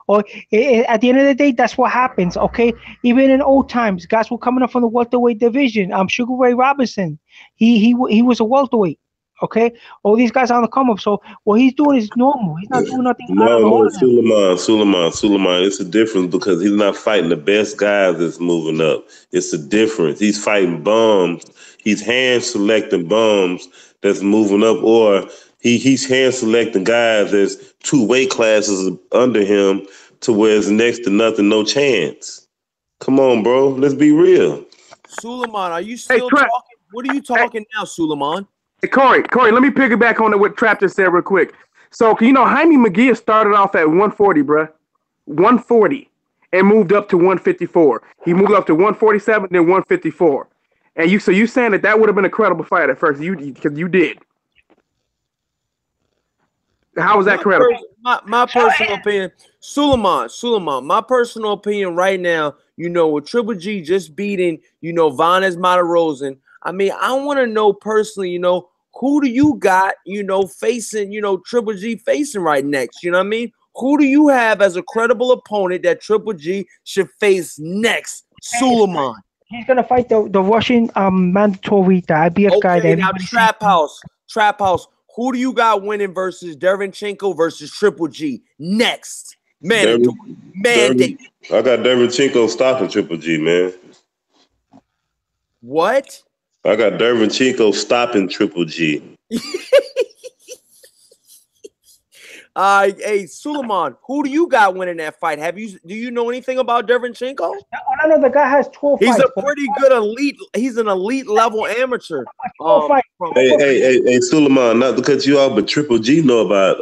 Or at the end of the day, that's what happens. Okay, even in old times, guys were coming up from the welterweight division. Sugar Ray Robinson, he was a welterweight. Okay, all these guys are on the come up. So what he's doing is normal. He's not doing nothing. No, Suleiman. It's a difference because he's not fighting the best guys that's moving up. It's a difference. He's fighting bums. He's hand selecting bums that's moving up, or he's hand selecting guys that's 2 weight classes under him to where it's next to nothing, no chance. Come on, bro. Let's be real. Suleiman, are you still talking? What are you talking now, Suleiman? Hey, Corey, let me piggyback on what Trap just said real quick. So, Jaime Munguia started off at 140, bro. 140. And moved up to 154. He moved up to 147, then 154. And you saying that would have been a credible fight at first. Because you did. How was that credible? My personal opinion, Suleiman, my personal opinion right now, with Triple G just beating, Vanes Martirosyan. I mean, I want to know personally, who do you got, facing, Triple G facing right next? You know what I mean? Who do you have as a credible opponent that Triple G should face next? Suleiman. He's gonna fight the Russian mandatory, the IBF guy. Now Trap House. Who do you got winning versus Derevyanchenko versus Triple G next? Mandate. I got Derevyanchenko stopping Triple G, man. What? I got Derevyanchenko stopping Triple G. Hey, Suleiman, who do you got winning that fight? Do you know anything about Derevyanchenko? I know the guy has 12 fights. He's a pretty good elite. He's an elite level amateur. Hey, Suleiman, not to cut you off, but Triple G know about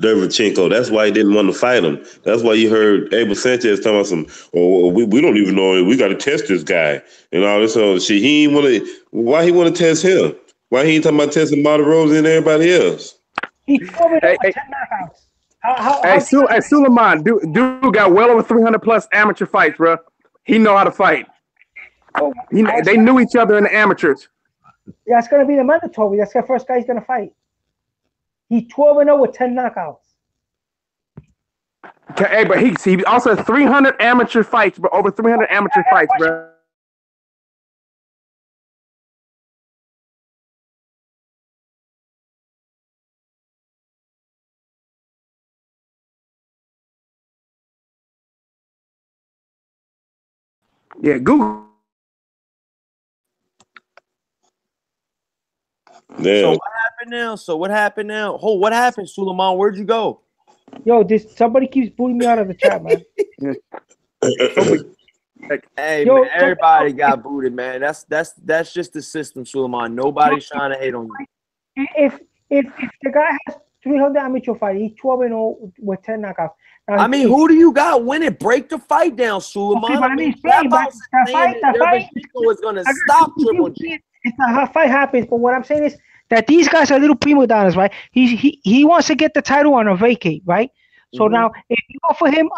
Derevyanchenko. That's why he didn't want to fight him. That's why you heard Abel Sanchez talking about we don't even know. We got to test this guy and all this other shit. He ain't want to. Why he want to test him? Why he ain't talking about testing Martirosyan and everybody else? He told me 10 knockouts. Hey, Suleiman, dude got well over 300 plus amateur fights, bro. He know how to fight. They knew each other in the amateurs. Yeah, it's gonna be the mandatory. That's the first guy he's gonna fight. He's 12-0 with 10 knockouts. Hey, but he also has 300 amateur fights, but over 300 amateur fights, bro. Yeah, Google. So what happened now? Oh, what happened, Suleiman? Where'd you go? Yo, somebody keeps booting me out of the chat, man. Hey, man, everybody got booted, man. That's just the system, Suleiman. Nobody's trying to hate on you. If the guy has 300 amateur fights, he's 12-0 with 10 knockouts. Now, I mean, who do you got winning? Break the fight down, Suleiman. Okay, I mean, that fight is going to stop Triple G. It's not how fight happens, but what I'm saying is that these guys are little prima donnas, right? He wants to get the title on a vacate, right? So now, if you offer him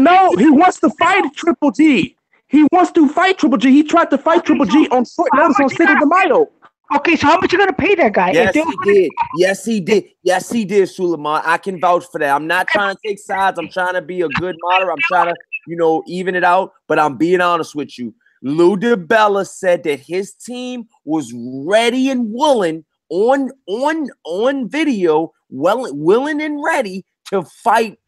no, he wants to fight Triple G. He wants to fight Triple G. He tried to fight Triple G on short notice on Cinco de Mayo. Okay, so how much you gonna pay that guy? Yes, he did. Yes, he did. Yes, he did, Suleiman. I can vouch for that. I'm not trying to take sides. I'm trying to be a good moderator. I'm trying to, even it out. But I'm being honest with you. Lou DiBella said that his team was ready and willing on video, willing and ready to fight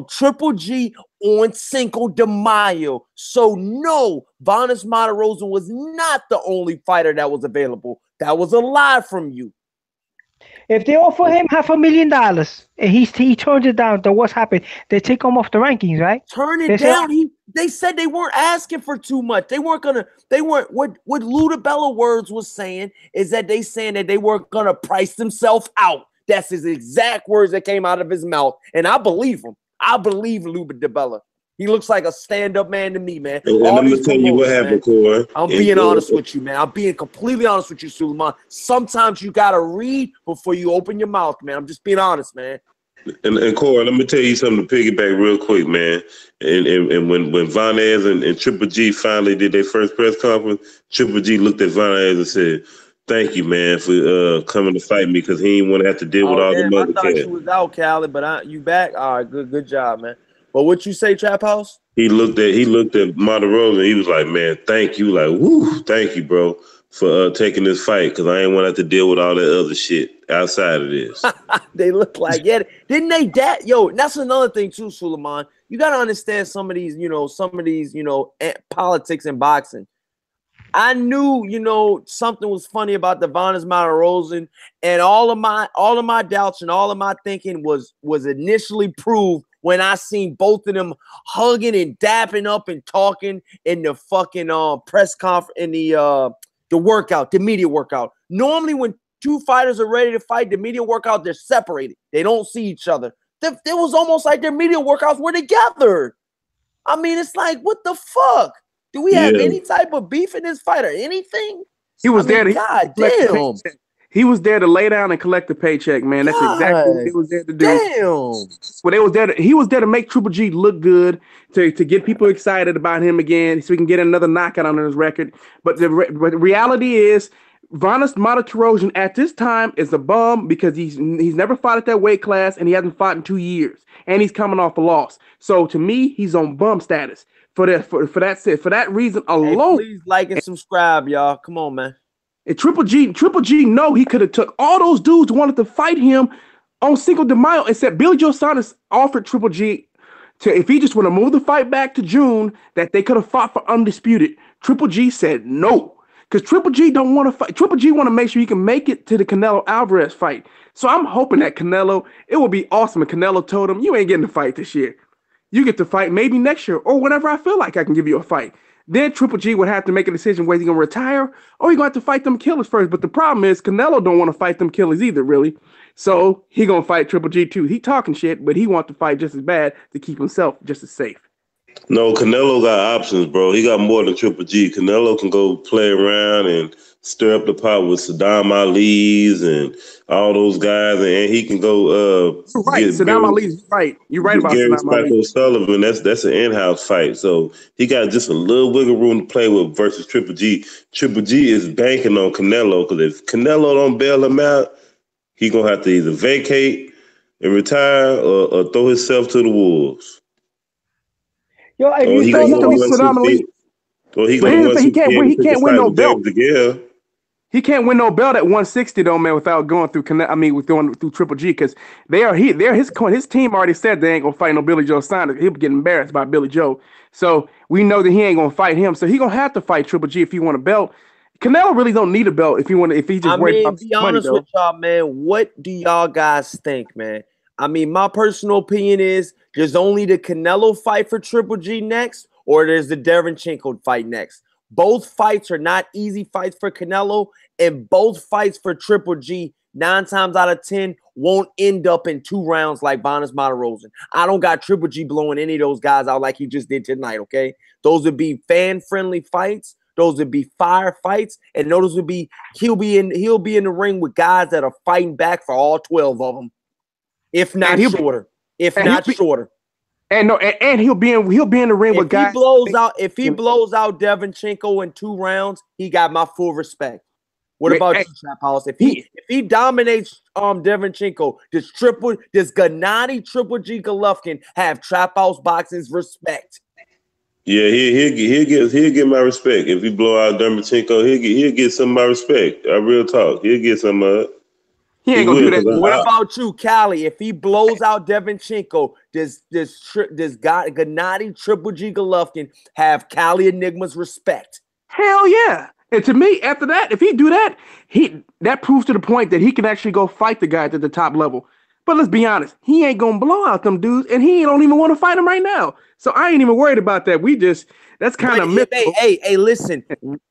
Triple G on Cinco de Mayo. So no, Vanes Martirosyan was not the only fighter that was available. That was a lie from you. If they offer him $500,000 and he turns it down, then what's happened? They take him off the rankings, right? Turn it down. They said they weren't asking for too much. What Lou DiBella words was saying is that they saying that they weren't gonna price themselves out. That's his exact words that came out of his mouth. And I believe him. I believe Lou DiBella. He looks like a stand-up man to me, man. And let me tell you what happened, Corey. I'm being honest with you, man. I'm being completely honest with you, Suleiman. Sometimes you got to read before you open your mouth, man. I'm just being honest, man. And Corey, let me tell you something to piggyback real quick, man. And when Vanes and Triple G finally did their first press conference, Triple G looked at Vanes and said, "Thank you, man, for coming to fight me because he didn't want to have to deal with all the mother cats." I thought you was out, Callie, but you back? All right, good job, man. But what you say, Trap House? He looked at Martirosyan and he was like, "Man, thank you, like, woo, thank you, bro, for taking this fight because I ain't want to have to deal with all that other shit outside of this." They look like didn't they? That's another thing too, Suleiman. You gotta understand some of these, politics in boxing. I knew, something was funny about the Vanes Martirosyan, and all of my doubts and all of my thinking was initially proved when I seen both of them hugging and dapping up and talking in the fucking press conference in the workout, the media workout. Normally, when two fighters are ready to fight, the media workout, they're separated. They don't see each other. It was almost like their media workouts were together. I mean, it's like, what the fuck? Do we have any type of beef in this fight or anything? He was there. God damn. He was there to lay down and collect the paycheck, man. That's exactly what he was there to do. Damn. Well, he was there to make Triple G look good, to get people excited about him again, so he can get another knockout on his record. But the reality is, Vanes Martirosyan at this time is a bum because he's never fought at that weight class and he hasn't fought in 2 years, and he's coming off a loss. So to me, he's on bum status. For that reason alone. Hey, please like and subscribe, y'all. Come on, man. And Triple G, he could have took all those dudes who wanted to fight him on Cinco de Mayo and said Billy Joe Saunders offered Triple G if he just want to move the fight back to June, that they could have fought for undisputed. Triple G said no, because Triple G don't want to fight. Triple G want to make sure he can make it to the Canelo Alvarez fight. So I'm hoping that it would be awesome if Canelo told him, "You ain't getting to fight this year. You get to fight maybe next year or whenever I feel like I can give you a fight." Then Triple G would have to make a decision whether he's going to retire or he's going to have to fight them killers first. But the problem is Canelo don't want to fight them killers either, really. So he going to fight Triple G too. He talking shit, but he wants to fight just as bad to keep himself just as safe. No, Canelo got options, bro. He got more than Triple G. Canelo can go play around and stir up the pot with Saddam Ali's and all those guys, and he can go. Right, Saddam Ali's right. You're right about Gary Saddam Ali. Sullivan. That's an in-house fight, so he got just a little wiggle room to play with versus Triple G. Triple G is banking on Canelo because if Canelo don't bail him out, He gonna have to either vacate and retire or throw himself to the wolves. Yo, if you he's saw gonna be phenomenally. Or he can't win no belt. He can't win no belt at 160 though, man, without going through going through Triple G, because his team already said they ain't gonna fight no Billy Joe Saunders. He'll get embarrassed by Billy Joe. So we know that he ain't gonna fight him. So he gonna have to fight Triple G if he want a belt. Canelo really don't need a belt if he just worried about be honest money, with y'all, man. What do y'all guys think, man? I mean, my personal opinion is there's only the Canelo fight for Triple G next, or there's the Derenchenko fight next. Both fights are not easy fights for Canelo, and both fights for Triple G, 9 times out of 10, won't end up in 2 rounds like Bonas Martirosyan. I don't got Triple G blowing any of those guys out like he just did tonight, okay? Those would be fan-friendly fights. Those would be fire fights, and those would be he'll be in the ring with guys that are fighting back for all 12 of them, if not shorter. And he'll be in the ring with guys. If he blows out Derenchenko in 2 rounds, he got my full respect. What about you, Trap House? If he dominates Derenchenko, does Gennady Triple G Golovkin have Trap House Boxing's respect? Yeah, he'll get my respect. If he blow out Derenchenko, he'll get some of my respect. Real talk. He'll get some of it. He ain't gonna do that. What about you, Cali? If he blows out Derenchenko, does Gennady Triple G Golovkin have Cali Enigma's respect? Hell yeah. And to me, after that, if he do that, that proves to the point that he can actually go fight the guys at the top level. But let's be honest, he ain't gonna blow out them dudes, and he don't even want to fight them right now. So I ain't even worried about that. That's kind of mythical. Hey, listen,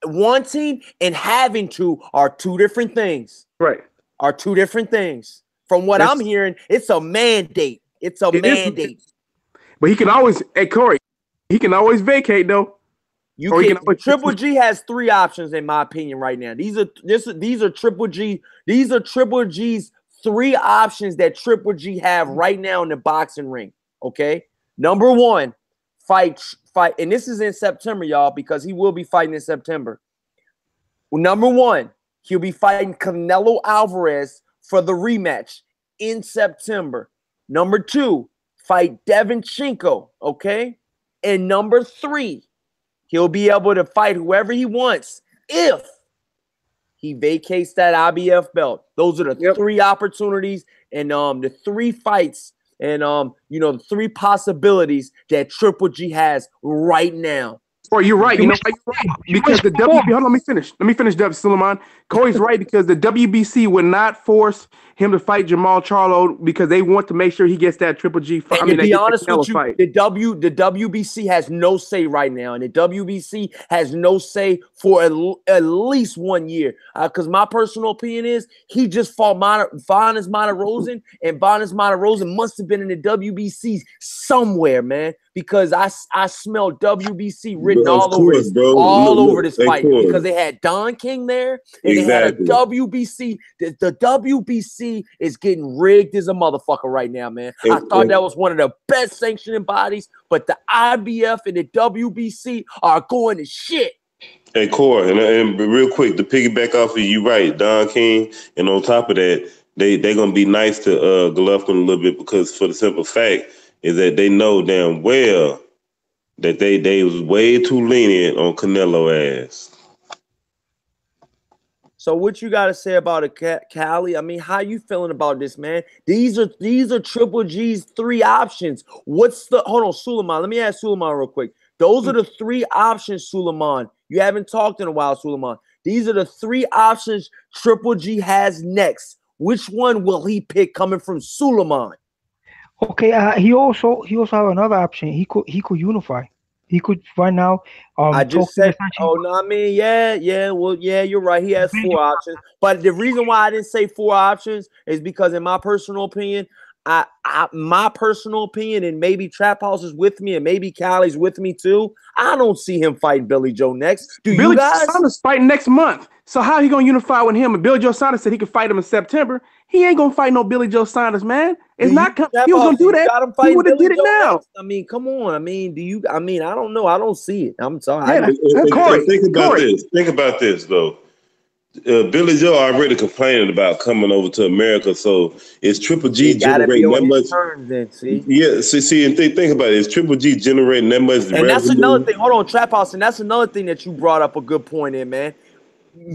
wanting and having to are 2 different things. Right. Are 2 different things. From what I'm hearing, it's a mandate. It's a mandate. But he can always, Corey, he can always vacate though. Triple G has 3 options in my opinion right now. These are Triple G's 3 options that Triple G have right now in the boxing ring. Okay, number 1, fight, and this is in September, y'all, because he will be fighting in September. Well, number 1, he'll be fighting Canelo Alvarez for the rematch in September. Number 2, fight Derenchenko. Okay, and number 3, he'll be able to fight whoever he wants if he vacates that IBF belt. Those are the 3 opportunities and the 3 fights and the 3 possibilities that Triple G has right now. Or you're right. You know why you're right? Because the WBC. Hold on, let me finish. Suleiman. Corey's right because the WBC would not force him to fight Jamal Charlo because they want to make sure he gets that Triple G fight. To be honest with you, the WBC has no say right now, and the WBC has no say for at least 1 year. Because my personal opinion is he just fought Bonas Martirosyan, and Bonas Martirosyan must have been in the WBC somewhere, man. Because I smell WBC written all over this fight because they had Don King there and they had a WBC. The WBC is getting rigged as a motherfucker right now, man. I thought that was one of the best sanctioning bodies, but the IBF and the WBC are going to shit. Hey, Core, and real quick, to piggyback off of you, right, Don King, and on top of that, they're going to be nice to Golovkin a little bit because for the simple fact is that they know damn well that they was way too lenient on Canelo ass. So what you got to say about it, Cali? I mean, how you feeling about this, man? These are Triple G's 3 options. Hold on, Suleiman. Let me ask Suleiman real quick. Those are the 3 options, Suleiman. You haven't talked in a while, Suleiman. These are the 3 options Triple G has next. Which one will he pick coming from Suleiman? Okay, he also have another option. He could unify. He could right now. I just said. Oh no, I mean, yeah. Well, yeah, you're right. He has 4 options. But the reason why I didn't say 4 options is because, in my personal opinion, my personal opinion, and maybe Trap House is with me, and maybe Cali's with me too. I don't see him fighting Billy Joe next. Do you guys? Billy Joe Saunders fighting next month. So how he gonna unify with him? And Billy Joe Saunders said he could fight him in September. He ain't gonna fight no Billy Joe Saunders, man. It's not coming. He was gonna do that. He would have did it now. I mean, come on. I mean, I don't know. I don't see it. I'm sorry. Corey, think about this. Think about this though. Billy Joe already complaining about coming over to America, so is Triple G generating that much? Then, see? Yeah, see, and think about it. Is Triple G generating that much revenue? And that's another thing. Hold on, Trap House, and that's another thing that you brought up a good point in, man.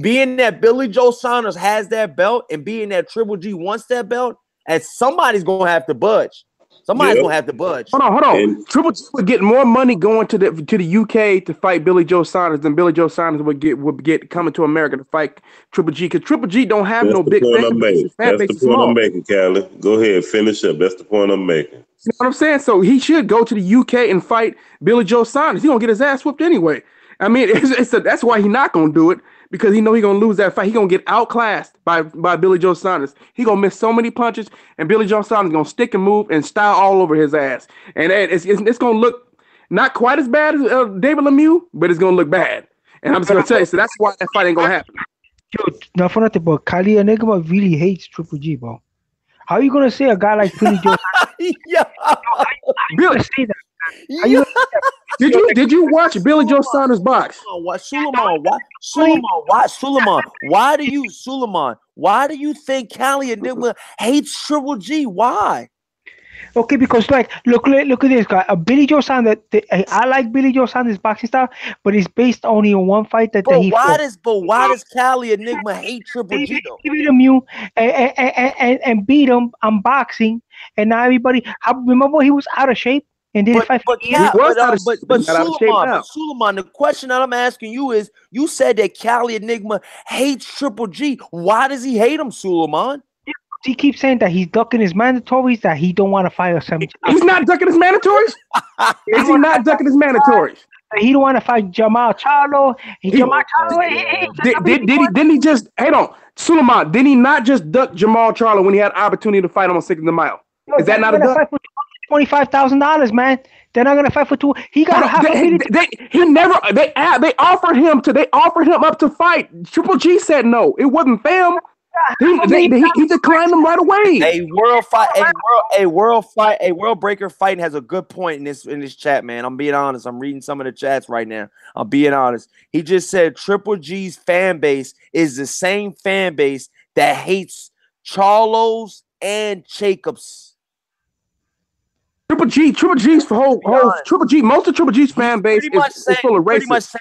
Being that Billy Joe Saunders has that belt, and being that Triple G wants that belt, and somebody's gonna have to budge. Somebody's gonna have to budge. Hold on. Triple G would get more money going to the UK to fight Billy Joe Saunders than Billy Joe Saunders would get coming to America to fight Triple G, because Triple G don't have no big fan base. That's the point I'm making, Callie. Go ahead, finish up. That's the point I'm making. You know what I'm saying? So he should go to the UK and fight Billy Joe Saunders. He gonna get his ass whooped anyway. I mean, that's why he's not gonna do it, because he know he's gonna lose that fight. He gonna get outclassed by Billy Joe Saunders. He gonna miss so many punches, and Billy Joe Saunders gonna stick and move and style all over his ass. And it's gonna look not quite as bad as David Lemieux, but it's gonna look bad. And I'm just gonna tell you, so that's why that fight ain't gonna happen. Yo, not for nothing, but Kali Enigma really hates Triple G, bro. How are you gonna say a guy like Billy Joe? Yeah, Billy, say that. Yeah. Did you watch Billy Joe Saunders box? Suleiman, why do you think Cali Enigma hates Triple G? Why? Okay, because like look at this guy. Billy Joe Saunders. I like Billy Joe Saunders' boxing style, but it's based only on one fight that he fought. Why does Cali Enigma hate Triple G though? He beat him and beat him on boxing, and now everybody. Remember he was out of shape and didn't fight. But Suleiman, the question that I'm asking you is: you said that Cali Enigma hates Triple G. Why does he hate him, Suleiman? He keeps saying that he's ducking his mandatories, that he don't want to fight or He's not ducking his mandatories? Is he not ducking his mandatories? He don't want to fight Jamal Charlo. Didn't he just, hold on, Suleiman, did he not just duck Jamal Charlo when he had opportunity to fight him on 6th of the Mile? Is that not a duck? $25,000, man. They're not gonna fight for two. He got they offered him up to fight. Triple G said no. It wasn't fam. He declined them right away. A world breaker fighting has a good point in this chat, man. I'm being honest. I'm reading some of the chats right now. I'm being honest. He just said Triple G's fan base is the same fan base that hates Charlos and Jacobs. Triple G's most of Triple G's fan base is full of racists.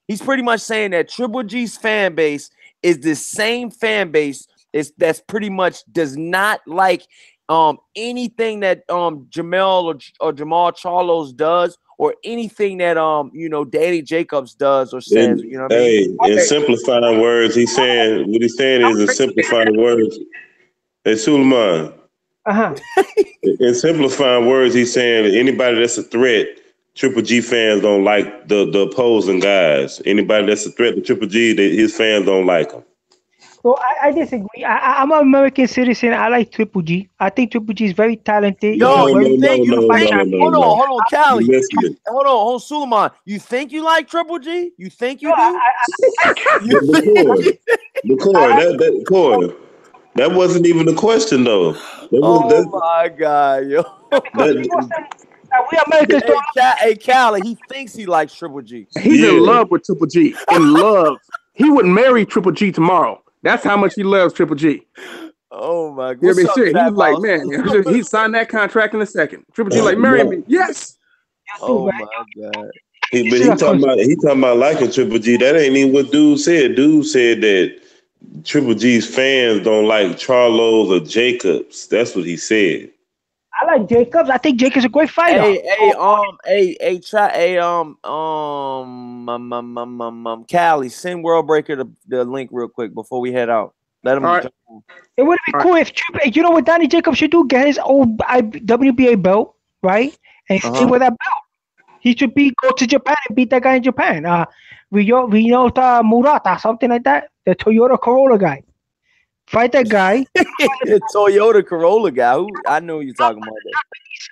He's pretty much saying that Triple G's fan base is the same fan base that's pretty much does not like anything that Jamel or Jamal Charlos does, or anything that Danny Jacobs does or says. You know what I mean? In simplifying words, he's saying what he's saying is in simplifying words. Hey, Suleiman. In simplifying words, he's saying that anybody that's a threat, Triple G fans don't like the opposing guys. Anybody that's a threat to Triple G, his fans don't like him. So I disagree. I'm an American citizen. I like Triple G. I think Triple G is very talented. Hold on, Cali. Hold on, Suleiman. You think you like Triple G? You think you do? Corey, that wasn't even the question, though. My God, yo. We Americans. Hey, Cali, he thinks he likes Triple G. He's in love with Triple G. In love. He would marry Triple G tomorrow. That's how much he loves Triple G. Oh my God! He's like, man, he signed that contract in a second. Triple G like, marry me, yes. Oh my God! He talking about liking Triple G. That ain't even what dude said. Dude said that Triple G's fans don't like Charlos or Jacobs. That's what he said. I like Jacobs. I think Jacobs is a great fighter. Cali, send World Breaker the link real quick before we head out. Let him. Right. It would be cool if you know what Danny Jacobs should do? Get his old WBA belt, right, and stay with that belt. He should go to Japan and beat that guy in Japan. Ryota Murata, something like that. The Toyota Corolla guy. Fight that guy. The Toyota Corolla guy. I know you're talking about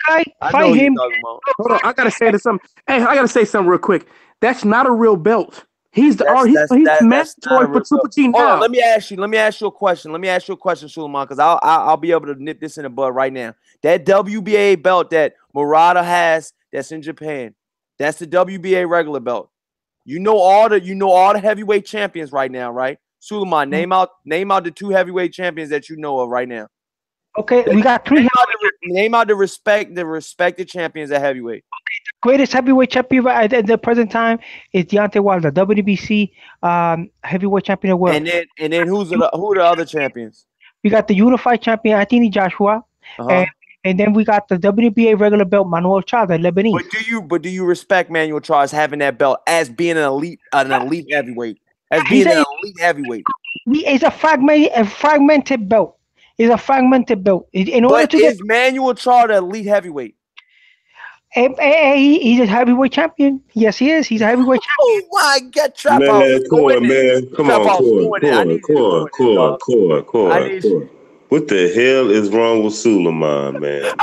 that. Fight him. Hold on, I gotta say something. Hey, I gotta say something real quick. That's not a real belt. He's mandatory for Triple G now. Hold on, let me ask you a question. Suleiman, because I'll be able to nip this in the bud right now. That WBA belt that Murata has, that's in Japan. That's the WBA regular belt. You know all the heavyweight champions right now, right? Suleiman, name out the 2 heavyweight champions that you know of right now. Okay, we got 3. Name out the respected champions at heavyweight. Greatest heavyweight champion at the present time is Deontay Wilder, WBC heavyweight champion of the world. And then who are the other champions? We got the unified champion Anthony Joshua, and then we got the WBA regular belt Manuel Charles, Lebanese. But do you respect Manuel Charles having that belt as being an elite heavyweight? As being an elite heavyweight. It's a fragmented belt. It's a fragmented belt. Is Manuel Charles an elite heavyweight? He's a heavyweight champion. Yes, he is. He's a heavyweight champion. Oh my God, Trap House. Man, come on, Core. What the hell is wrong with Suleiman, man?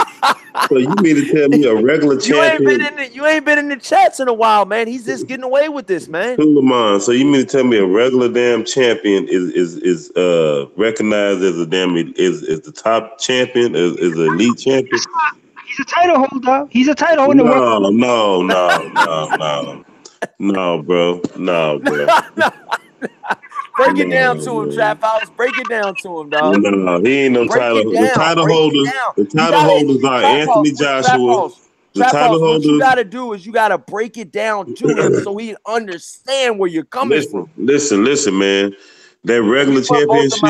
So you mean to tell me a regular champion? You ain't been in the chats in a while, man. He's just getting away with this, man. Suleiman. So you mean to tell me a regular damn champion is recognized as is the top champion, is an elite champion? He's a title holder. He's a title holder. No, bro. Break it down to him, Trap House. Break it down to him, dog. No, he ain't no title. The title holders are Anthony Joshua. The title holders. What you gotta do is you gotta break it down to him so he understand where you're coming from. Listen, man. That regular championship.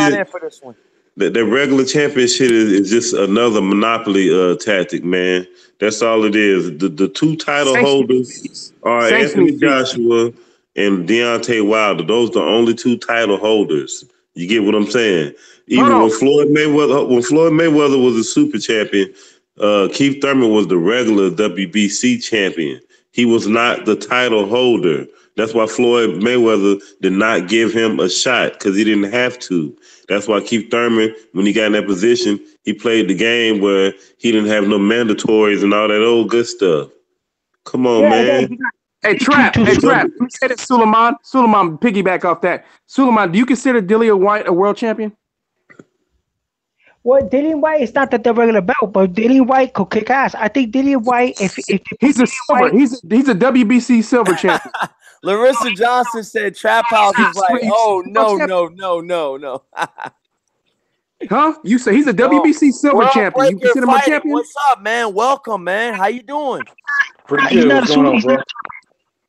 That regular championship is just another monopoly tactic, man. That's all it is. The 2 title holders are Anthony Joshua and Deontay Wilder. Those are the only 2 title holders. You get what I'm saying? Even when Floyd Mayweather was a super champion, Keith Thurman was the regular WBC champion. He was not the title holder. That's why Floyd Mayweather did not give him a shot, because he didn't have to. That's why Keith Thurman, when he got in that position, he played the game where he didn't have no mandatories and all that old good stuff. Come on, man. Hey, Trap. Let me say this, Suleiman. Suleiman, piggyback off that. Suleiman, do you consider Dillian White a world champion? Well, Dillian White is not the regular belt, but Dillian White could kick ass. I think Dillian White, if he's a silver, he's a WBC silver champion. Larissa Johnson said Trap House is like, oh no. Huh? You say he's a WBC silver champion. You consider him a champion? What's up, man? Welcome, man. How you doing? Pretty good. What's going on, bro?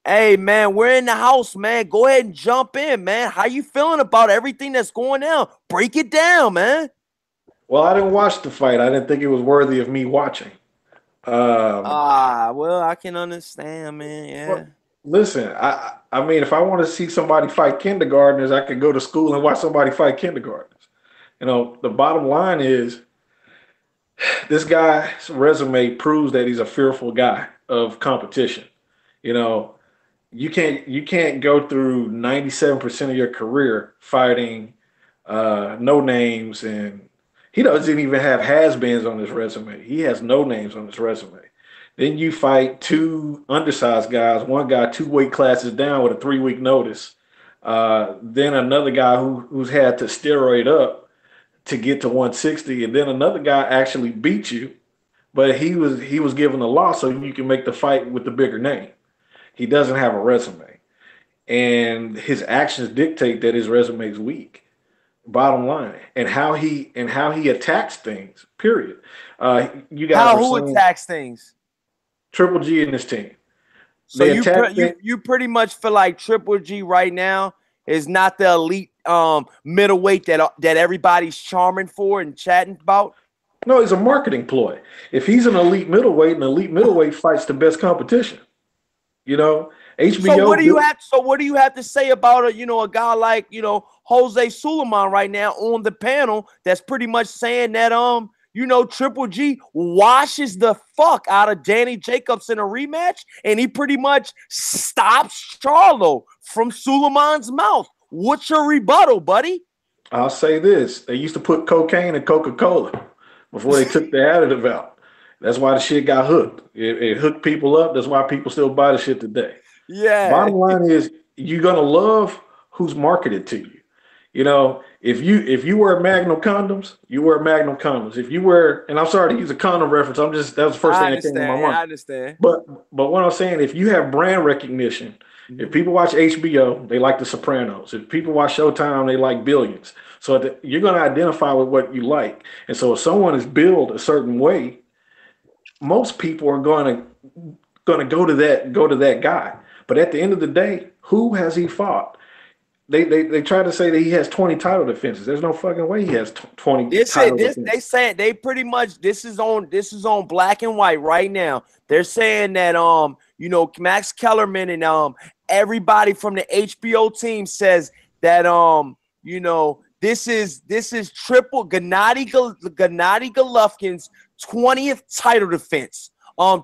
Hey, man, we're in the house, man. Go ahead and jump in, man. How you feeling about everything that's going on? Break it down, man. Well, I didn't watch the fight. I didn't think it was worthy of me watching. Well, I can understand, man. Yeah. Well, listen, I mean, if I want to see somebody fight kindergartners, I could go to school and watch somebody fight kindergartners. You know, the bottom line is this guy's resume proves that he's a fearful guy of competition. You know, you can't go through 97% of your career fighting no names, and he doesn't even have has-beens on his resume. He has no names on his resume. Then you fight 2 undersized guys, one guy 2 weight classes down with a 3-week notice. Then another guy who's had to steroid up to get to 160, and then another guy actually beat you, but he was given a loss so you can make the fight with the bigger name. He doesn't have a resume, and his actions dictate that his resume is weak. Bottom line, and how he attacks things. Period. You guys who attacks things? Triple G and his team. So you pretty much feel like Triple G right now is not the elite middleweight that everybody's charming for and chatting about. No, it's a marketing ploy. If he's an elite middleweight fights the best competition. You know, HBO. So what do you have to say about a guy like Jose Suleiman right now on the panel that's pretty much saying that Triple G washes the fuck out of Danny Jacobs in a rematch, and he pretty much stops Charlo from Suleiman's mouth. What's your rebuttal, buddy? I'll say this: they used to put cocaine in Coca-Cola before they took the additive out. That's why the shit got hooked. It hooked people up. That's why people still buy the shit today. Yeah. Bottom line is you're gonna love who's marketed to you. You know, if you wear Magnum condoms, you wear Magnum condoms. If you wear, and I'm sorry to use a condom reference, that was the first thing that came to my mind. I understand. But what I'm saying, if you have brand recognition, If people watch HBO, they like The Sopranos. If people watch Showtime, they like Billions. So you're going to identify with what you like. And so if someone is billed a certain way, most people are going to go to that guy. But at the end of the day, who has he fought? They try to say that he has 20 title defenses. There's no fucking way he has 20 title defenses. They say they pretty much this is on black and white right now. They're saying that Max Kellerman and everybody from the HBO team says that this is triple Gennady Golovkin's 20th title defense.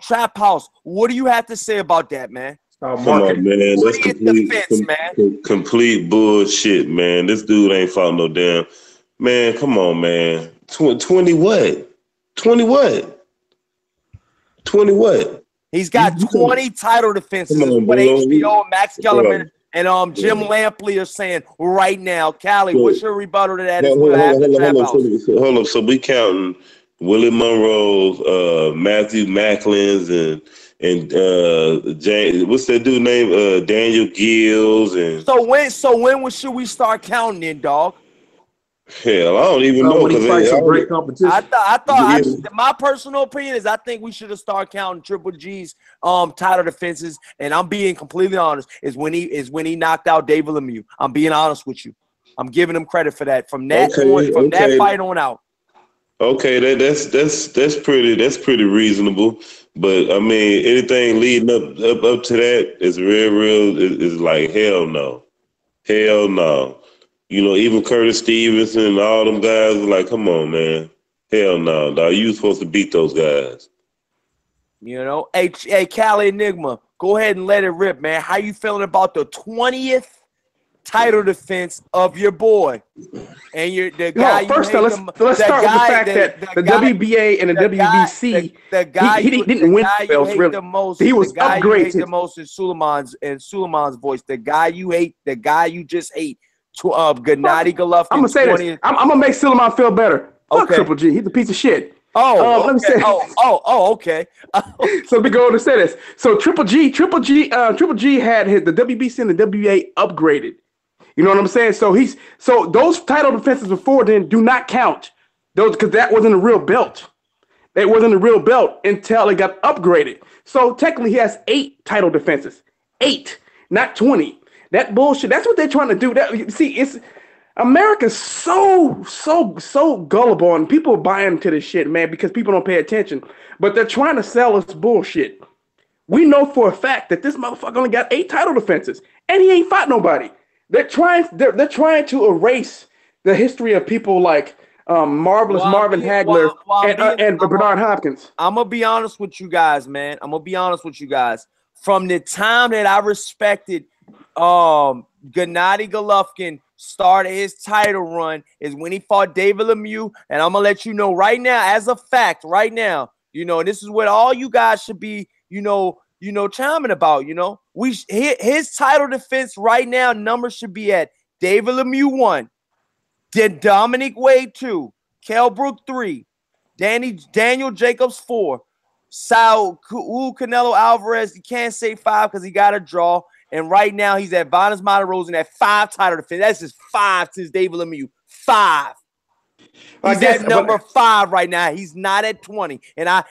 Trap House, what do you have to say about that, man? Come on, man. That's complete bullshit, man. This dude ain't fought no damn. Man, come on, man. 20 what? 20 what? 20 what? He's got 20 title defenses. What HBO, Max Kellerman, and Jim Lampley are saying right now. Callie, what's your rebuttal to that? Hold on. So we counting Willie Monroe's, Matthew Macklin's, and James, what's that dude name? Daniel Gills and so when should we start counting in, dog? Hell, I don't even know because great competition. I thought my personal opinion is I think we should have started counting Triple G's title defenses, and I'm being completely honest, is when he knocked out David Lemieux. I'm being honest with you. I'm giving him credit for that from that that fight on out. Okay, that's pretty reasonable. But I mean, anything leading up to that is real is like hell no. Even Curtis Stevenson and all them guys are like, come on, man, hell no, dog. You supposed to beat those guys. Hey, Cali Enigma, go ahead and let it rip, man. How you feeling about the 20th title defense of your boy? And the guy. Let's start with the fact that the WBA and the WBC, the guy he didn't win belts really. The most, he was the guy upgraded. You hate the most in Suleiman's voice. The guy you hate, the guy you just hate. Gennady Golovkin. I'm gonna say this. I'm gonna make Suleiman feel better. Fuck Triple G. He's a piece of shit. Let me say. Okay. So we go to say this. So Triple G had the WBC and the WBA upgraded. You know what I'm saying? So those title defenses before then do not count. Those because that wasn't a real belt. That wasn't a real belt until it got upgraded. So technically he has 8 title defenses. 8, not 20. That bullshit. That's what they're trying to do. It's America's so gullible, and people are buying into this shit, man, because people don't pay attention. But they're trying to sell us bullshit. We know for a fact that this motherfucker only got 8 title defenses, and he ain't fought nobody. They're trying to erase the history of people like Marvelous Marvin Hagler and Bernard Hopkins. I'm gonna be honest with you guys, man. From the time that I respected Gennady Golovkin started his title run is when he fought David Lemieux, and I'm gonna let you know right now, as a fact, right now, this is what all you guys should be, chiming about. His title defense right now number should be at David Lemieux 1, then Dominic Wade 2, Kell Brook 3, Daniel Jacobs 4, Canelo Alvarez. You can't say 5 because he got a draw. And right now he's at Vanes Martirosyan at 5 title defense. That's just 5 since David Lemieux. 5. He's at number 5 right now. He's not at 20. And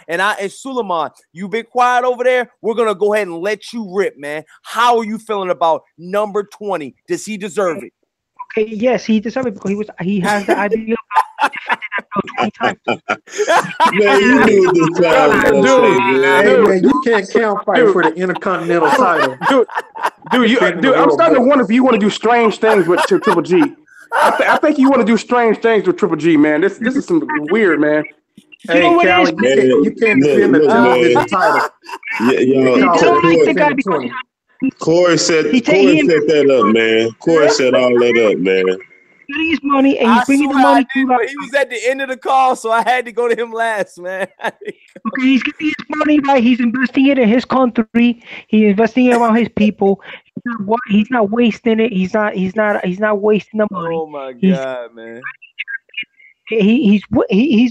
Suleiman, you've been quiet over there. We're gonna go ahead and let you rip, man. How are you feeling about number 20? Does he deserve it? Okay, yes, he deserves it because he has the IBO. Man, you knew this time. Man, you can't count fight for the Intercontinental title. Dude, I'm starting to wonder if you want to do strange things with Triple G. I think you want to do strange things with Triple G, man. This is some weird, man. Hey, Callie, you can't defend the television title. Corey set that up, man. Corey set all that up, man. Getting his money and he's bringing the money to but he was at the end of the call, so I had to go to him last, man. Okay, he's getting his money right. He's investing it in his country. He's investing it around his people. He's not wasting it. He's not wasting the money. Oh my God, man. He's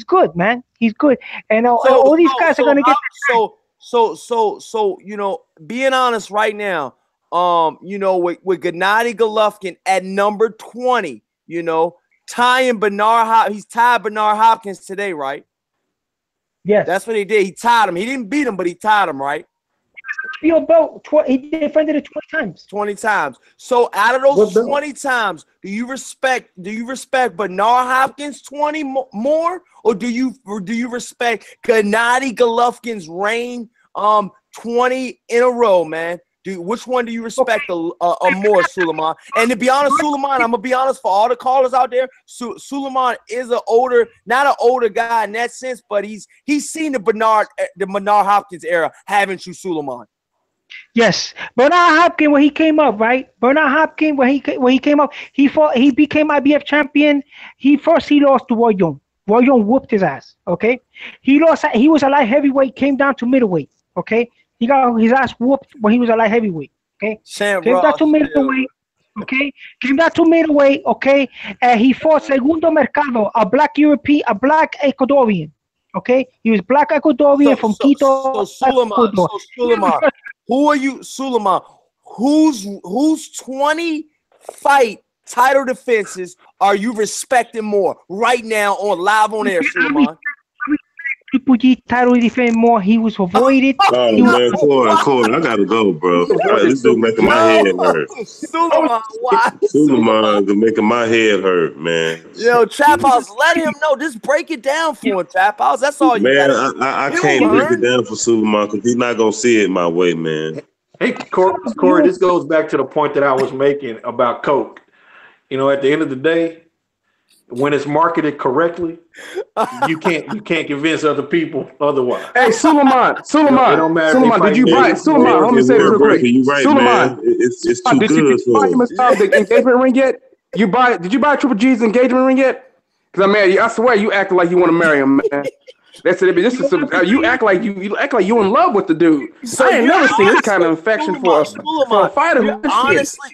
good, man. He's good, and all these guys are gonna get. So being honest right now, you know, with Gennady Golovkin at number 20, you know, tying Bernard Hopkins. He's tied Bernard Hopkins today, right? Yes. That's what he did. He tied him. He didn't beat him, but he tied him, right? He defended it 20 times. 20 times. So out of those 20 times, do you respect Bernard Hopkins 20 more, or do you respect Gennady Golovkin's reign 20 in a row, man? Which one do you respect more, Suleiman? And to be honest, Suleiman, I'm gonna be honest for all the callers out there. Suleiman is not an older guy in that sense, but he's seen the Bernard Hopkins era, haven't you, Suleiman? Yes, Bernard Hopkins when he came up, right? Bernard Hopkins when he came up, he became IBF champion. He lost to Roy Jones. Roy Jones whooped his ass. Okay, he was a light heavyweight, came down to middleweight. Okay. He got his ass whooped when he was a light heavyweight. Okay, came down to middleweight. Okay, came down to middleweight. Okay, and he fought Segundo Mercado, a black European, a black Ecuadorian. Okay, he was black Ecuadorian from Quito. Suleiman, who are you, Suleiman? Whose 20 fight title defenses are you respecting more right now on live on air, Suleiman? Triple G title defense more. He was avoided. Oh man, Corey, I gotta go, bro. This dude making my head hurt. Suleiman, why? Suleiman making my head hurt, man. Yo, Trap House, let him know. Just break it down for him, Trap House. That's all you man, I can't break it down for Suleiman because he's not gonna see it my way, man. Hey, Corey, this goes back to the point that I was making about Coke. You know, at the end of the day, when it's marketed correctly, you can't convince other people otherwise. Hey, Suleiman, did you buy Suleiman? Let me say this real quick. Suleiman, it's too good. Did you buy him the engagement ring yet? Did you buy Triple G's engagement ring yet? Because I swear you acting like you want to marry him, man. That's it. You act like you in love with the dude. So I ain't never seen this kind of affection for a fighter.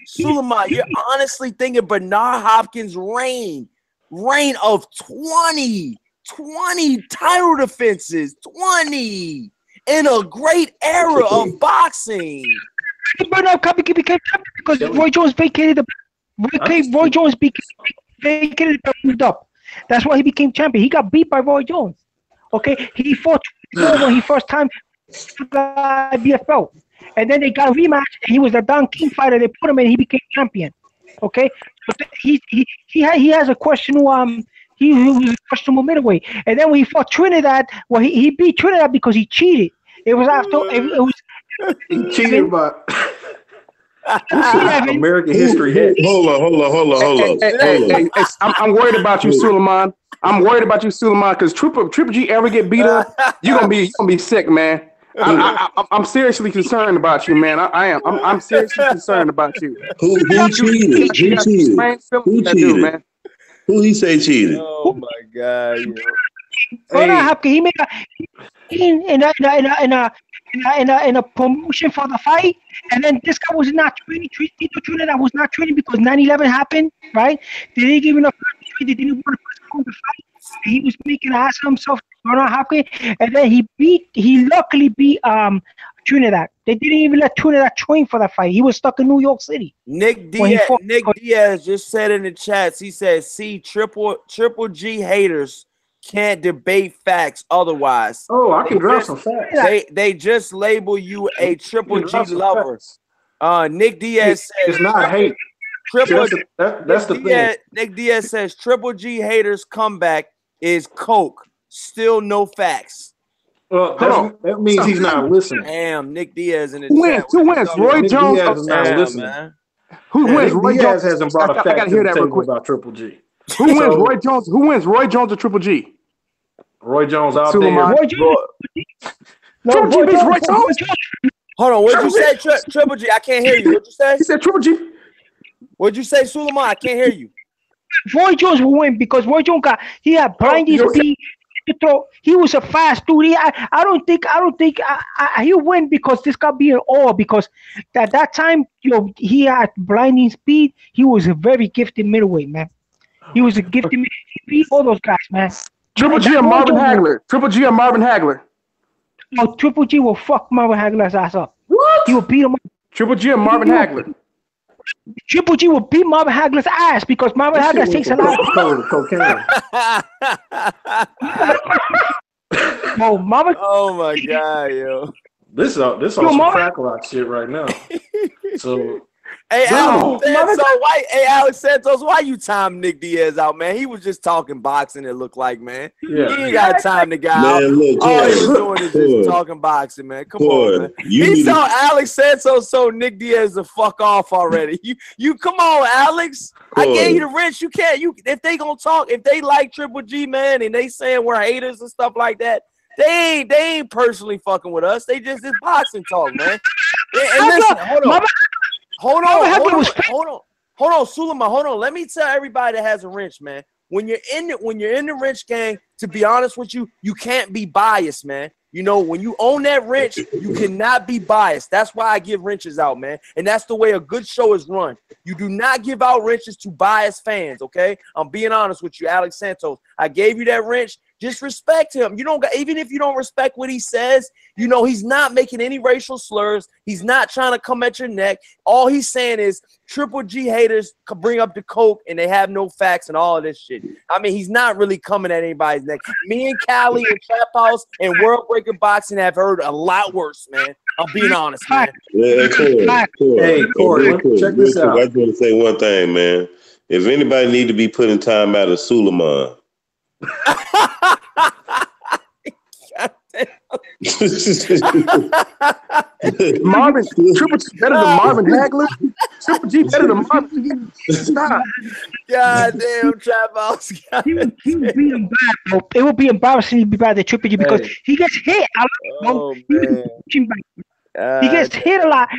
Suleiman, you're honestly thinking Bernard Hopkins' reign of 20 title defenses, 20 in a great era of boxing. Bernard Hopkins became champion because Roy Jones vacated moved up. That's why he became champion. He got beat by Roy Jones. Okay, he fought when he first time got the IBF belt, and then they got a rematch. And he was the Don King fighter. They put him in. He became champion. Okay, but he has a questionable he was a questionable middleweight, and then when he fought Trinidad, well he beat Trinidad because he cheated. It was after it was he cheated, but American history hit. Hold on. Hey, I'm worried about you, Suleiman. I'm worried about you, Suleiman, because Triple G ever get beat up, you're gonna be sick, man. I'm seriously concerned about you, man. I am. I'm seriously concerned about you. Who cheated? Who cheated? Man. Who he say cheated? Oh my God! He made in a promotion for the fight, and then this guy was not training. Trinidad was not training because 9/11 happened, right? They didn't give enough training. They didn't want to postpone the fight. He was making an ass of himself. And then he luckily beat Trinidad. They didn't even let Trinidad train for that fight. He was stuck in New York City. Nick Diaz just said in the chats, he said, see, Triple G haters can't debate facts otherwise. Oh, I can drop some facts. They just label you a Triple G lover. Nick Diaz says it's not hate. That's the thing. Nick Diaz says Triple G haters comeback is Coke. Still no facts. Well, that means he's not listening. Damn, Nick Diaz in the chat. Who wins? Roy Jones is not listening, man. Who wins? Roy Jones hasn't brought a fact to the table about Triple G. Who wins? Roy Jones. Who wins? Roy Jones or Triple G? Roy Jones out there. Roy Jones. Triple G beats Roy Jones. Hold on, what'd you say, Triple G? I can't hear you. What'd you say? He said Triple G. What'd you say, Suleiman? I can't hear you. Roy Jones will win because Roy Jones he had blinding speed to throw. He was a fast dude. I don't think he'll win because this guy be an all because at that time, he had blinding speed. He was a very gifted middleweight, man. He was a gifted middleweight. He beat all those guys, man. Triple G and Marvin Hagler. Triple G and Marvin Hagler. No, Triple G will fuck Marvin Hagler's ass up. What? He will beat him up. Triple G and Marvin Hagler. Triple G will beat Marvin Hagler's ass because Marvin Hagler takes a lot of cocaine. Marvin. Oh my God, yo. This on some crack rock shit right now. So. Hey, Alex Santos, why you time Nick Diaz out, man? He was just talking boxing, it looked like, man. Yeah. He ain't got time the guy out. All he was doing is just talking boxing, man. Come on, man. He saw Alex Santos so Nick Diaz to fuck off already. You come on, Alex. I gave you the wrench. You can't. If they gonna talk, if they like Triple G, man, and they saying we're haters and stuff like that, they ain't personally fucking with us. They just this boxing talk, man. And listen, Hold on, Suleiman. Hold on. Let me tell everybody that has a wrench, man. When you're in the wrench gang, to be honest with you, you can't be biased, man. You know, when you own that wrench, you cannot be biased. That's why I give wrenches out, man. And that's the way a good show is run. You do not give out wrenches to biased fans, okay? I'm being honest with you, Alex Santos. I gave you that wrench. Just respect him. You don't, even if you don't respect what he says, you know, he's not making any racial slurs. He's not trying to come at your neck. All he's saying is Triple G haters could bring up the coke and they have no facts and all of this shit. I mean, he's not really coming at anybody's neck. Me and Cali and Trap House and World Breaker Boxing have heard a lot worse, man. I'm being honest, man. Yeah, Corey, check this out. I just want to say one thing, man. If anybody need to be put in time out of Suleiman. Marvin, Triple G better than Marvin Hagler. Triple G better than Marvin. Stop. God damn, Trap House. He would be embarrassed. It would be embarrassing to be by the Triple G because he gets hit a lot. He gets hit a lot.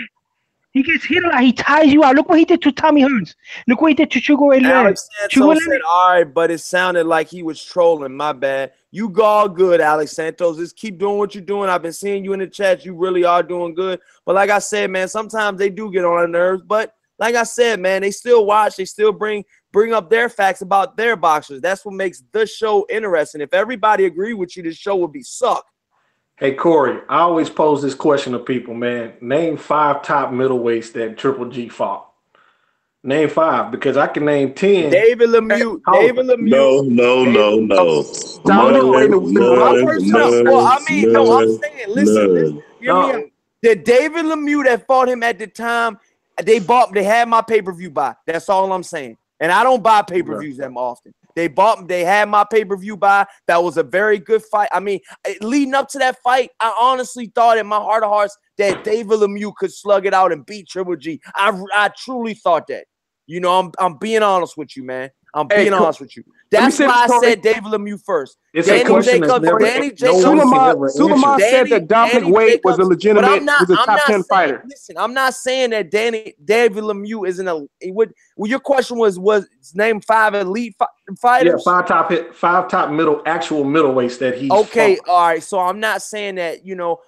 He gets hit a lot. He ties you out. Look what he did to Tommy Hearns. Look what he did to Sugar Ray Leonard. Alex Santos said, all right, but it sounded like he was trolling. My bad. You go all good, Alex Santos. Just keep doing what you're doing. I've been seeing you in the chat. You really are doing good. But like I said, man, sometimes they do get on our nerves. But like I said, man, they still watch. They still bring up their facts about their boxers. That's what makes the show interesting. If everybody agreed with you, the show would be suck. Hey, Corey, I always pose this question to people, man. Name 5 top middleweights that Triple G fought. Name 5, because I can name 10. David Lemieux. David Lemieux. No. I'm saying, listen. Hear me out. The David Lemieux that fought him at the time, they had my pay-per-view buy. That's all I'm saying. And I don't buy pay-per-views that often. They had my pay-per-view buy. That was a very good fight. I mean, leading up to that fight, I honestly thought in my heart of hearts that David Lemieux could slug it out and beat Triple G. I truly thought that. You know, I'm being honest with you, man. I'm being honest with you. That's why I said David Lemieux first. Danny Jacobs. Suleiman said that Dominic Wade was a legitimate, was a top 10 fighter. Listen, I'm not saying that David Lemieux isn't a. Your question was name 5 elite fighters. Yeah, 5 top actual middleweights that he. Okay, fought. all right. So I'm not saying that. David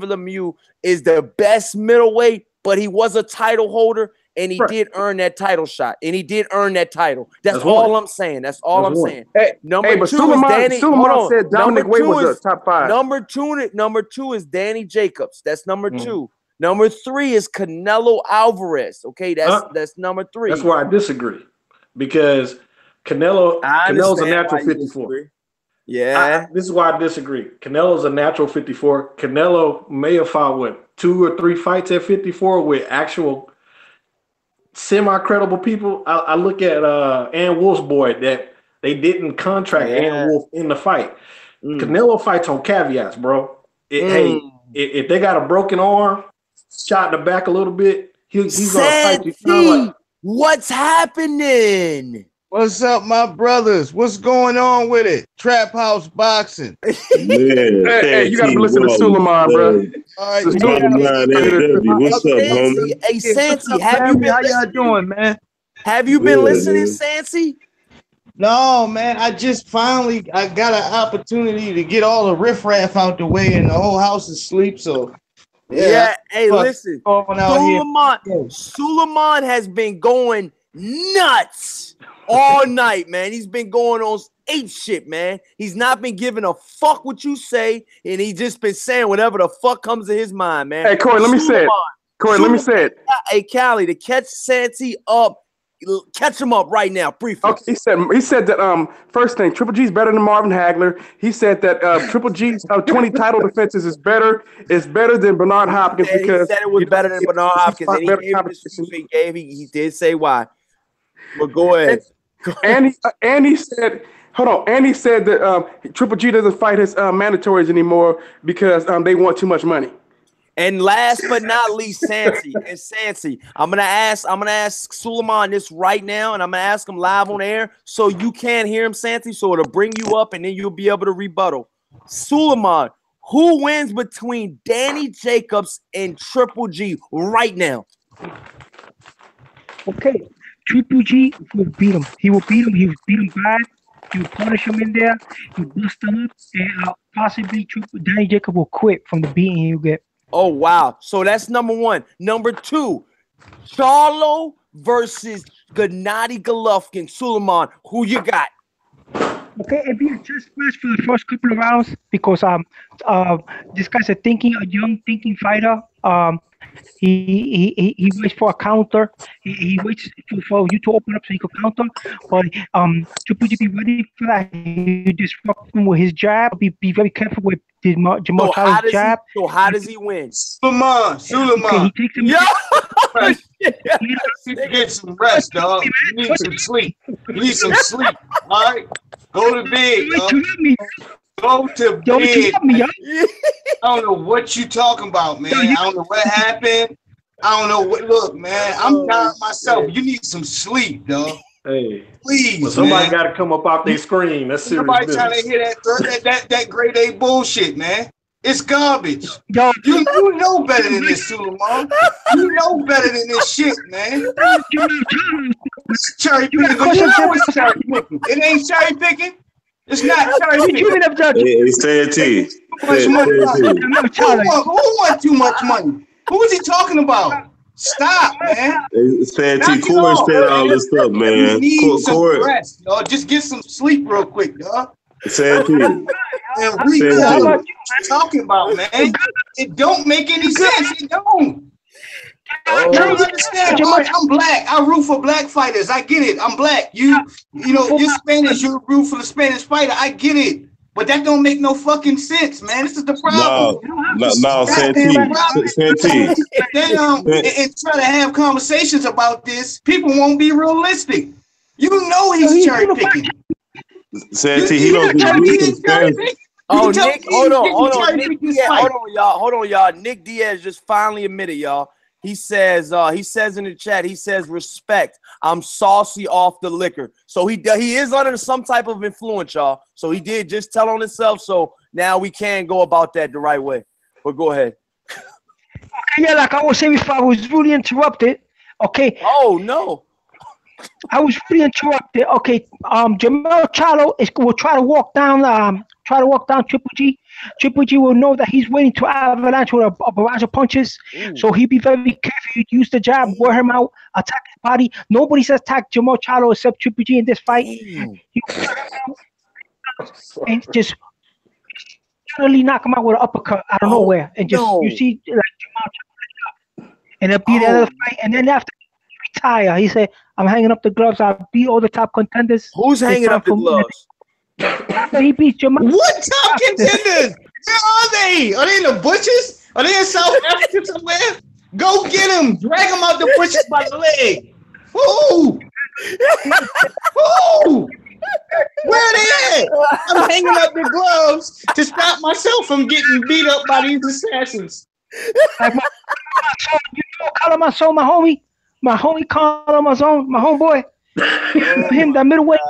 Lemieux is the best middleweight, but he was a title holder. And he did earn that title shot. And he did earn that title. That's all I'm saying. That's all I'm saying. Number 2 is Danny. Suleiman said Dominic Wade was a top 5. Number two is Danny Jacobs. That's number 2. Number 3 is Canelo Alvarez. Okay, that's number 3. That's where I disagree. Because Canelo's a natural 54. Yeah. This is why I disagree. Canelo's a natural 54. Canelo may have fought, 2 or 3 fights at 54 with actual semi-credible people. I look at Ann Wolf's boy that they didn't contract Ann Wolf in the fight. Canelo fights on caveats, bro. Hey, if they got a broken arm, shot in the back a little bit, he's gonna fight you. What's happening? What's up, my brothers? What's going on with it? Trap House Boxing. Hey, you gotta listen to Suleiman, bro. All right, what's up, homie? Hey, Sansi, how y'all doing, man? Have you been listening, Sansi? No, man. I got an opportunity to get all the riffraff out the way, and the whole house is asleep. So, yeah. Hey, listen, Suleiman has been going nuts all night, man. He's been going on ape shit, man. He's not been giving a fuck what you say, and he just been saying whatever the fuck comes to his mind, man. Hey, Corey, let me say it. Corey, let me say it. Hey, Callie, to catch Santi up, catch him up right now, briefly. Okay, he said that first thing, Triple G's better than Marvin Hagler. He said that Triple G's 20 title defenses is better than Bernard Hopkins because he said it was better than Bernard Hopkins, and he did say why. But go ahead. And he said, hold on, and he said that Triple G doesn't fight his mandatories anymore because they want too much money. And last but not least, Santi. I'm gonna ask Suleiman this right now, and I'm gonna ask him live on air so you can't hear him, Santi. So it'll bring you up, and then you'll be able to rebuttal. Suleiman, who wins between Danny Jacobs and Triple G right now? Okay, Triple G will beat him. He will beat him. He will beat him bad. He will punish him in there. He will bust him up, and possibly Danny Jacobs will quit from the beating he'll get. Oh, wow. So that's number one. Number two, Charlo versus Gennady Golovkin. Suleiman, who you got? Okay, it'd be a chess match for the first couple of rounds because this guy's a young thinking fighter. He waits for a counter. He waits for you to open up so he can counter. But Triple G be ready for that. He disrupt him with his jab. Be very careful with Jamal Charlo's jab. So how does he win? Suleiman. Okay, he takes him. You need to get some rest, dog. You need some sleep. You need some sleep. All right, go to bed. Go to bed. I don't know what you talking about, man. I don't know what happened. I don't know what. Look, man, I'm tired myself. You need some sleep, dog. Hey, please. Well, somebody got to come up off their screen. That's serious. Somebody trying to hear that grade A bullshit, man. It's garbage. You know better than this, Suleiman. You know better than this shit, man. It's cherry picking. You know it's cherry picking. It ain't cherry picking. It's not cherry picking. Hey, Santi. Who want too much money? Who is he talking about? Stop, man. Santi, Corey said all this stuff, man. Need some rest, y'all. Just get some sleep real quick, y'all. Santi. And read what you're talking about, man. It don't make any sense. It don't. I don't understand. I'm black. I root for black fighters. I get it. I'm black. You know, you're Spanish. You root for the Spanish fighter. I get it. But that don't make no fucking sense, man. This is the problem. No, Santi. And try to have conversations about this. People won't be realistic. You know he's cherry picking. Santi, he don't do. Oh, Nick, hold on. Nick Diaz, hold on, y'all. Nick Diaz just finally admitted, y'all. He says in the chat, he says, respect. I'm saucy off the liquor. So he is under some type of influence, y'all. So he did just tell on himself. So now we can go about that the right way. But go ahead. Okay, yeah, like I was saying before, I was really interrupted. Okay. Oh no. I was really interrupted. Okay. Jamal Charlo will try to walk down Triple G. Triple G will know that he's waiting to avalanche with a barrage of punches. So he'll be very careful. He'd use the jab, wear him out, attack his body. Nobody says attack Jamal Charlo except Triple G in this fight. And just suddenly knock him out with an uppercut out of nowhere. And just you see like Jamal Charlo, and it'll be the other fight. And then after he retire, he said, I'm hanging up the gloves. I'll beat all the top contenders. Who's hanging up the gloves? He beat Jamal. What top contenders? Where are they? Are they in the bushes? Are they in South Africa somewhere? Go get them. Drag them out the bushes by the leg. Who? Where are they at? I'm hanging up the gloves to stop myself from getting beat up by these assassins. Like you know Kalamazoo, my homie Kalamazoo, my homeboy. Him, that middleweight.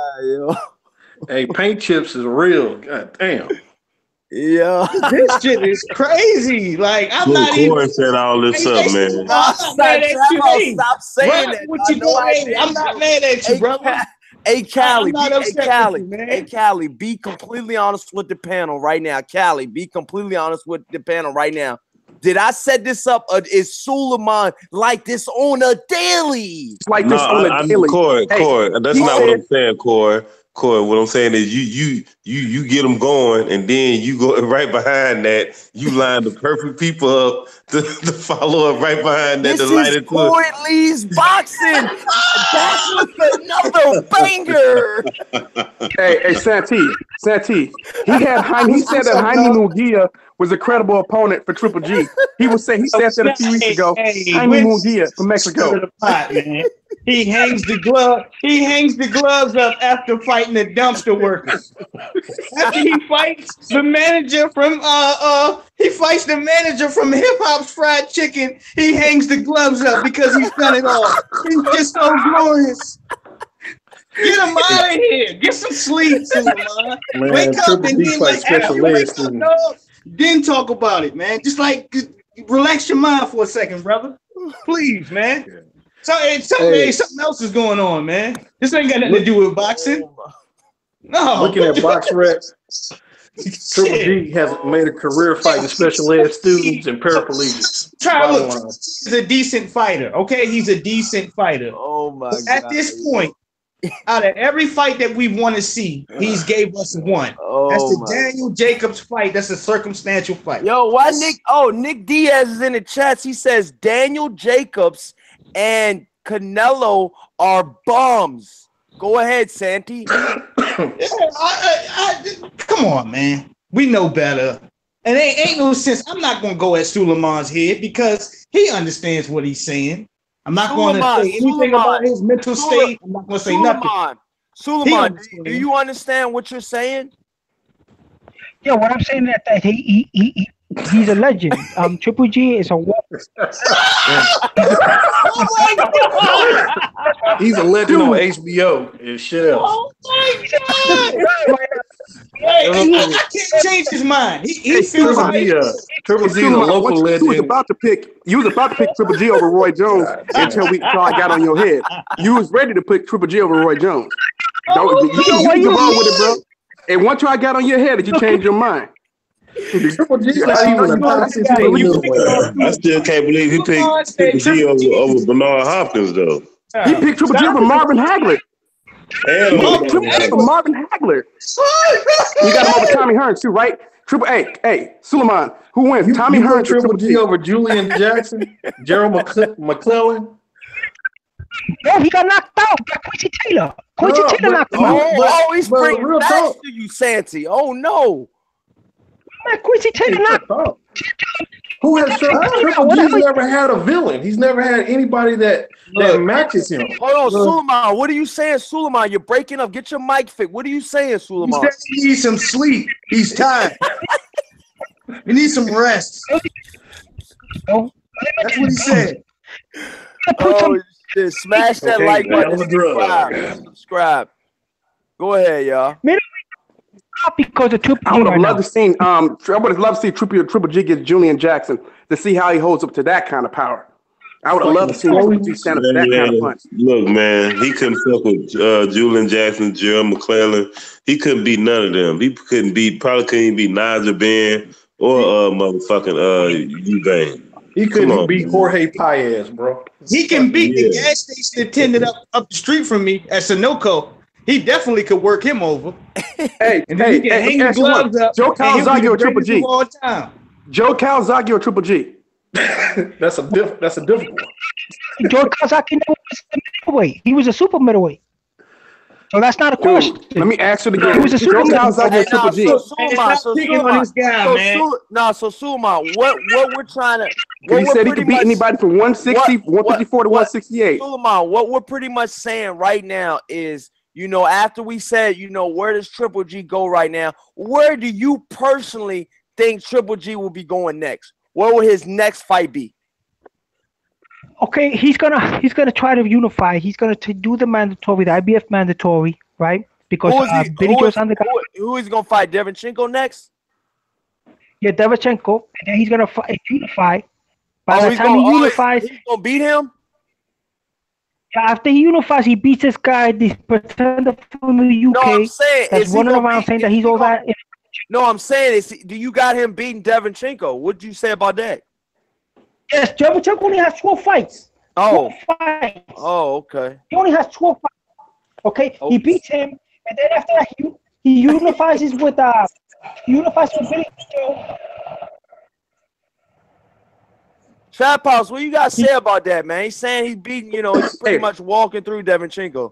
Hey, paint chips is real. God damn. Yeah. This shit is crazy. Like, I'm not even. Corey said all this up, man. Stop saying that. What you doing? I'm not mad at you, brother. Hey, Callie, be completely honest with the panel right now. Callie, be completely honest with the panel right now. Did I set this up? Is Suleiman like this on a daily? Like this on a daily. Corey, that's not what I'm saying, Corey. Corey, what I'm saying is you get them going, and then you go right behind that. You line the perfect people up to follow up right behind that. This is Corey Lee's boxing. Back with another banger. Hey, Santee. He said that Jaime Munguia was a credible opponent for Triple G. He said that a few weeks ago. Jaime Munguia from Mexico. He hangs the glove. He hangs the gloves up after fighting the dumpster workers. After he fights the manager from Hip Hop's Fried Chicken, he hangs the gloves up because he's done it all. He's just so glorious. Get him out of here. Get some sleep, Suleiman. Wake up and then then talk about it, man. Just like relax your mind for a second, brother. Please, man. Something else is going on, man. This ain't got nothing to do with boxing. No. Looking at box reps, Triple G has made a career fighting special ed students and paraplegics. He's a decent fighter, okay? He's a decent fighter. Oh my God. At this point, out of every fight that we want to see, he's gave us one. That's the Daniel Jacobs fight. That's a circumstantial fight. Yo, why Nick Diaz is in the chats. He says Daniel Jacobs and Canelo are bums. Go ahead, Santi. Come on, man. We know better. And ain't no sense. I'm not gonna go at Suleiman's head because he understands what he's saying. I'm not going to say anything about his mental state. I'm not going to say nothing. Suleiman, do you understand what you're saying? Yeah, what I'm saying is that he's a legend. Triple G is a weapon. Oh my God! He's a legend on HBO and shit else. Oh my God! Hey, I can't change his mind. He feels like Triple G is a local legend. You was about to pick Triple G over Roy Jones until I got on your head. You was ready to pick Triple G over Roy Jones. You wrong with it, bro. And once I got on your head, did you change your mind? Triple G not even a toxic. I still can't believe he picked Triple G over Bernard Hopkins, though. He picked Triple G over Marvin Hagler. Marvin Hagler. You got him over Tommy Hearns too, right? Hey, Suleiman, who wins? Tommy Hearns, Triple G over Julian Jackson, Gerald McClellan. No, he got knocked out by Quincy Taylor. Taylor knocked him out. He's bringing back to you, Santi. Oh no. Man, Quincy Taylor knocked out. Who has Triple G's never had a villain? He's never had anybody that matches him. Hold on, Suleiman. What are you saying, Suleiman? You're breaking up. Get your mic fixed. What are you saying, Suleiman? He needs some sleep. He's tired. He needs some rest. That's what he said. Oh shit! Smash that like button. Subscribe. Go ahead, y'all. Because of Triple G. I would have loved to see Triple G get Julian Jackson to see how he holds up to that kind of power. I would have loved to see Triple G stand up to that kind of punch. Look, man, he couldn't fuck with Julian Jackson, Gerald McClellan. He couldn't beat none of them. He probably couldn't beat Nigel Benn or motherfucking Eubank. He couldn't beat Jorge Paez, bro. He can beat the gas station attendant up the street from me at Sunoco. He definitely could work him over. Hey, gloves up. Joe Calzaghe or Triple G? All time. Joe Calzaghe or Triple G? That's a difficult one. Joe Calzaghe never was a middleweight. He was a super middleweight. So that's not a question. Let me ask you again. He was a super Calzaghe or Triple G? So Suleiman, what we're trying to... He said he could beat anybody from 160, 154 to 168. Suleiman, what we're pretty much saying right now is, after we said, where does Triple G go right now? Where do you personally think Triple G will be going next? What will his next fight be? Okay, he's gonna try to unify. He's gonna do the mandatory, the IBF mandatory, right? Because who is gonna fight? Derevchenko next? Yeah, Derevchenko, and then he's gonna unify. By the time he unifies, he's gonna beat him. After he unifies, he beats this guy, this pretender from the UK. No, I'm saying, that's running around saying that he's all that. No, I'm saying, do you got him beating Derevchenko? What did you say about that? Yes, Derevchenko only has 12 fights. Oh. 12 fights. Oh, okay. He only has 12 fights. Okay, he beats him. And then after that, he unifies with Billy Joe. Trap House, what you got to say about that, man? He's saying he's beating, he's pretty much walking through Devinchenko.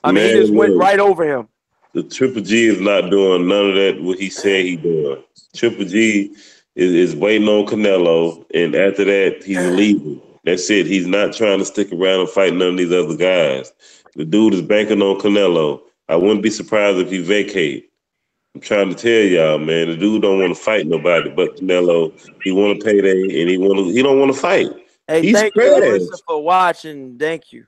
I mean, he just went right over him. The Triple G is not doing none of that, what he said he doing. Triple G is waiting on Canelo, and after that, he's leaving. That's it. He's not trying to stick around and fight none of these other guys. The dude is banking on Canelo. I wouldn't be surprised if he vacate. I'm trying to tell y'all, man, the dude don't want to fight nobody but Canelo. He want to payday, and he don't want to fight. Hey, thank you, Larissa, for watching. Thank you.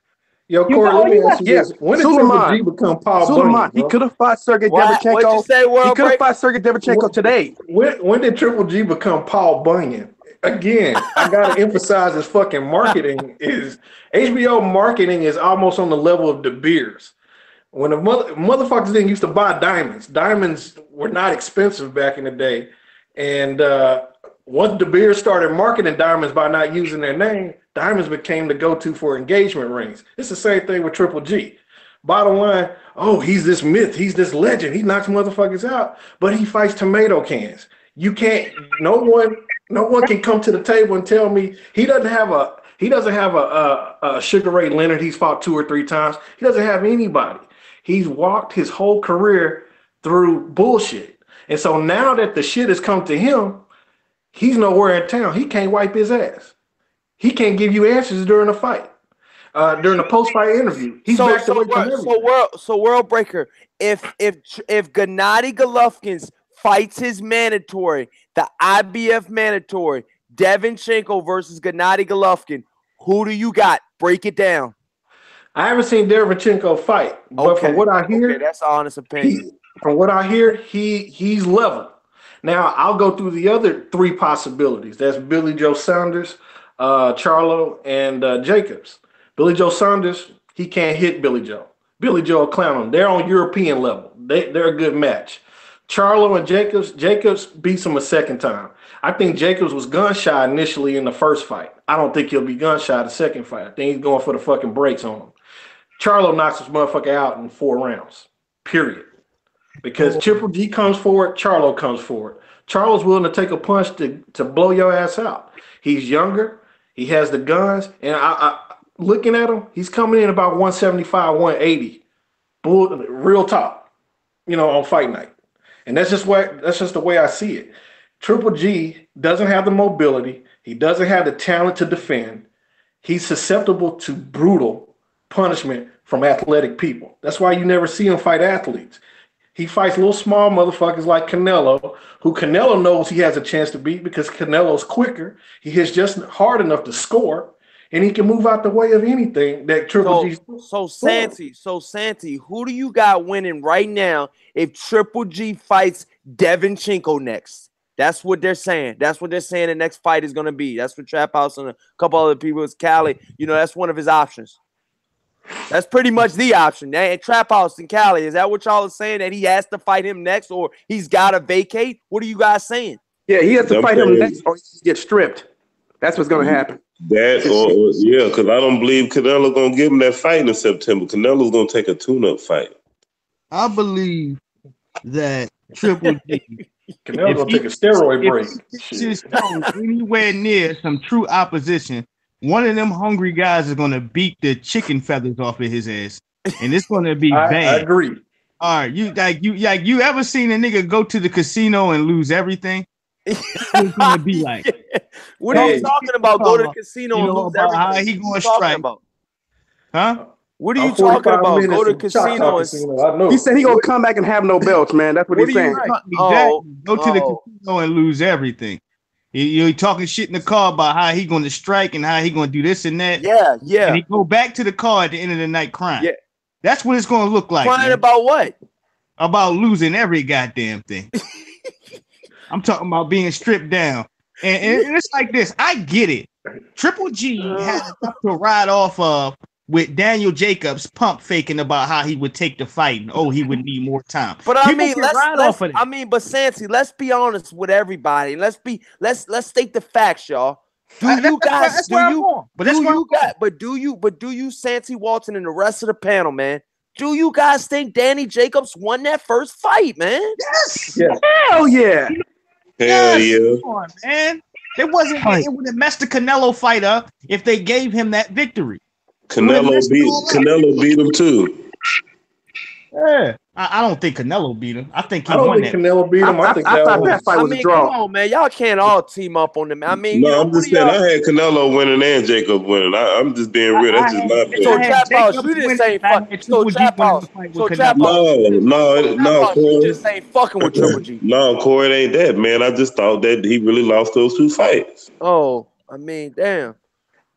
Yo, Corey, let me ask you this. When did Triple G become Paul Bunyan? He could have fought Sergey Devinchenko. What'd you say, World He could have fought Sergey Devinchenko today. When did Triple G become Paul Bunyan? Again, I gotta emphasize his fucking marketing is HBO marketing is almost on the level of De Beers. When the motherfuckers didn't used to buy diamonds were not expensive back in the day. And once De Beers started marketing diamonds by not using their name, diamonds became the go-to for engagement rings. It's the same thing with Triple G. Bottom line, he's this myth, he's this legend, he knocks motherfuckers out, but he fights tomato cans. You can't, no one can come to the table and tell me he doesn't have a Sugar Ray Leonard he's fought 2 or 3 times. He doesn't have anybody. He's walked his whole career through bullshit. And so now that the shit has come to him, he's nowhere in town. He can't wipe his ass. He can't give you answers during a fight. During the post-fight interview. He's backed away from everything. So World Breaker, if Gennady Golovkin fights his mandatory, the IBF mandatory, Devinchenko versus Gennady Golovkin, who do you got? Break it down. I haven't seen Devinchenko fight, but from what I hear, that's an honest opinion. From what I hear, he's level. Now I'll go through the other 3 possibilities. That's Billy Joe Saunders, Charlo, and Jacobs. Billy Joe Saunders, he can't hit Billy Joe. Billy Joe will clown him. They're on European level. They're a good match. Charlo and Jacobs beats him a second time. I think Jacobs was gun shy initially in the first fight. I don't think he'll be gun shy the second fight. I think he's going for the fucking brakes on him. Charlo knocks this motherfucker out in 4 rounds, period. Because Triple G comes forward, Charlo comes forward. Charlo's willing to take a punch to blow your ass out. He's younger. He has the guns. And I looking at him, he's coming in about 175, 180. Real top, on fight night. And that's just the way I see it. Triple G doesn't have the mobility. He doesn't have the talent to defend. He's susceptible to brutal punishment from athletic people. That's why you never see him fight athletes. He fights little small motherfuckers like Canelo, who Canelo knows he has a chance to beat because Canelo's quicker. He hits just hard enough to score, and he can move out the way of anything that Triple G. So Santi, who do you got winning right now if Triple G fights Devinchenko next? That's what they're saying. That's what they're saying the next fight is going to be. That's what Trap House and a couple other people. It's Cali. That's one of his options. That's pretty much the option. And Trap House and Cali, is that what y'all are saying, that he has to fight him next or he's got to vacate? What are you guys saying? Yeah, he has to fight him next or he gets stripped. That's what's going to happen. Because I don't believe Canelo going to give him that fight in September. Canelo's going to take a tune-up fight. I believe that Triple G Canelo's going to take a steroid break. Just anywhere near some true opposition, one of them hungry guys is going to beat the chicken feathers off of his ass, and it's going to be bad. I agree. All right, you ever seen a nigga go to the casino and lose everything? It's going to be like. What are you talking about? Go to the casino and lose everything. How he going to strike? Huh? What are you talking about? Go to casino and he said he gonna come back and have no belts, man. That's what he's saying. Go to the casino and lose everything. You're talking shit in the car about how he going to strike and how he going to do this and that. Yeah. And he go back to the car at the end of the night crying. Yeah. That's what it's going to look like. Crying about what? About losing every goddamn thing. I'm talking about being stripped down. And it's like this. I get it. Triple G had to ride off of with Daniel Jacobs pump faking about how he would take the fight and he would need more time. But I mean, but Santi, let's be honest with everybody. Let's state the facts, y'all. Do you, Santi Walton and the rest of the panel, man? Do you guys think Danny Jacobs won that first fight, man? Yes. Yeah. Hell yeah. Hell yeah. Come on, man. It would have messed the Canelo fight up if they gave him that victory. Canelo beat him too. Yeah. I don't think Canelo beat him. I think Canelo beat him. I thought that fight was a draw. Come on, man. Y'all can't all team up on them. I mean, no, I'm just saying I had Canelo winning and Jacob winning. I'm just being real. That's just my opinion. So Trap House, you just ain't fucking. So Trap House, no, you just ain't fucking with Triple G. No, Corey, it ain't that, man. I just thought that he really lost those 2 fights. Oh, I mean, damn.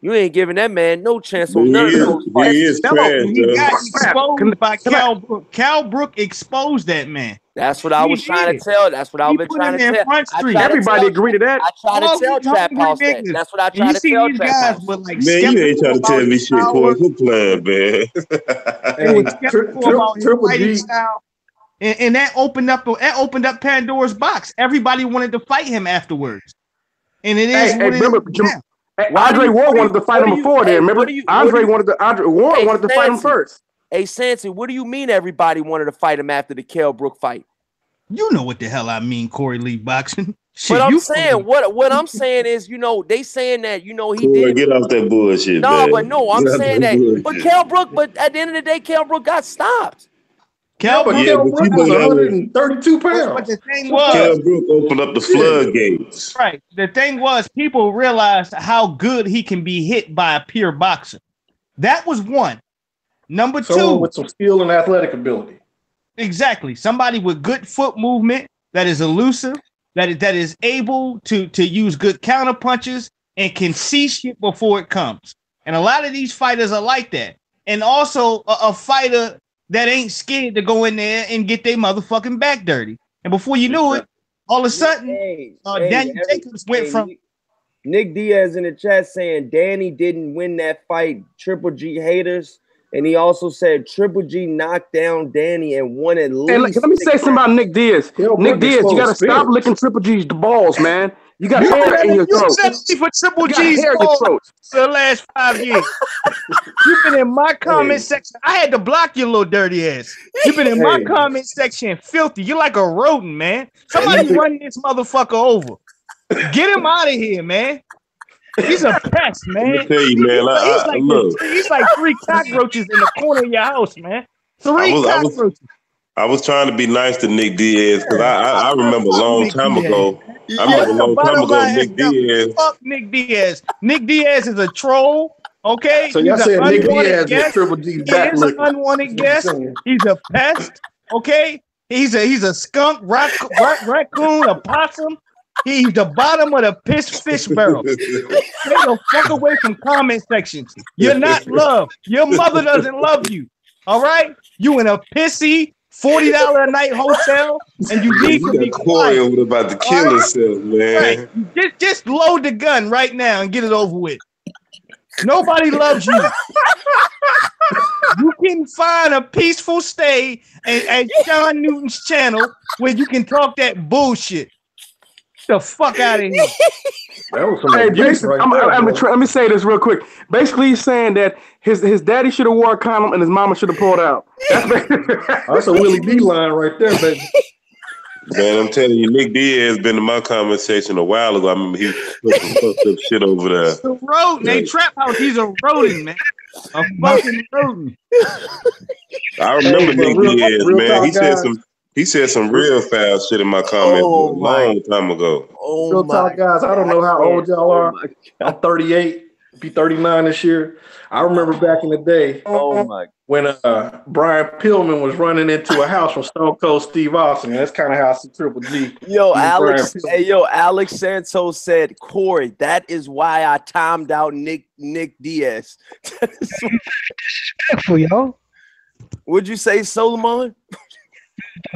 You ain't giving that man no chance on none of those fights. He is trash, he got exposed by Cal Brook. Cal Brook exposed that man. That's what I was trying to tell. That's what I've been trying to tell. Everybody agree to that. I try to tell Trap House that. That's what I try to tell Trap House. Man, you ain't trying to tell me shit, Corey. Quit playing, man. Triple G. And that opened up Pandora's box. Everybody wanted to fight him afterwards. And it is what it is. Andre Ward wanted to fight him before then. Remember, Andre wanted to fight him first. Hey, Sansi, what do you mean everybody wanted to fight him after the Kell Brook fight? You know what the hell I mean, Corey Lee boxing. Shit, but I'm saying what I'm saying is, they saying that he did get off that bullshit. No, man. but no, I'm saying that. But Kell Brook, but at the end of the day, Kell Brook got stopped. Kell Brook was 132 pounds. But the thing was, Kell Brook opened up the floodgates. Right. The thing was, people realized how good he can be hit by a pure boxer. That was one. Number two, with some skill and athletic ability. Exactly. Somebody with good foot movement that is elusive, that is able to use good counter punches and can see shit before it comes. And a lot of these fighters are like that. And also a fighter that ain't scared to go in there and get their motherfucking back dirty. And before you knew it, all of a sudden, Danny Jacobs went from... Nick Diaz in the chat saying Danny didn't win that fight, Triple G haters. And he also said Triple G knocked down Danny and won at least. Hey, let me say something about Nick Diaz. Nick Diaz, you got to stop licking Triple G's balls, man. You got hair in your throat. You for Triple G's balls for the last 5 years. You've been in my comment section. I had to block your little dirty ass. You've been in my comment section filthy. You're like a rodent, man. Somebody run this motherfucker over. Get him out of here, man. He's a pest, man. Let me tell you, man. He's like 3 cockroaches in the corner of your house, man. 3 cockroaches. I was trying to be nice to Nick Diaz because I remember a long time ago. Nick Diaz. Fuck Nick Diaz. Nick Diaz is a troll. Okay. So y'all said Nick Diaz is Triple G's back. He's an unwanted guest. He's a pest. Okay. He's a skunk, raccoon, a possum. He's the bottom of the piss fish barrel. Stay the fuck away from comment sections. You're not loved. Your mother doesn't love you. All right? You in a pissy $40 a night hotel, and you need to be quiet. Corey about to kill himself, man. Right. Just load the gun right now and get it over with. Nobody loves you. You can find a peaceful stay at Sean Newton's channel where you can talk that bullshit. The fuck out of here. That was some abuse let me say this real quick. Basically, he's saying that his daddy should have wore a condom and his mama should have pulled out. That's a Willie D line right there, baby. Man, I'm telling you, Nick Diaz been in my comment section a while ago. I remember he put some fucked up shit over there. The rodent, they trap house. He's a rodent, man. A fucking rodent. I remember Nick Diaz, man. He said some real foul shit in my comments a long time ago. Real talk, guys. I don't know how old y'all are. I'm 38, be 39 this year. I remember back in the day when Brian Pillman was running into a house from Stone Cold Steve Austin. That's kind of how I see Triple G. Alex Santos said, Corey, that is why I timed out Nick Diaz. Disrespectful, yo. Would you say, Solomon?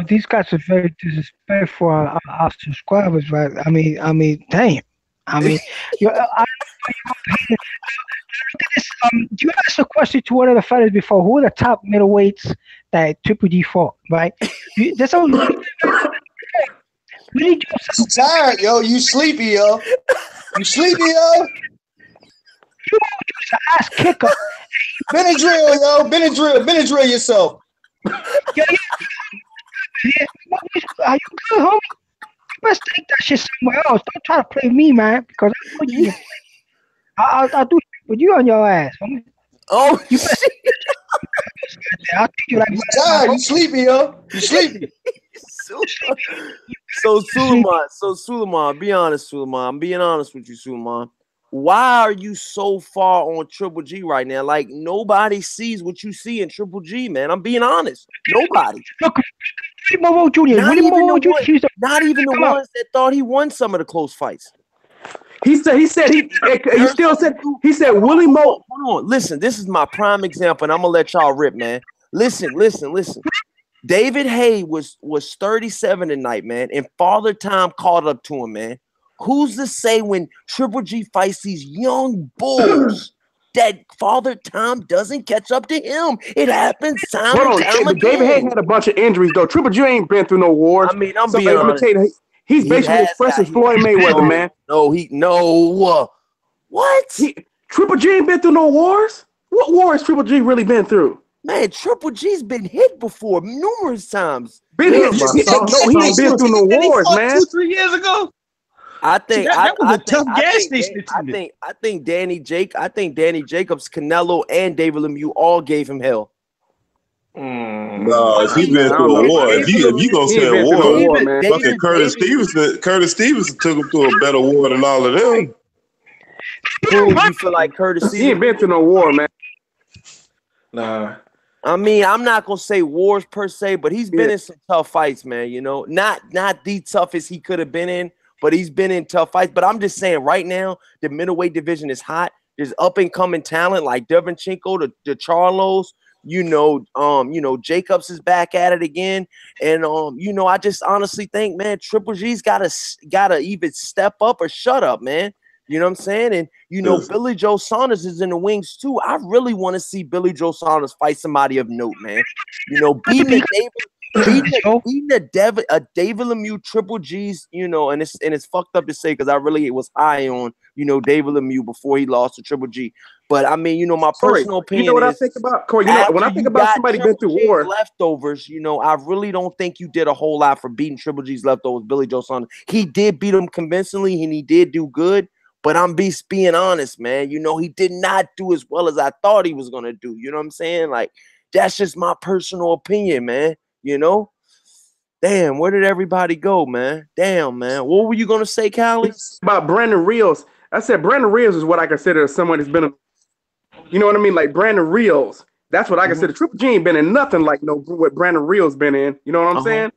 These guys are very disrespectful our subscribers, right? I mean, damn. I mean, do you ask a question to one of the fighters before? Who are the top middleweights that Triple G fought, right? That's all. You tired, yo. You sleepy, yo. You sleepy, yo. You ass kicker. Benadryl, yo. Benadryl yourself. Yeah. Are you good, homie? You best take that shit somewhere else. Don't try to play me, man, because I know you can play. I'll do shit with you on your ass, homie. Oh, you best. I'll treat you like you tired. You sleepy, yo. You sleepy. So Suleiman, be honest, Suleiman. I'm being honest with you, Suleiman. Why are you so far on Triple G right now? Like nobody sees what you see in Triple G, man. I'm being honest. Nobody. Look, not even the ones that thought he won some of the close fights. He said Willie Mo. Hold on. Listen, this is my prime example, and I'm gonna let y'all rip, man. Listen. David Haye was 37 tonight, man, and Father Time caught up to him, man. Who's to say when Triple G fights these young bulls that Father Time doesn't catch up to him? It happens time and time again. David Haye had a bunch of injuries, though. Triple G ain't been through no wars. I mean, I'm being honest. He's basically expressing Floyd Mayweather, man. What? Triple G ain't been through no wars? What war has Triple G really been through? Man, Triple G's been hit before numerous times. He ain't been through no wars, man. 2-3 years ago. I think that was a tough gas station. I think Danny Jacobs, Canelo, and David Lemieux all gave him hell. No, he been through a war. If you gonna say a war, fucking Curtis Stevenson took him through a better war than all of them. You feel like Curtis Stevenson? He ain't been through no war, man. Nah. I mean, I'm not gonna say wars per se, but he's been in some tough fights, man. You know, not the toughest he could have been in, but he's been in tough fights. But I'm just saying, right now, the middleweight division is hot. There's up and coming talent like Devinchenko, the Charlos. Jacobs is back at it again, and I just honestly think, man, Triple G's gotta either step up or shut up, man. You know what I'm saying? And Billy Joe Saunders is in the wings too. I really want to see Billy Joe Saunders fight somebody of note, man. Beating a David Lemieux Triple G's, and it's fucked up to say because I really was high on David Lemieux before he lost to Triple G. But I mean, my personal opinion. You know what I think about Corey? When I think about somebody been through war, leftovers. I really don't think you did a whole lot for beating Triple G's leftovers. Billy Joe Saunders, he did beat him convincingly, and he did do good. But I'm being honest, man. He did not do as well as I thought he was gonna do. You know what I'm saying? Like, that's just my personal opinion, man. Damn, where did everybody go, man? Damn, man. What were you gonna say, Callie? About Brandon Rios. I said Brandon Rios is what I consider someone who's been you know what I mean? Like Brandon Rios. That's what I consider. Triple G ain't been in nothing like what Brandon Rios been in. You know what I'm saying?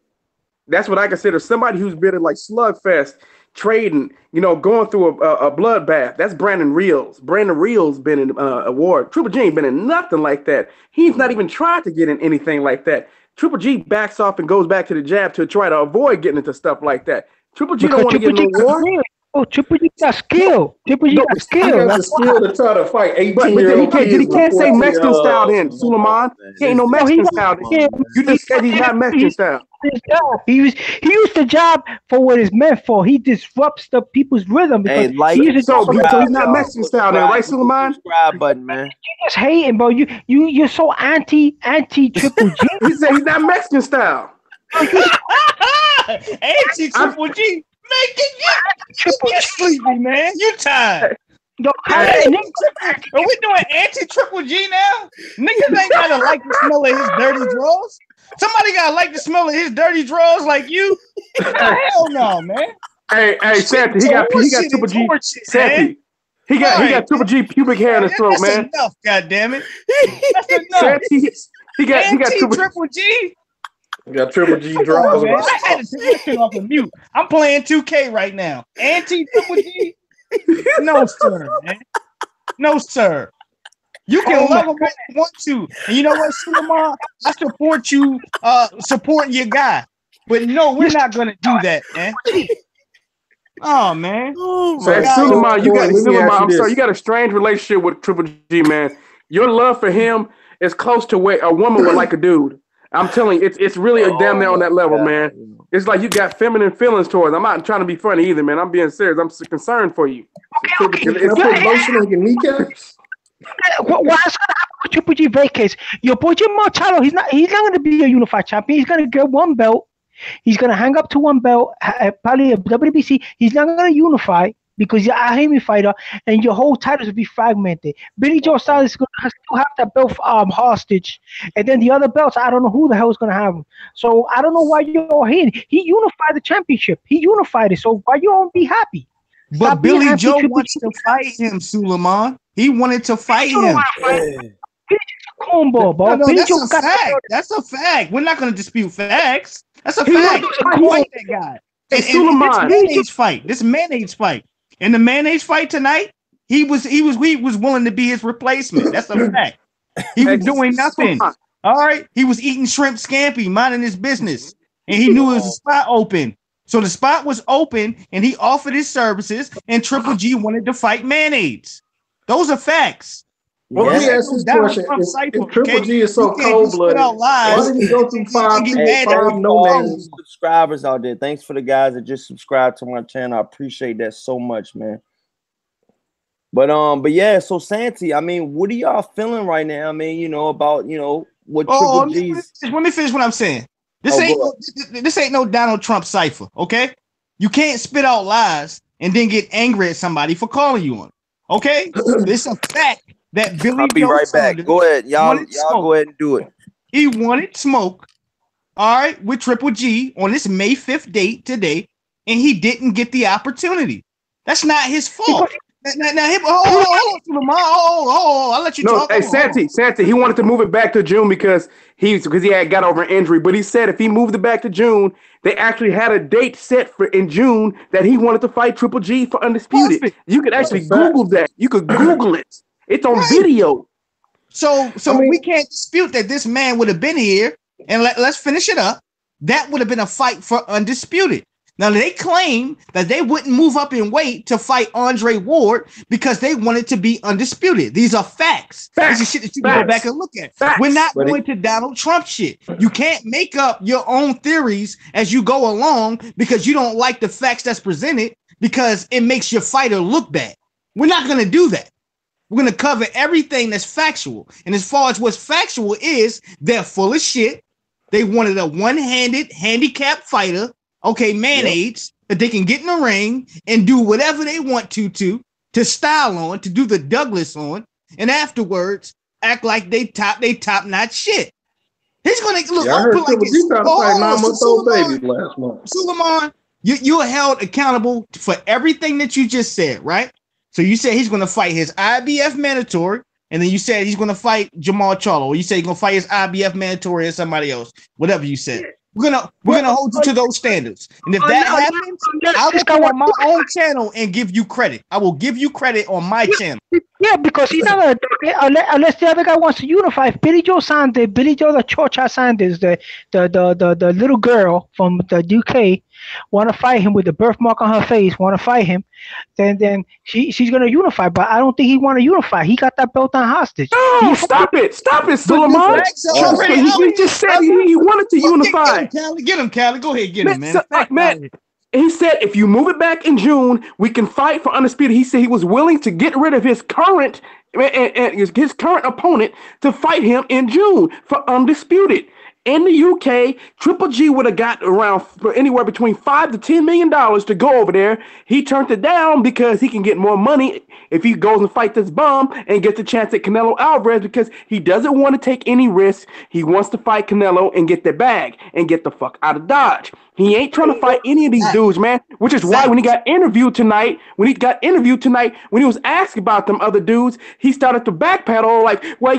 That's what I consider somebody who's been in like slugfest, trading, going through a bloodbath. That's Brandon Rios. Brandon Rios been in a war. Triple G ain't been in nothing like that. He's not even tried to get in anything like that. Triple G backs off and goes back to the jab to try to avoid getting into stuff like that. Triple G don't want to get in no war. Oh, Triple G got skill. Triple G got skill. He got the skill to try to fight 18-year-old kids. He can't say Mexican style then, Suleiman. He ain't no Mexican style. You just said he's not Mexican style. He used the job for what it's meant for. He disrupts the people's rhythm. Hey, he's not Mexican style then, right, Suleiman? Subscribe button, man. You just hating, bro. You're so anti Triple G. He said he's not Mexican style. Anti Triple G. You sleepy, man. You tired. Are we doing anti-Triple G now? Niggas ain't gotta like the smell of his dirty drawers. Somebody gotta like the smell of his dirty drawers like you. Hell no, man. Hey, Santi, he got Triple G. Santi, he got Triple G pubic hair in his throat, man. That's enough, goddammit. That's enough. Santi, he got Triple G. You got Triple G draws. I had to take this shit off of mute. I'm playing 2K right now. Anti-Triple G? No, sir, man. No, sir. You can love him if you want to. And you know what, Suleiman? I support you supporting your guy. But no, we're not going to do that, man. Oh, man. Suleiman, you got a strange relationship with Triple G, man. Your love for him is close to where a woman would like a dude. I'm telling you, it's really damn near on that level, man. It's like you got feminine feelings towards. I'm not trying to be funny either, man. I'm being serious. I'm concerned for you. Okay. It's put lotion on your kneecaps. Why is Triple G vacates, your boy Jim Marcello, he's not going to be a unified champion. He's going to get one belt. He's going to hang up to one belt, probably a WBC. He's not going to unify because you're a heavy fighter, and your whole titles will be fragmented. Billy Joe Saunders is going to still have that belt hostage, and then the other belts, I don't know who the hell is going to have them. So I don't know why you're hating. He unified the championship. He unified it. So why you don't be happy? But Billy Joe wants to fight him, Suleiman. He wanted to fight him. Combo, bro. No, that's a fact. That's a fact. We're not going to dispute facts. That's a fact. Fight that guy. And this mayonnaise fight. In the mayonnaise fight tonight, he was willing to be his replacement. That's a fact. He was doing nothing. All right. He was eating shrimp scampi, minding his business, and he knew it was a spot open. So the spot was open, and he offered his services, and Triple G wanted to fight mayonnaise. Those are facts. Well, let me ask this question. If Triple G is so cold-blooded, why didn't he go through five no-names? Subscribers out there. Thanks for the guys that just subscribed to my channel. I appreciate that so much, man. But yeah, so Santi, I mean, what are y'all feeling right now? I mean, about, what Triple G's... Let me finish what I'm saying. This ain't no Donald Trump cipher, okay? You can't spit out lies and then get angry at somebody for calling you on it, okay? It's a fact that Billy I'll be right back. Go ahead. Y'all go ahead and do it. He wanted smoke, all right, with Triple G on this May 5th date today, and he didn't get the opportunity. That's not his fault. I'll let you talk. Hey, Santi, he wanted to move it back to June because he had got over an injury. But he said if he moved it back to June, they actually had a date set for in June that he wanted to fight Triple G for Undisputed. Perfect. You could actually Google that. You could Google it. It's on video. So we can't dispute that this man would have been here, and let's finish it up. That would have been a fight for Undisputed. Now, they claim that they wouldn't move up in weight to fight Andre Ward because they wanted to be undisputed. These are facts. This is shit that you can go back and look at. We're not going to Donald Trump shit. You can't make up your own theories as you go along because you don't like the facts that's presented because it makes your fighter look bad. We're not going to do that. We're going to cover everything that's factual. And as far as what's factual is, they're full of shit. They wanted a one-handed handicapped fighter, mayonnaise, that they can get in the ring and do whatever they want to style on, to do the Douglas on, and afterwards act like they top-notch shit. He's going to look open like this. Baby last month. Suleiman, you're held accountable for everything that you just said, right? So you said he's going to fight his IBF mandatory, and then you said he's going to fight Jamal Charlo, or you said he's going to fight his IBF mandatory or somebody else, whatever you said. We're gonna hold you to those standards, and if that happens, I'll just go on my own channel and give you credit. I will give you credit on my channel. Yeah, because he's not gonna do it unless the other guy wants to unify. If Billy Joe the Chocha Sanders, the little girl from the UK, want to fight him with the birthmark on her face, want to fight him, then she's gonna unify. But I don't think he want to unify. He got that belt on hostage. No, stop it, Suleiman. He just said he wanted to unify. Get him, Callie. Go ahead, get him, man. Man. He said, if you move it back in June, we can fight for Undisputed. He said he was willing to get rid of his current opponent to fight him in June for Undisputed. In the UK, Triple G would have got around anywhere between $5 to $10 million to go over there. He turned it down because he can get more money if he goes and fight this bum and gets a chance at Canelo Alvarez because he doesn't want to take any risks. He wants to fight Canelo and get the bag and get the fuck out of Dodge. He ain't trying to fight any of these dudes, man, which is why when he got interviewed tonight, when he was asked about them other dudes, he started to backpedal like, well,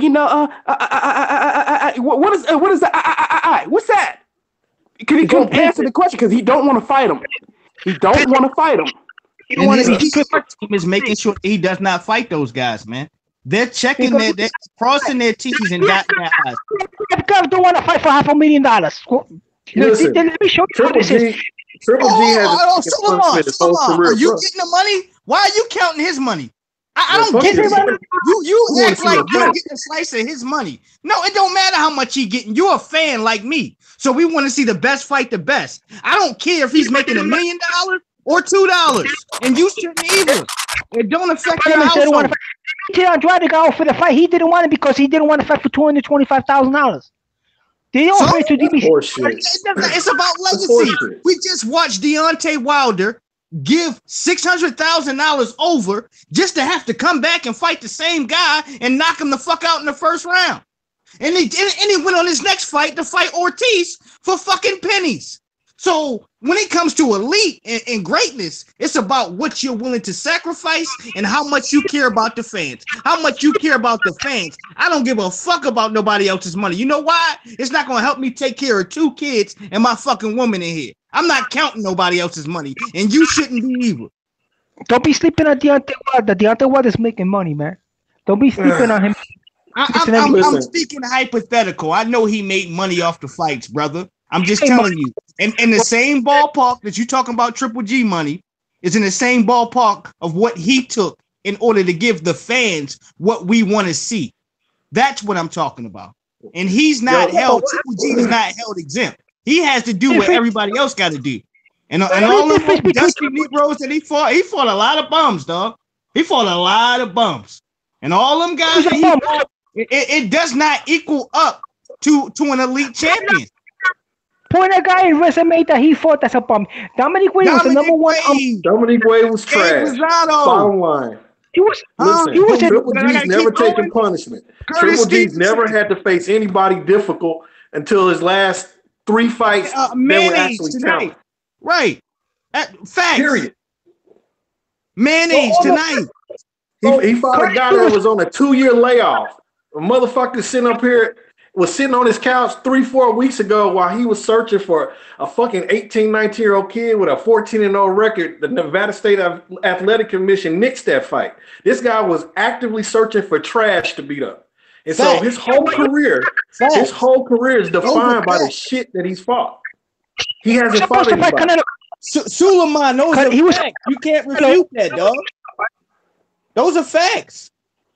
what is that? What's that? Because he couldn't answer the question because he don't want to fight him. He don't want to fight him. Team is making sure he does not fight those guys, man. They're checking they're crossing their T's and dotting their I's. Guys don't want to fight for $500,000. Listen, let me show you what this is. Triple G has Suleiman, are you getting the money? Why are you counting his money? I don't get it. You act like you're getting a slice of his money. No, it don't matter how much he's getting. You're a fan like me. So we want to see the best fight the best. I don't care if he's making $1 million or $2. And you shouldn't either. It don't affect your household. Andrade got offered the fight. He didn't want it because he didn't want to fight for $225,000. They offered it to DBC. It's about legacy. We just watched Deontay Wilder give $600,000 over just to have to come back and fight the same guy and knock him the fuck out in the first round. And he went on his next fight to fight Ortiz for fucking pennies. So when it comes to elite and greatness, it's about what you're willing to sacrifice and how much you care about the fans. How much you care about the fans. I don't give a fuck about nobody else's money. You know why? It's not going to help me take care of 2 kids and my fucking woman in here. I'm not counting nobody else's money, and you shouldn't be either. Don't be sleeping on Deontay Wilder. Deontay Wilder's making money, man. Don't be sleeping on him. I'm speaking hypothetical. I know he made money off the fights, brother. I'm just telling you. And in the same ballpark that you're talking about Triple G money is in the same ballpark of what he took in order to give the fans what we want to see. That's what I'm talking about. And he's not held, Triple G is not held exempt. He has to do what everybody else got to do. And all of those dusty Negroes that he fought a lot of bums, dog. He fought a lot of bums. And all them guys that he fought, it does not equal up to an elite champion. Point a guy in resume that he fought as a bum. Dominic Wade was the number one. Dominic Wade was trash. Bottom line. Triple G's never taken punishment. Triple G's never had to face anybody difficult until his last 3 fights that were actually counted. Right. Facts. Period. Mayonnaise tonight. He fought a guy that was on a 2-year layoff. A motherfucker was sitting on his couch 3-4 weeks ago while he was searching for a fucking 18, 19-year-old kid with a 14-0 record. The Nevada State Athletic Commission nixed that fight. This guy was actively searching for trash to beat up. And so his whole career is defined by the shit that he's fought. He hasn't fought anybody. Suleiman, those are facts. You can't refute that, dog. Those are facts.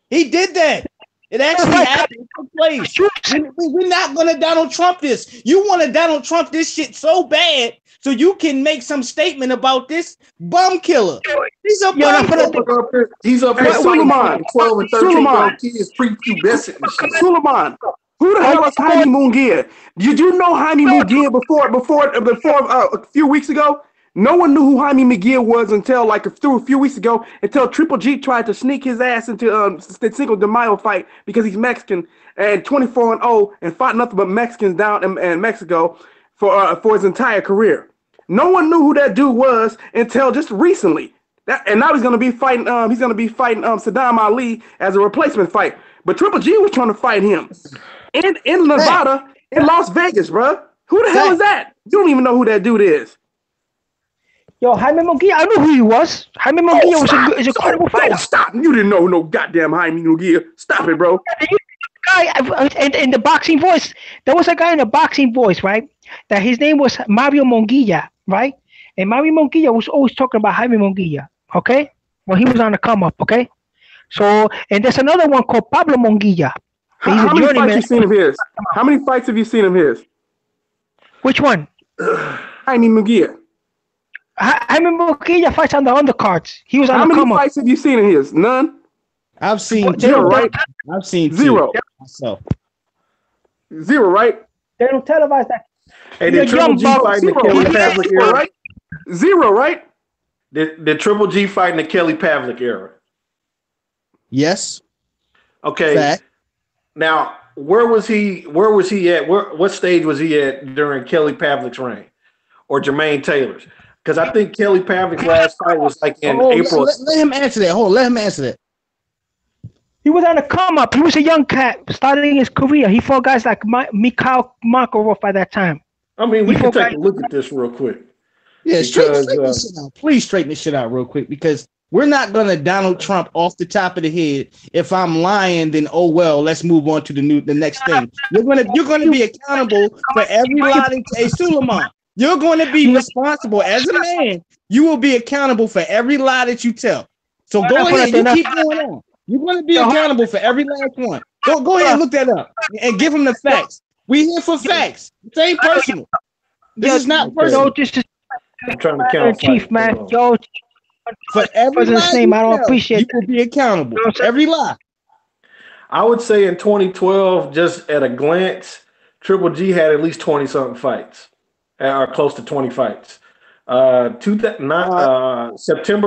He did that. It actually happened. We're not going to Donald Trump this. You want to Donald Trump this shit so bad so you can make some statement about this bum killer. He's a bum killer. He's up here. Suleiman, 12 and 13 kids, prepubescent and shit. Suleiman, who the hell is Jaime Munguia? Did you know Jaime Munguia before a few weeks ago? No one knew who Jaime Munguia was until a few weeks ago, until Triple G tried to sneak his ass into the Cinco de Mayo fight because he's Mexican and 24-0 and fought nothing but Mexicans down in Mexico for his entire career. No one knew who that dude was until just recently. And now he's going to be fighting. Saddam Ali as a replacement fight. But Triple G was trying to fight him in Nevada, in Las Vegas, bro. Who the hell is that? You don't even know who that dude is. Yo, Jaime Munguia, I know who he was. Jaime Munguia was a incredible fighter. Stop! You didn't know no goddamn Jaime Munguia. Stop it, bro. In the boxing voice, there was a guy in the boxing voice, right? That his name was Mario Munguia, right? And Mario Munguia was always talking about Jaime Munguia, okay? When he was on the come up, okay? So, and there's another one called Pablo Munguia. How many fights have you seen of his? How many fights have you seen of his? Which one? Jaime Munguia. Jaime Munguia fights on the undercards. He was on How the many come fights have you seen of his? None? I've seen 0, right? I've seen 0. Myself. 0, right? They don't televise that. Hey, did Triple G fight in the Kelly Pavlik era? Right? 0, right? Did Triple G fight in the Kelly Pavlik era? Yes. Okay. Fact. Now, where was he at? What stage was he at during Kelly Pavlik's reign? Or Jermaine Taylor's? Because I think Kelly Pavlik's last fight was like in April. Let him answer that. Let him answer that. He was on a come up. He was a young cat starting his career. He fought guys like Mikhail Makarov at that time. I mean, we can take a look at this real quick. Yeah, straighten this shit out. Please straighten this shit out real quick, because we're not gonna Donald Trump off the top of the head. If I'm lying, then oh well, let's move on to the next thing. You're gonna be accountable for every lie. Hey, Suleiman, you're going to be responsible as a man. You will be accountable for every lie that you tell. So go ahead, you keep going on. You're going to be accountable for every last one. Go ahead and look that up and give him the facts. We here for facts. This ain't personal. This is not personal. I'm trying to count. Chief, man. Yo, For every lie name, I don't you appreciate will be accountable. You know what I'm Every lie. I would say in 2012, just at a glance, Triple G had at least 20-something fights, or close to 20 fights. September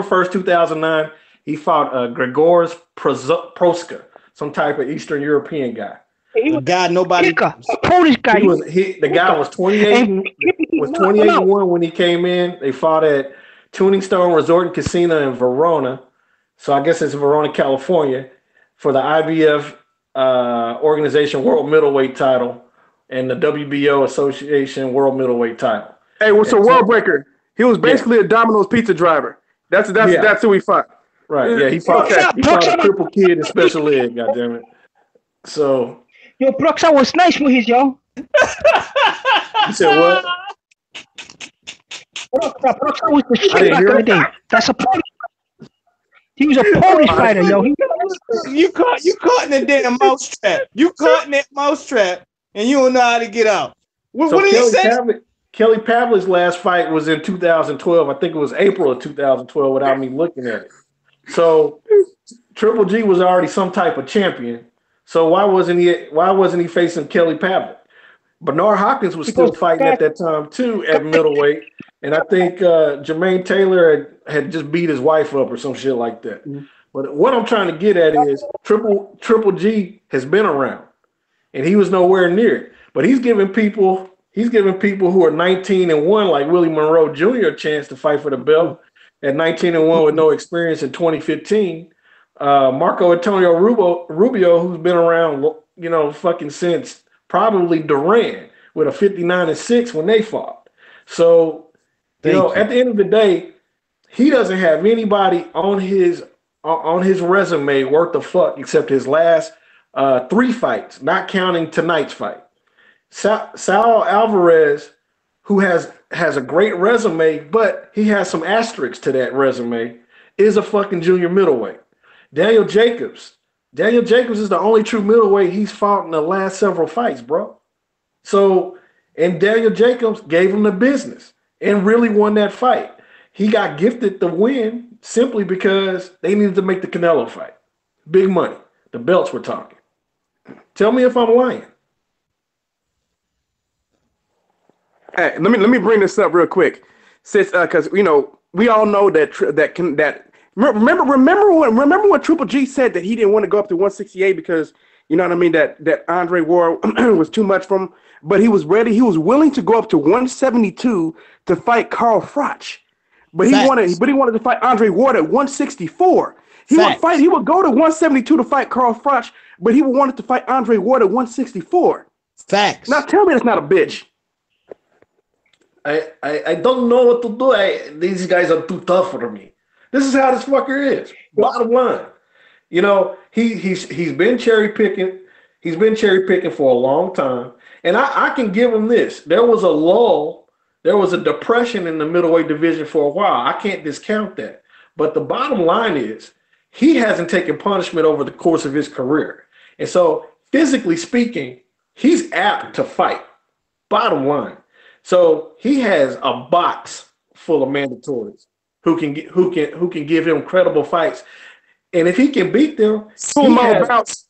1st, 2009, he fought Grzegorz Proska, some type of Eastern European guy. He was God, nobody. a Polish guy. The guy was 28-1 when he came in. They fought at Tuning Stone Resort and Casino in Verona. So I guess it's Verona, California, for the IBF organization world middleweight title and the WBO Association world middleweight title. Hey, what's a world breaker? He was basically a Domino's pizza driver. That's who he fought. Right. Yeah, he fought a cripple kid in special ed, goddammit. So yo, Broxa was nice with his yo. You said what? Broxa was the shit back in the day. That's a Polish. He was a Polish fighter, yo. You caught in the damn mousetrap. You caught in that mousetrap, and you don't know how to get out. What did he say? Kelly Pavlik's last fight was in 2012. I think it was April of 2012 without me looking at it. So Triple G was already some type of champion. So why wasn't he facing Kelly Pavlik? Bernard Hopkins was still fighting at that time too at middleweight. And I think Jermaine Taylor had just beat his wife up or some shit like that. Mm-hmm. But what I'm trying to get at is Triple G has been around and he was nowhere near it. But he's giving people who are 19-1, like Willie Monroe Jr., a chance to fight for the belt at 19-1 with no experience in 2015. Marco Antonio Rubio, who's been around, fucking since probably Duran with a 59-6 when they fought. So, at the end of the day, he doesn't have anybody on his resume worth the fuck except his last 3 fights, not counting tonight's fight. Saul Alvarez, who has a great resume, but he has some asterisks to that resume, is a fucking junior middleweight. Daniel Jacobs is the only true middleweight he's fought in the last several fights, bro. So, and Daniel Jacobs gave him the business and really won that fight. He got gifted the win simply because they needed to make the Canelo fight. Big money. The belts we're talking. Tell me if I'm lying. Hey, let me bring this up real quick, since because we all know that remember when Triple G said that he didn't want to go up to 168 because that Andre Ward was too much for him, but he was willing to go up to 172 to fight Carl Froch, but he wanted to fight Andre Ward at 164. He would go to 172 to fight Carl Froch, but he wanted to fight Andre Ward at 164. Facts. Now tell me that's not a bitch. I don't know what to do. These guys are too tough for me. This is how this fucker is. Bottom line. He's been cherry picking. He's been cherry picking for a long time. And I can give him this. There was a lull. There was a depression in the middleweight division for a while. I can't discount that. But the bottom line is he hasn't taken punishment over the course of his career. And so physically speaking, he's apt to fight. Bottom line. So he has a box full of mandatories who can give him credible fights, and if he can beat them, Suleiman bounce.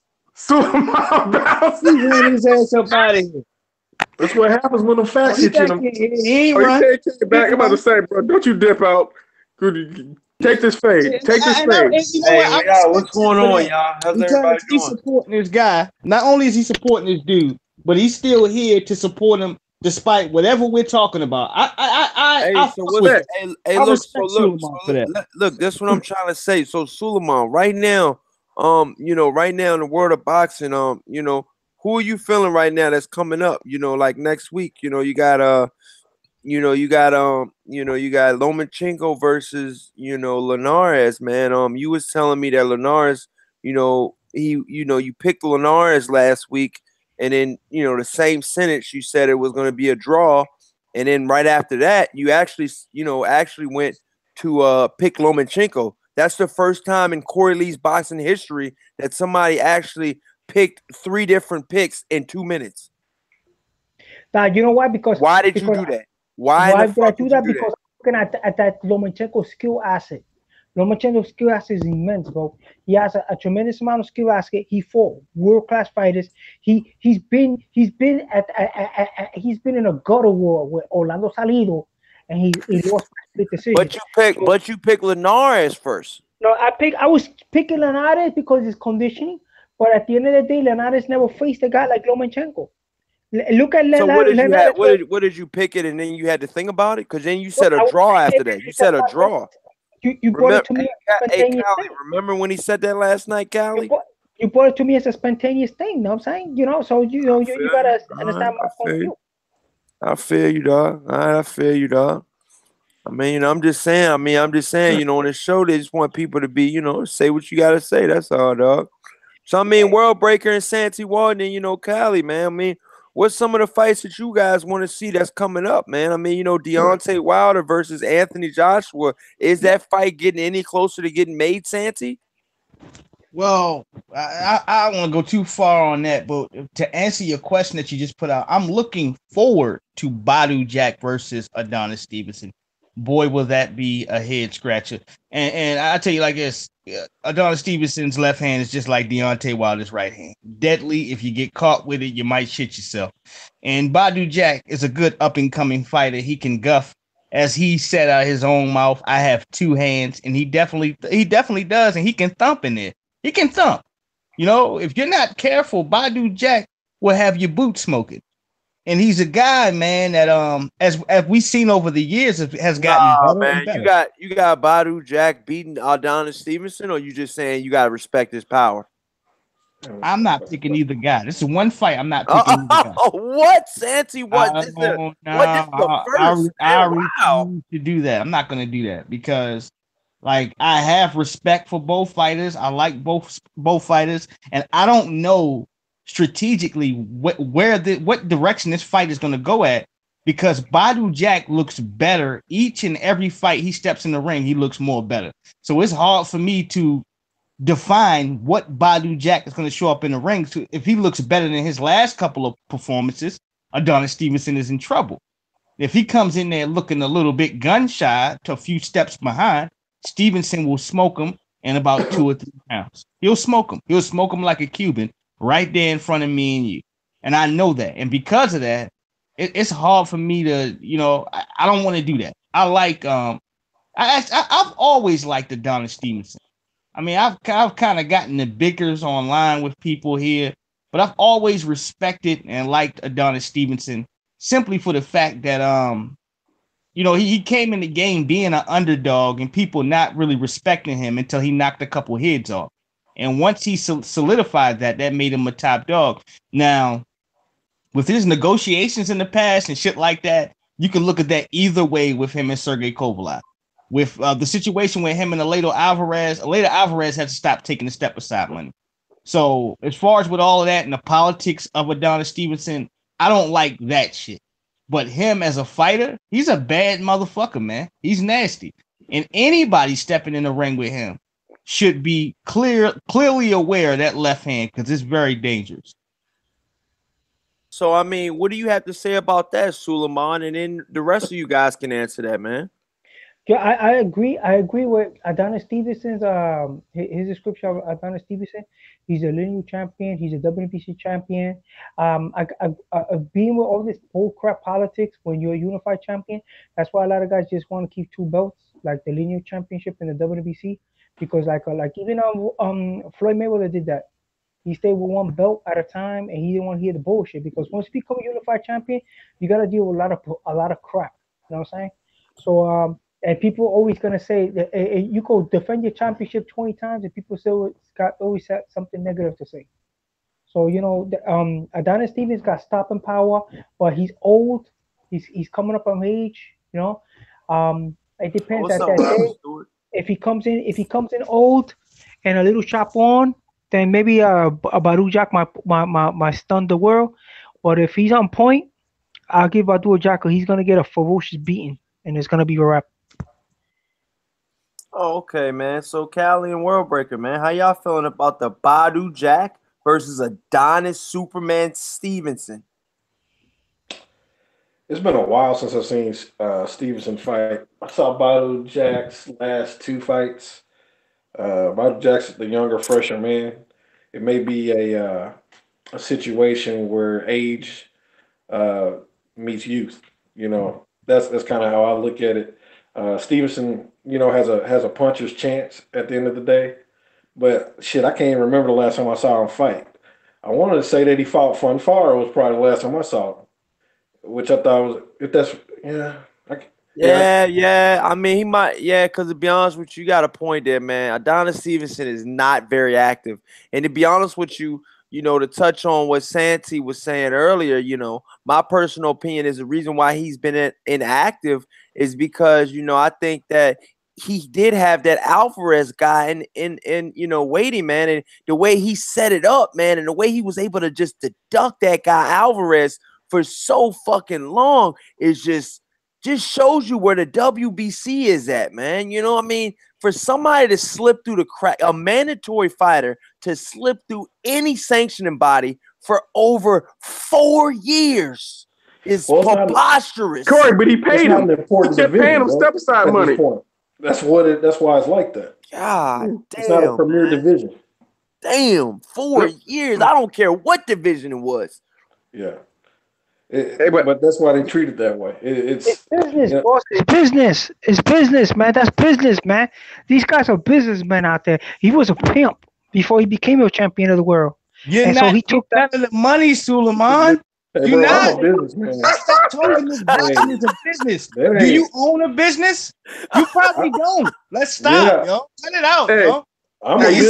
He ran his ass up out of here. That's what happens when the facts hit you. He ain't run. I'm about to say, bro, don't you dip out. Take this fade. Take this fade. What's going on, y'all? How's everybody doing? He's supporting this guy. Not only is he supporting this dude, but he's still here to support him. Despite whatever we're talking about, look, that's what I'm trying to say. So Suleiman, right now, right now in the world of boxing, who are you feeling right now that's coming up? Like next week, you got Lomachenko versus Linares, man. You was telling me that Linares, you picked Linares last week. And then, the same sentence, you said it was going to be a draw. And then right after that, you actually went to pick Lomachenko. That's the first time in Corey Lee's boxing history that somebody actually picked 3 different picks in 2 minutes. Now, you know why? Because why did you do that? Why did I do that? Because I'm looking at that Lomachenko skill asset. Lomachenko's skill asset is immense, bro. He has a tremendous amount of skill asset. He fought world class fighters. He's been he's been in a gutter war with Orlando Salido, and he lost by split decision. But you pick Linares first. No, I was picking Linares because it's conditioning, but at the end of the day, Linares never faced a guy like Lomachenko. Look at So what did you pick it, and then you had to think about it? Because then you said a draw after that. You said a draw. You brought it to me as a spontaneous Callie, remember when he said that last night, Callie? You brought it to me as a spontaneous thing. You know what I'm saying? You know, so you gotta understand my point of view. I feel you, dog. I feel you, dog. I mean, I'm just saying, you know, on the show, they just want people to be, you know, say what you gotta say. That's all, dog. So I mean, World Breaker and Santi Walden, and, you know, Callie, man. I mean, what's some of the fights that you guys want to see that's coming up, man? I mean, you know, Deontay Wilder versus Anthony Joshua. Is that fight getting any closer to getting made, Santi? Well, I don't want to go too far on that, but to answer your question that you just put out, I'm looking forward to Badu Jack versus Adonis Stevenson. Boy, will that be a head scratcher. And I tell you like this, Adonis Stevenson's left hand is just like Deontay Wilder's right hand. Deadly. If you get caught with it, you might shit yourself. And Badu Jack is a good up-and-coming fighter. He can guff. As he said out of his own mouth, I have two hands, and he definitely does, and he can thump in there. He can thump. You know, if you're not careful, Badu Jack will have your boot smoking. And he's a guy, man, that as we've seen over the years has gotten better and better. You got Badu Jack beating Adonis Stevenson, or you just saying you gotta respect his power? I'm not picking either guy. This is one fight. I'm not picking either guy. What, Santi? What? This is the first. I refuse to do that. I'm not going to do that because, like, I have respect for both fighters. I like both fighters, and I don't know strategically what direction this fight is going to go at, because Badu Jack looks better each and every fight he steps in the ring. He looks more better. So it's hard for me to define what Badu Jack is going to show up in the ring. So if he looks better than his last couple of performances, Adonis Stevenson is in trouble. If he comes in there looking a little bit gun shy to a few steps behind, Stevenson will smoke him in about 2 or 3 rounds. He'll smoke him. He'll smoke him like a Cuban right there in front of me and you. And I know that. And because of that, it's hard for me to, you know, I don't want to do that. I like, I've always liked Adonis Stevenson. I mean, I've kind of gotten the bickers online with people here, but I've always respected and liked Adonis Stevenson simply for the fact that, you know, he came in the game being an underdog and people not really respecting him until he knocked a couple heads off. And once he solidified that made him a top dog. Now, with his negotiations in the past and shit like that, you can look at that either way with him and Sergey Kovalev. With the situation with him and Aledo Alvarez had to stop taking a step aside money. So as far as with all of that and the politics of Adonis Stevenson, I don't like that shit. But him as a fighter, he's a bad motherfucker, man. He's nasty. And anybody stepping in the ring with him should be clearly aware of that left hand, because it's very dangerous. So, I mean, what do you have to say about that, Suleiman? And then the rest of you guys can answer that, man. Yeah, I agree. I agree with Adonis Stevenson's his description of Adonis Stevenson. He's a lineal champion. He's a WBC champion. Being with all this bullcrap politics when you're a unified champion, that's why a lot of guys just want to keep 2 belts, like the lineal championship and the WBC, because like even Floyd Mayweather did that. He stayed with 1 belt at a time, and he didn't want to hear the bullshit, because once you become a unified champion, you got to deal with a lot of crap. You know what I'm saying? So and people are always gonna say that you go defend your championship 20 times, and people still always have something negative to say. So you know, Adonis Stevens got stopping power, but he's old. He's coming up on age. You know, it depends at that day. If he comes in old and a little chop on, then maybe Badu Jack might stun the world. But if he's on point, I'll give Badu Jack. He's gonna get a ferocious beating, and it's gonna be a wrap. Oh, okay, man. So Callie and World Breaker, man, how y'all feeling about the Badu Jack versus Adonis Superman Stevenson? It's been a while since I've seen Stevenson fight. I saw Badu Jack's last 2 fights. Badu Jack's the younger, fresher man. It may be a situation where age meets youth. You know, that's kind of how I look at it. Stevenson, you know, has a puncher's chance at the end of the day. But shit, I can't even remember the last time I saw him fight. I wanted to say that he fought Funfara was probably the last time I saw him, which I thought was yeah. I mean, he might, because to be honest with you, you got a point there, man. Adonis Stevenson is not very active. And to be honest with you, you know, to touch on what Santi was saying earlier, you know, my personal opinion is the reason why he's been inactive is because, you know, I think that he did have that Alvarez guy in you know, waiting, man. And the way he set it up, man, and the way he was able to just deduct that guy Alvarez for so fucking long is just shows you where the WBC is at, man. You know what I mean? For somebody to slip through the crack, a mandatory fighter to slip through any sanctioning body for over 4 years is preposterous. Corey, but he paid him. He kept paying him step aside money. That's why it's like that. God damn. It's not a premier division. Damn, 4 years. I don't care what division it was. Yeah. But that's why they treat it that way. It's business, boss. It's business. It's business, man. That's business, man. These guys are businessmen out there. He was a pimp before he became a champion of the world. So he took that of the money, Suleiman. You're not a businessman. Stop talking this boxing is a business. Do you own a business? You probably don't. Let's stop, yo. Cut it out, yo. You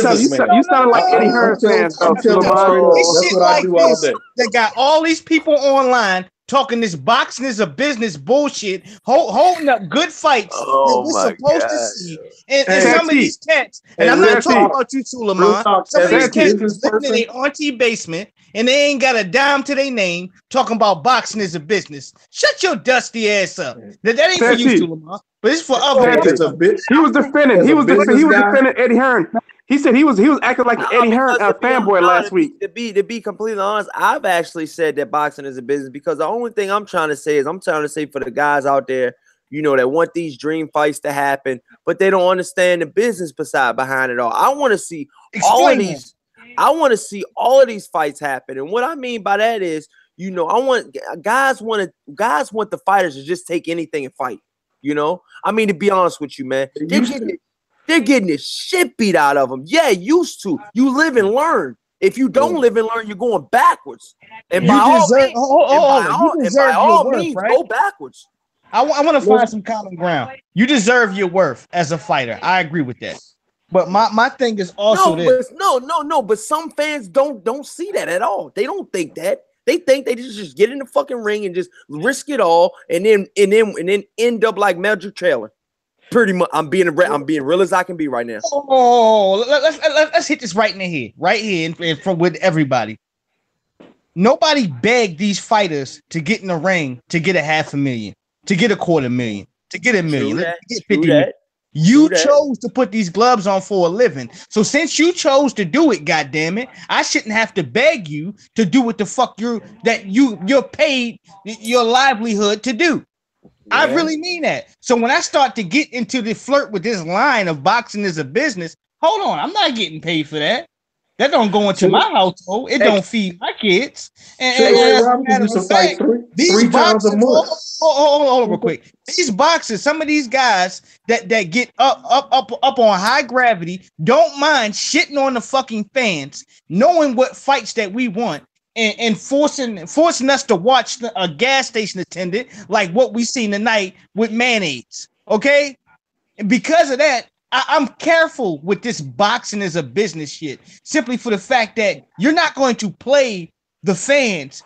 sound like Eddie Hearn fans. That's what I do all day. They got all these people online talking this boxing is a business bullshit, holding up good fights that we're supposed to see. And some of these cats, and I'm not talking about you, Suleiman. Some of these cats living in their auntie basement and they ain't got a dime to their name talking about boxing is a business. Shut your dusty ass up. That ain't for you, Suleiman. But it's for other people. He was defending Eddie Hearn. He said he was acting like an Eddie Hearn fanboy last week. To be completely honest, I've actually said that boxing is a business because the only thing I'm trying to say for the guys out there, you know, that want these dream fights to happen, but they don't understand the business behind it all. I want to see all of these fights happen, and what I mean by that is, you know, guys want the fighters to just take anything and fight. You know, I mean, to be honest with you, man, they're getting the shit beat out of them. Yeah, used to. You live and learn. If you don't live and learn, you're going backwards. And by all means, go backwards. I want to find some common ground. You deserve your worth as a fighter. I agree with that. But my thing is also this. But some fans don't see that at all. They don't think that. They think they just get in the fucking ring and just risk it all, and then end up like Major Trailer. Pretty much, I'm being real as I can be right now. Let's hit this right in the head, and with everybody. Nobody begged these fighters to get in the ring to get $500,000, to get $250,000, to get $1 million, to get $50 million. You chose to put these gloves on for a living. So since you chose to do it, goddammit, I shouldn't have to beg you to do what the fuck you're paid your livelihood to do. Yeah. I really mean that. So when I start to get into the flirt with this line of boxing is a business, hold on, I'm not getting paid for that. That don't go into my household. It don't feed my kids. And as a matter of fact, these boxers, hold on real quick. These boxers, some of these guys that get up on high gravity don't mind shitting on the fucking fans, knowing what fights that we want, and forcing us to watch a gas station attendant like what we seen tonight with mayonnaise. Okay? And because of that, I'm careful with this boxing as a business shit, simply for the fact that you're not going to play the fans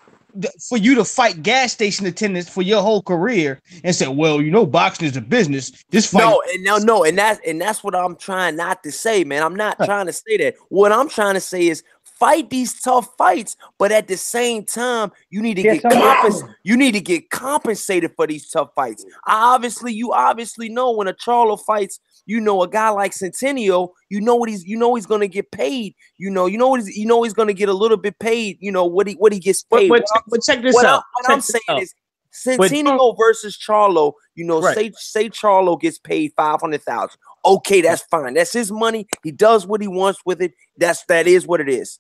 for you to fight gas station attendants for your whole career and say, well, you know, boxing is a business. This fight. And that's what I'm trying not to say, man. I'm not trying to say that. What I'm trying to say is fight these tough fights, but at the same time, you need to get compensated for these tough fights. You obviously know when a Charlo fights, you know, a guy like Centennial, he's gonna get paid. He's gonna get a little bit paid. You know what he gets paid. But check this out. What I'm saying is, Centennial versus Charlo, say Charlo gets paid $500,000. Okay, that's fine. That's his money. He does what he wants with it. That is what it is.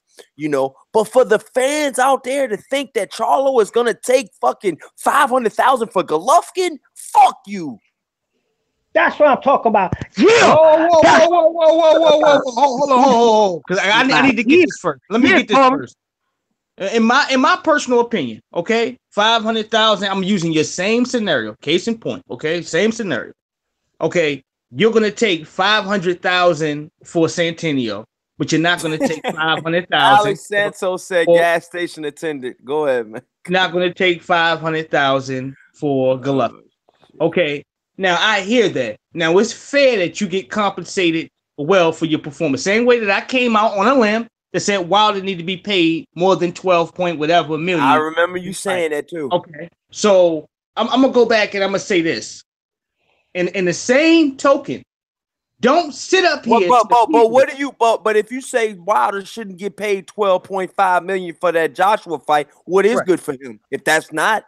But for the fans out there to think that Charlo is gonna take fucking $500,000 for Golovkin, fuck you. That's what I'm talking about. Yeah. Whoa. Hold on. Because I need to get this first. Let me get this first. In my personal opinion, okay, 500,000. I'm using your same scenario, case in point. Okay, same scenario. Okay, you're gonna take 500,000 for Centennial, but you're not gonna take 500,000. Alex Santos said gas station attendant. Go ahead, man. Not gonna take 500,000 for Golovkin. Okay. Now, I hear that. Now, it's fair that you get compensated well for your performance. Same way that I came out on a limb that said Wilder need to be paid more than 12 point whatever million. I remember you saying that too. Okay. So, I'm going to go back and I'm going to say this. In the same token, don't sit up here. But if you say Wilder shouldn't get paid $12.5 million for that Joshua fight, what is good for him? If that's not?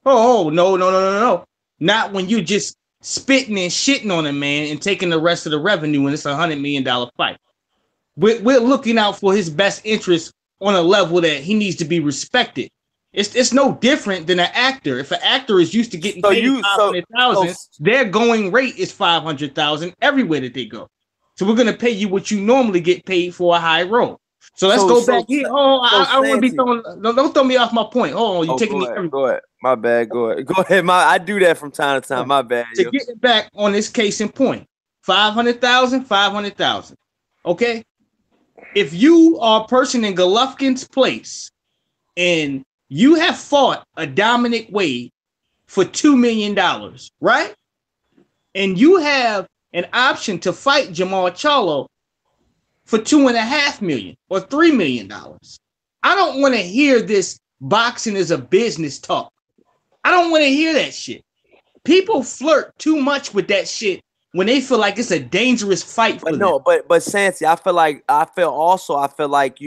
No. Not when you just spitting and shitting on a man and taking the rest of the revenue when it's $100 million fight. We're looking out for his best interest on a level that he needs to be respected. It's no different than an actor. If an actor is used to getting paid 500,000, their going rate is 500,000 everywhere that they go. So we're gonna pay you what you normally get paid for a high role. So let's go back here. I want to be throwing. Don't throw me off my point. Hold on, you're taking me. Go ahead. My bad. Go ahead. I do that from time to time. My bad. To get it back on this case in point, 500,000. Okay. If you are a person in Golovkin's place and you have fought a Dominic Wade for $2 million, right? And you have an option to fight Jamal Charlo for $2.5 million or $3 million. I don't want to hear this boxing is a business talk. I don't want to hear that shit. People flirt too much with that shit when they feel like it's a dangerous fight for them. But Sansi, I feel like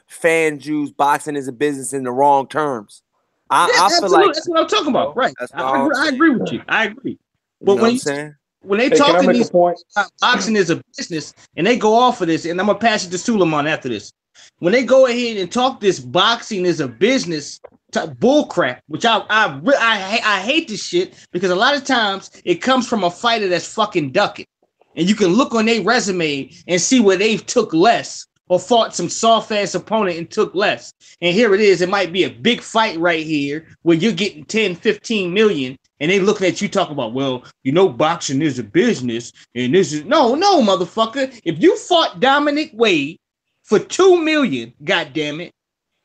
fans use boxing as a business in the wrong terms. I feel like that's what I'm talking about, right? I agree with you. I agree. But when they talk to these boxing is a business and they go off of this, and I'm gonna pass it to Suleiman after this. When they go ahead and talk this boxing is a business bull crap, which I hate this shit, because a lot of times it comes from a fighter that's fucking ducking, and you can look on their resume and see where they've took less or fought some soft ass opponent and took less. And here it is. It might be a big fight right here where you're getting 10, 15 million. And they looking at you talking about, well, boxing is a business. And this is no, motherfucker. If you fought Dominic Wade for $2 million, goddammit,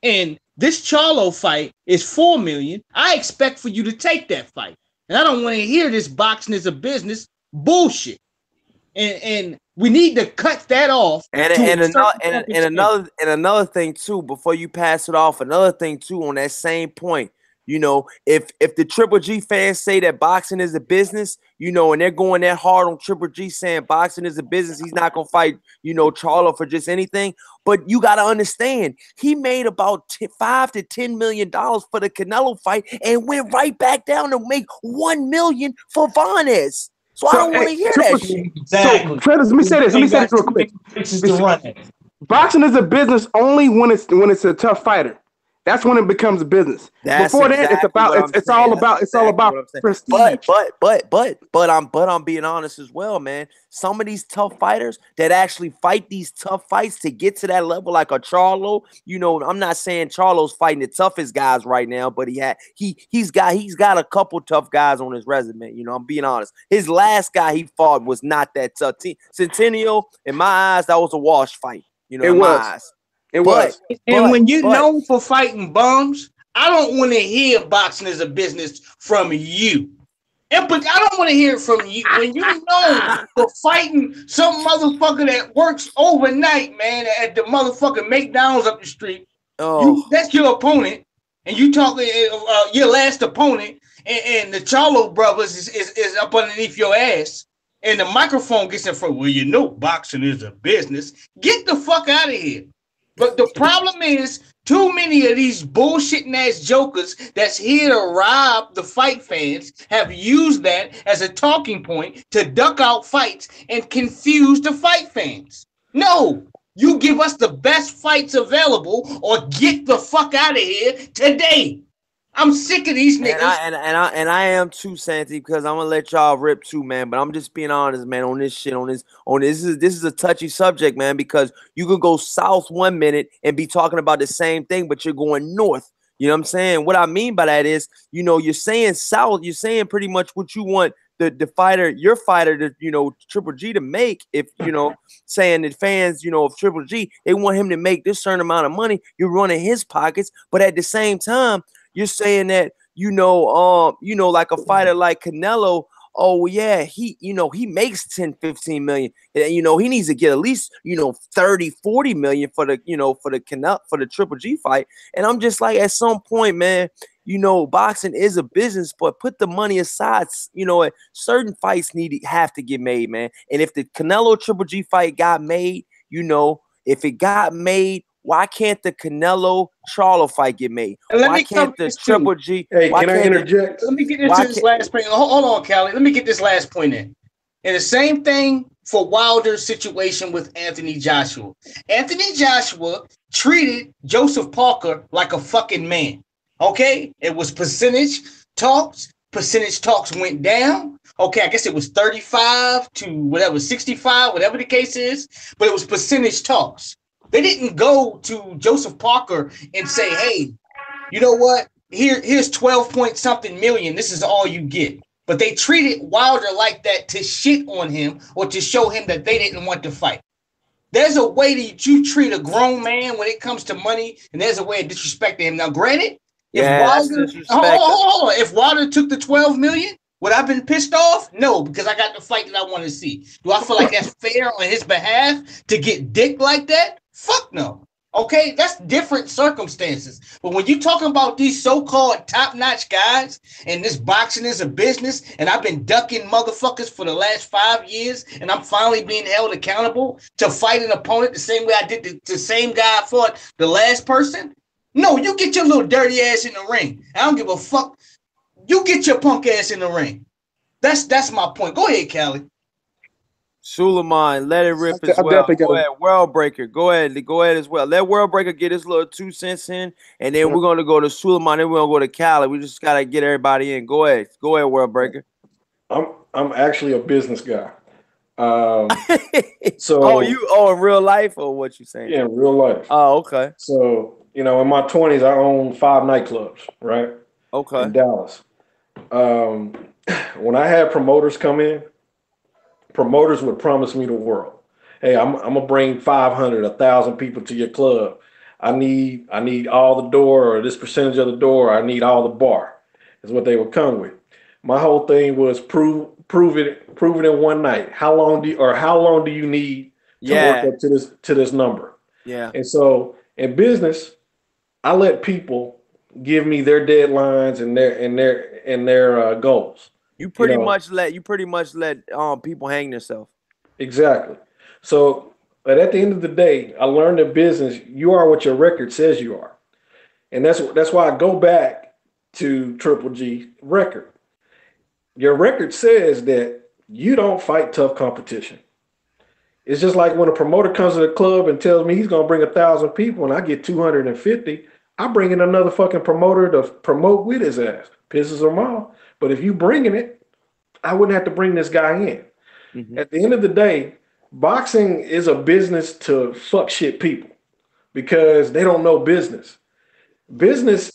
and this Charlo fight is $4 million, I expect for you to take that fight. And I don't want to hear this boxing is a business bullshit. And we need to cut that off. And another thing too, before you pass it off, another thing too on that same point. If the Triple G fans say that boxing is a business, and they're going that hard on Triple G saying boxing is a business, he's not gonna fight, Charlo for just anything. But you gotta understand, he made about $5 to $10 million for the Canelo fight and went right back down to make $1 million for Vanez. So I don't want to hear that shit. Exactly. So, let me say this real quick. Boxing is a business only when it's a tough fighter. That's when it becomes a business. Before that, it's all about prestige. But I'm being honest as well, man. Some of these tough fighters that actually fight these tough fights to get to that level, like a Charlo. I'm not saying Charlo's fighting the toughest guys right now, but he's got a couple tough guys on his resume. I'm being honest. His last guy he fought was not that tough. Centennial, in my eyes, that was a wash fight. In my eyes. It was. When you're known for fighting bums, I don't want to hear boxing as a business from you. But I don't want to hear it from you. When you're known for fighting some motherfucker that works overnight, man, at the motherfucking McDonald's up the street, that's your opponent, and you talking your last opponent, and the Charlo brothers is up underneath your ass, and the microphone gets in front. Well, boxing is a business. Get the fuck out of here. But the problem is Too many of these bullshitting ass jokers that's here to rob the fight fans have used that as a talking point to duck out fights and confuse the fight fans. No, you give us the best fights available or get the fuck out of here today. I'm sick of these niggas. And I am too, Santi, because I'm gonna let y'all rip too, man. But I'm just being honest, man, on this shit, this is a touchy subject, man, because you could go south 1 minute and be talking about the same thing, but you're going north. You know what I'm saying? What I mean by that is, you're saying south, you're saying pretty much what you want the fighter, your fighter, to Triple G to make. If saying that fans, of Triple G, they want him to make this certain amount of money. You're running his pockets, but at the same time, you're saying that, like a fighter like Canelo, oh yeah, he makes 10, 15 million. He needs to get at least, 30, 40 million for the for the Triple G fight. And I'm just like, at some point, man, boxing is a business, but put the money aside. Certain fights have to get made, man. And if the Canelo Triple G fight got made, if it got made, why can't the Canelo Charlo fight get made? Why can't the Triple G? Hey, can I interject? Let me get into this last point. Hold on, Callie. Let me get this last point in. And the same thing for Wilder's situation with Anthony Joshua. Anthony Joshua treated Joseph Parker like a fucking man. Okay? It was percentage talks. Percentage talks went down. Okay, I guess it was 35 to whatever, 65, whatever the case is. But it was percentage talks. They didn't go to Joseph Parker and say, hey, you know what? Here's 12 point something million. This is all you get. But they treated Wilder like that to shit on him or to show him that they didn't want to fight. There's a way that you treat a grown man when it comes to money, and there's a way of disrespecting him. Now, granted, if Wilder took the 12 million, would I have been pissed off? No, because I got the fight that I want to see. Do I feel like that's fair on his behalf to get dick like that? Fuck no. Okay, that's different circumstances. But when you're talking about these so-called top-notch guys and this boxing is a business, and I've been ducking motherfuckers for the last 5 years, and I'm finally being held accountable to fight an opponent the same way I did the same guy I fought the last person, no, you get your little dirty ass in the ring. I don't give a fuck. You get your punk ass in the ring. That's my point. Go ahead, Callie. Suleiman, let it rip as well. Go ahead, World Breaker. Go ahead as well. Let World Breaker get his little 2 cents in, and then we're gonna go to Suleiman, then we're gonna go to Cali. We just gotta get everybody in. Go ahead, World Breaker. I'm actually a business guy. So in real life or what you saying? Yeah, in real life. Oh, okay. So in my 20s, I owned 5 nightclubs, right? Okay. In Dallas. When I had promoters come in, promoters would promise me the world. Hey, I'm gonna bring 500, 1,000 people to your club. I need all the door, or this percentage of the door. I need all the bar. Is what they would come with. My whole thing was prove it in one night. How long do you need to work up to this number? Yeah. And so in business, I let people give me their deadlines and their goals. You pretty much let people hang themselves. Exactly. So, but at the end of the day, I learned in business, you are what your record says you are. And that's why I go back to Triple G record. Your record says that you don't fight tough competition. It's just like when a promoter comes to the club and tells me he's going to bring 1,000 people and I get 250, I bring in another fucking promoter to promote with his ass. Pisses them off. But if you bringing it, I wouldn't have to bring this guy in. Mm-hmm. At the end of the day, boxing is a business to fuck shit people because they don't know business. Business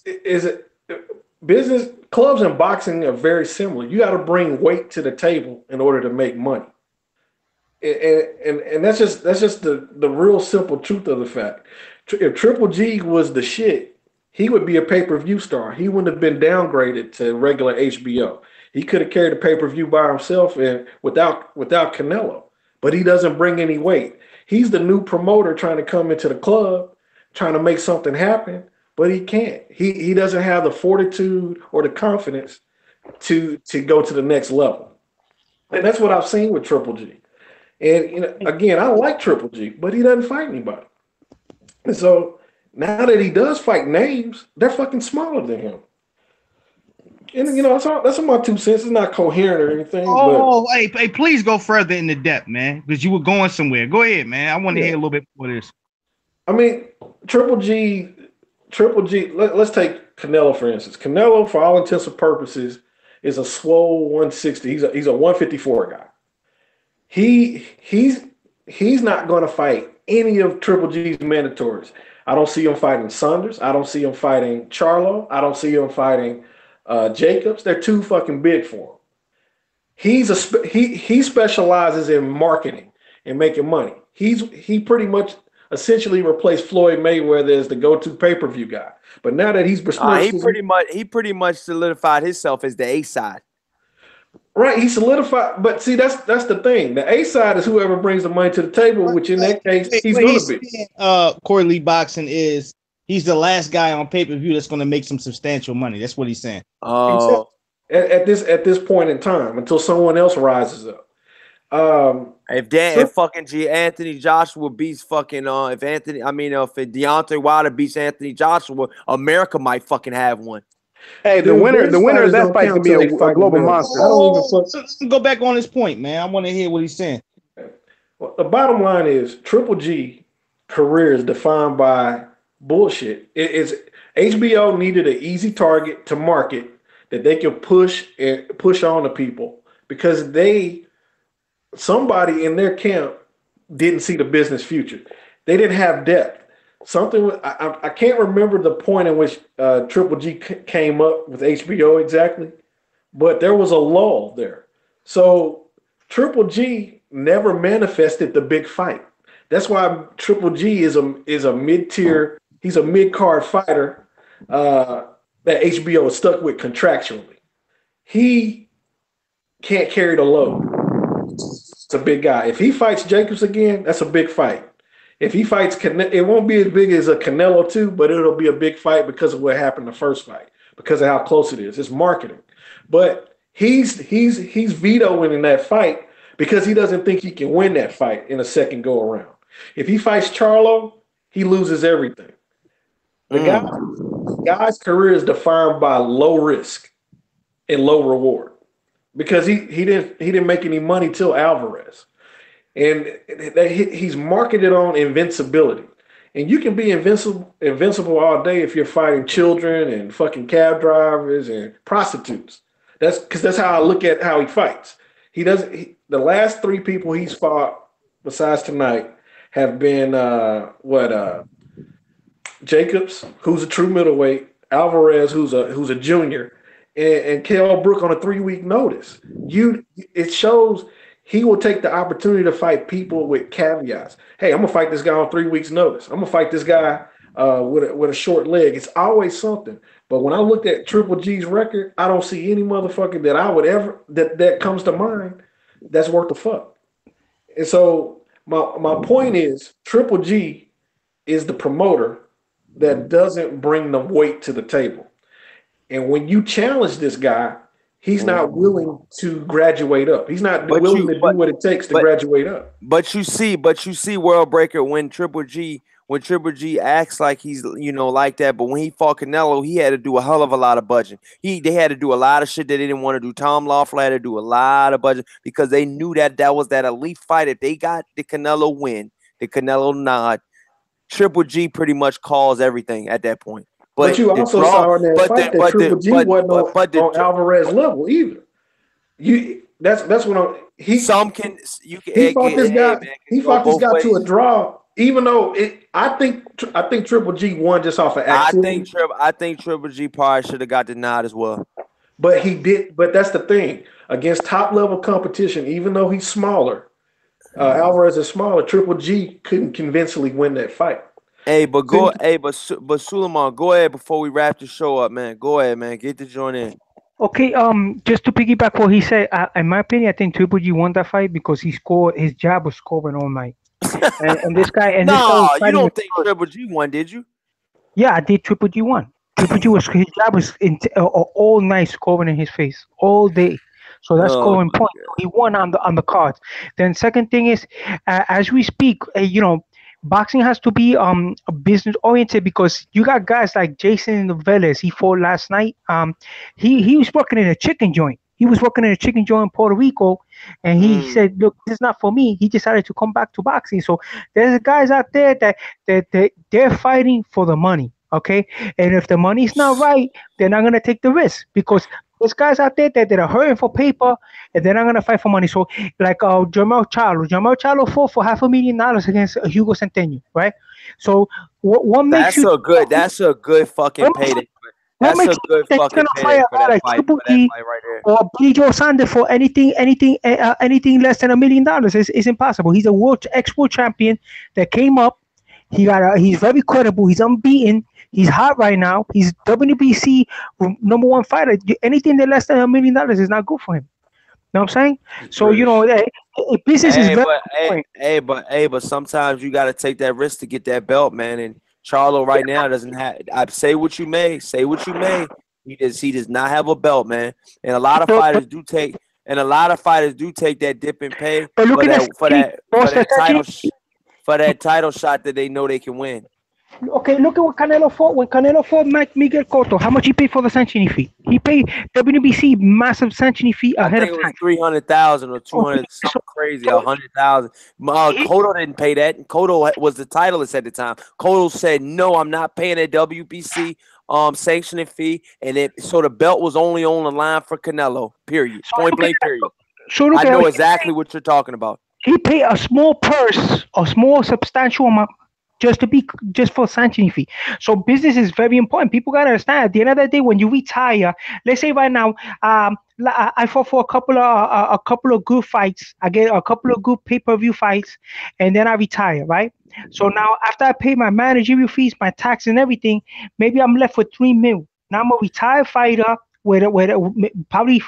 clubs and boxing are very similar. You got to bring weight to the table in order to make money. And that's just the real simple truth of the fact. If Triple G was the shit, he would be a pay-per-view star. He wouldn't have been downgraded to regular HBO. He could have carried a pay-per-view by himself and without Canelo. But he doesn't bring any weight. He's the new promoter trying to come into the club, trying to make something happen, but he can't. He doesn't have the fortitude or the confidence to go to the next level. And that's what I've seen with Triple G. And again, I like Triple G, but he doesn't fight anybody. And so now that he does fight names, they're fucking smaller than him. And you know, that's my 2 cents. It's not coherent or anything. Hey, please go further into depth, man, because you were going somewhere. Go ahead, man. I want to hear a little bit more of this. I mean, Triple G. Let's take Canelo for instance. Canelo, for all intents and purposes, is a swole 160. He's a 154 guy. He's not going to fight any of Triple G's mandatories. I don't see him fighting Saunders. I don't see him fighting Charlo. I don't see him fighting Jacobs. They're too fucking big for him. He specializes in marketing and making money. He pretty much essentially replaced Floyd Mayweather as the go-to pay-per-view guy. But now that he's he pretty much solidified himself as the A side. Right, he solidified. But see, that's the thing. The A side is whoever brings the money to the table, which in that case he's going to be. Corey Lee Boxing he's the last guy on pay-per-view that's going to make some substantial money. That's what he's saying. Oh, at this point in time, until someone else rises up. If fucking Anthony Joshua beats fucking if Deontay Wilder beats Anthony Joshua, America might fucking have one. Hey, the winner of that fight could be a global monster. Let's go back on this point, man. I want to hear what he's saying. Well, the bottom line is Triple G career is defined by bullshit. HBO needed an easy target to market that they could push on to people because somebody in their camp didn't see the business future. They didn't have depth. I can't remember the point in which Triple G came up with HBO exactly, but there was a lull there. So Triple G never manifested the big fight. That's why Triple G is a mid-tier. He's a mid-card fighter that HBO is stuck with contractually. He can't carry the load. It's a big guy. If he fights Jacobs again, that's a big fight. If he fights Canelo, it won't be as big as a Canelo 2, but it'll be a big fight because of what happened the first fight, because of how close it is. It's marketing. But he's vetoing in that fight because he doesn't think he can win that fight in a second go around. If he fights Charlo, he loses everything. The guy's career is defined by low risk and low reward because he didn't make any money till Alvarez. And he's marketed on invincibility. And you can be invincible all day if you're fighting children and fucking cab drivers and prostitutes. That's how I look at how he fights. The last 3 people he's fought besides tonight have been Jacobs, who's a true middleweight, Alvarez, who's a junior, and Kell Brook on a 3-week notice. It shows he will take the opportunity to fight people with caveats. Hey, I'm gonna fight this guy on 3 weeks' notice. I'm gonna fight this guy with a short leg. It's always something. But when I looked at Triple G's record, I don't see any motherfucker that I would ever that comes to mind that's worth the fuck. And so my point is Triple G is the promoter that doesn't bring the weight to the table. And when you challenge this guy, he's not willing to graduate up. He's not willing to do what it takes to graduate up. But you see, World Breaker, when Triple G acts like he's like that, but when he fought Canelo, he had to do a hell of a lot of budgeting. They had to do a lot of shit that they didn't want to do. Tom Loeffler had to do a lot of budget because they knew that was that elite fight. If they got the Canelo win, the Canelo nod, Triple G pretty much calls everything at that point. But you also saw in that fight that Triple G wasn't on Alvarez level either. That's what he fought this guy to a draw. Even though I think Triple G won just off of accident. I think Triple G probably should have got the nod as well. But he did. But that's the thing against top level competition. Even though he's smaller, Alvarez is smaller. Triple G couldn't convincingly win that fight. But Suleiman, go ahead before we wrap the show up, man. Go ahead, man. Get the joint in. Okay, just to piggyback what he said, in my opinion, I think Triple G won that fight because his jab was scoring all night. and this guy, you don't think Triple G won, did you? Yeah, I did. Triple G won. Triple G his jab was all night scoring in his face all day. So that's scoring point. He won on the cards. Then second thing is, as we speak, boxing has to be business oriented because you got guys like Jason Noveles. He fought last night. He was working in a chicken joint. He was working in a chicken joint in Puerto Rico, and he said, "Look, this is not for me." He decided to come back to boxing. So there's guys out there that they're fighting for the money. Okay, and if the money's not right, they're not gonna take the risk because there's guys out there that are hurting for paper and they're not gonna fight for money. So like Jamel Charlo fought for $500,000 against Hugo Centeno, right? So what makes you That's a good fucking payday. That's a good fucking payday for that fight. For that fight right there. Or Billy Joe Saunders for anything less than $1 million is impossible. He's a ex-world champion that came up. He's very credible. He's unbeaten. He's hot right now. He's WBC #1 fighter. Anything that less than $1 million is not good for him. You know what I'm saying? So business is very but sometimes you got to take that risk to get that belt, man. And Charlo right now doesn't have. I say what you may, He does not have a belt, man. And a lot of fighters do take. that dip and pay for that title shot that they know they can win. Okay, look at what Canelo fought. When Canelo fought Miguel Cotto, how much he paid for the sanctioning fee? He paid WBC massive sanctioning fee ahead of time. I think it was $300,000 or $200, something crazy, $100,000. Cotto didn't pay that. And Cotto was the titleist at the time. Cotto said, "No, I'm not paying a WBC sanctioning fee," and so the belt was only on the line for Canelo. Period. Point blank. Period. I know exactly what you're talking about. He paid a small purse, a small substantial amount. Just for sanctioning fee. So business is very important. People gotta understand. At the end of the day, when you retire, let's say right now, I fought for a couple of good fights. I get a couple of good pay-per-view fights, and then I retire, right? So now after I pay my managerial fees, my tax and everything, maybe I'm left with $3 million. Now I'm a retired fighter with probably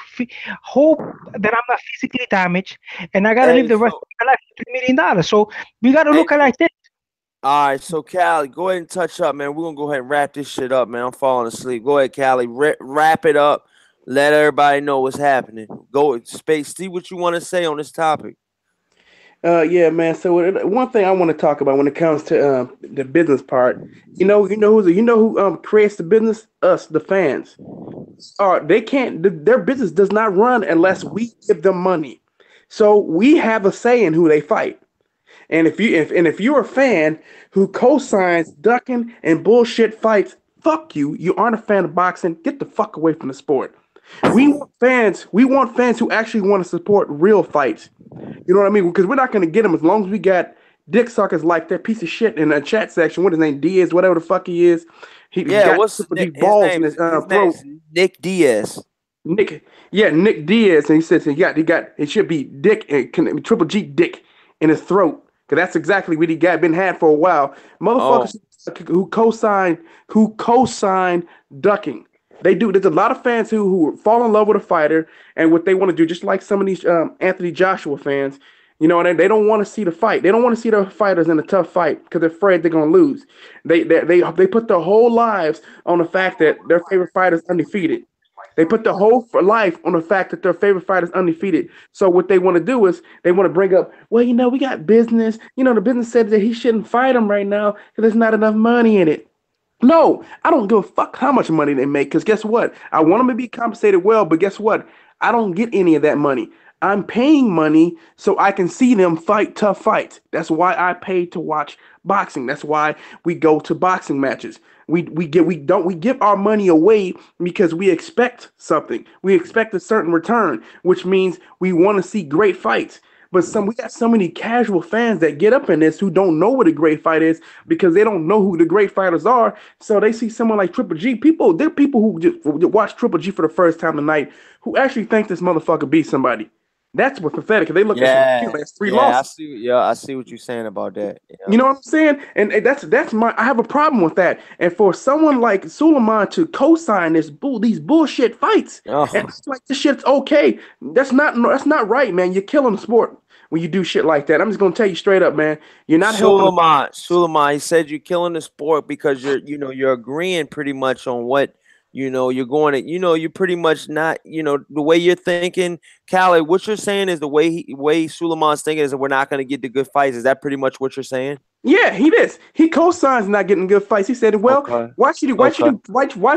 hope that I'm not physically damaged, and I gotta live the rest of my life with $3 million. So we gotta look at it like this. All right, so Callie, go ahead and touch up, man. We're going to go ahead and wrap this shit up, man. I'm falling asleep. Go ahead, Callie. Wrap it up. Let everybody know what's happening. Go, Space. See what you want to say on this topic. Yeah, man. So one thing I want to talk about when it comes to the business part, you know who creates the business? Us, the fans. They can't. Their business does not run unless we give them money. So we have a say in who they fight. And if you're a fan who co-signs ducking and bullshit fights, fuck you. You aren't a fan of boxing. Get the fuck away from the sport. We want fans who actually want to support real fights. You know what I mean? Because we're not going to get them as long as we got dick suckers like that piece of shit in the chat section. What his name? Diaz, whatever the fuck he is. What's these balls in his throat? Nick Diaz. Nick Diaz, and he says it should be Dick and Triple G Dick in his throat. Because that's exactly what he been had for a while. Motherfuckers who co-sign ducking. They do. There's a lot of fans who fall in love with a fighter and what they want to do, just like some of these Anthony Joshua fans. You know, they don't want to see the fight. They don't want to see their fighters in a tough fight because they're afraid they're gonna lose. They put their whole lives on the fact that their favorite fighter is undefeated. They put the whole life on the fact that their favorite fighter is undefeated. So what they want to do is they want to bring up, well, we got business. The business said that he shouldn't fight him right now because there's not enough money in it. No, I don't give a fuck how much money they make because guess what? I want them to be compensated well, but guess what? I don't get any of that money. I'm paying money so I can see them fight tough fights. That's why I pay to watch boxing. That's why we go to boxing matches. We give our money away because we expect something. We expect a certain return, which means we want to see great fights. But we got so many casual fans that get up in this who don't know what a great fight is because they don't know who the great fighters are. So they see someone like Triple G. There are people who just watch Triple G for the first time tonight who actually think this motherfucker beat somebody. That's what's pathetic. They look at him as 3 losses. I see what you're saying about that. You know what I'm saying? And I have a problem with that. And for someone like Suleiman to co-sign these bullshit fights, and it's like this shit's okay. That's not right, man. You're killing the sport when you do shit like that. I'm just gonna tell you straight up, man. You're not helping. Suleiman, he said you're killing the sport because you're agreeing pretty much on what You're going to, you're pretty much not, the way you're thinking, Khaled, what you're saying is the way Suleiman's thinking is that we're not going to get the good fights. Is that pretty much what you're saying? Yeah, he is. He co-signs not getting good fights. He said, "Well, Okay. why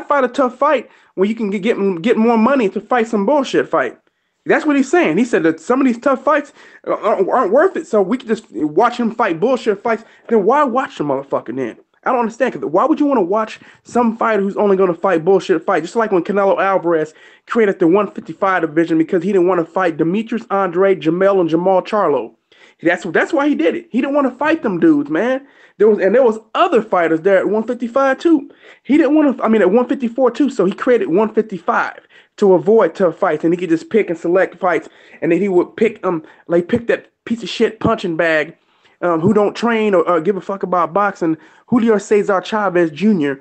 fight a tough fight when you can get more money to fight some bullshit fight?" That's what he's saying. He said that some of these tough fights aren't worth it, so we can just watch him fight bullshit fights. Then why watch the motherfucker then? I don't understand. Cause why would you want to watch some fighter who's only going to fight bullshit fight? Just like when Canelo Alvarez created the 155 division because he didn't want to fight Demetrius Andre, Jamel, and Jamal Charlo. That's why he did it. He didn't want to fight them dudes, man. There was other fighters there at 155 too. He didn't want to. I mean, at 154 too. So he created 155 to avoid tough fights, and he could just pick and select fights, and then he would pick that piece of shit punching bag, who don't train or give a fuck about boxing, Julio Cesar Chavez Jr.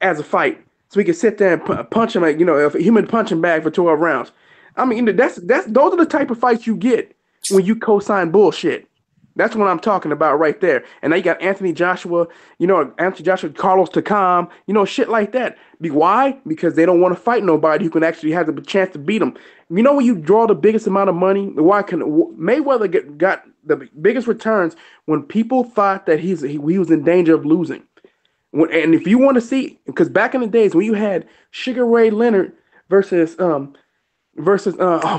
as a fight, so he could sit there and punch him, a human punching bag for 12 rounds. I mean, those are the type of fights you get when you co-sign bullshit. That's what I'm talking about right there. And now you got Anthony Joshua, Carlos Takam, shit like that. Why? Because they don't want to fight nobody who can actually have the chance to beat them. When you draw the biggest amount of money, why can Mayweather got the biggest returns when people thought that he was in danger of losing. And if you want to see, because back in the days when you had Sugar Ray Leonard versus oh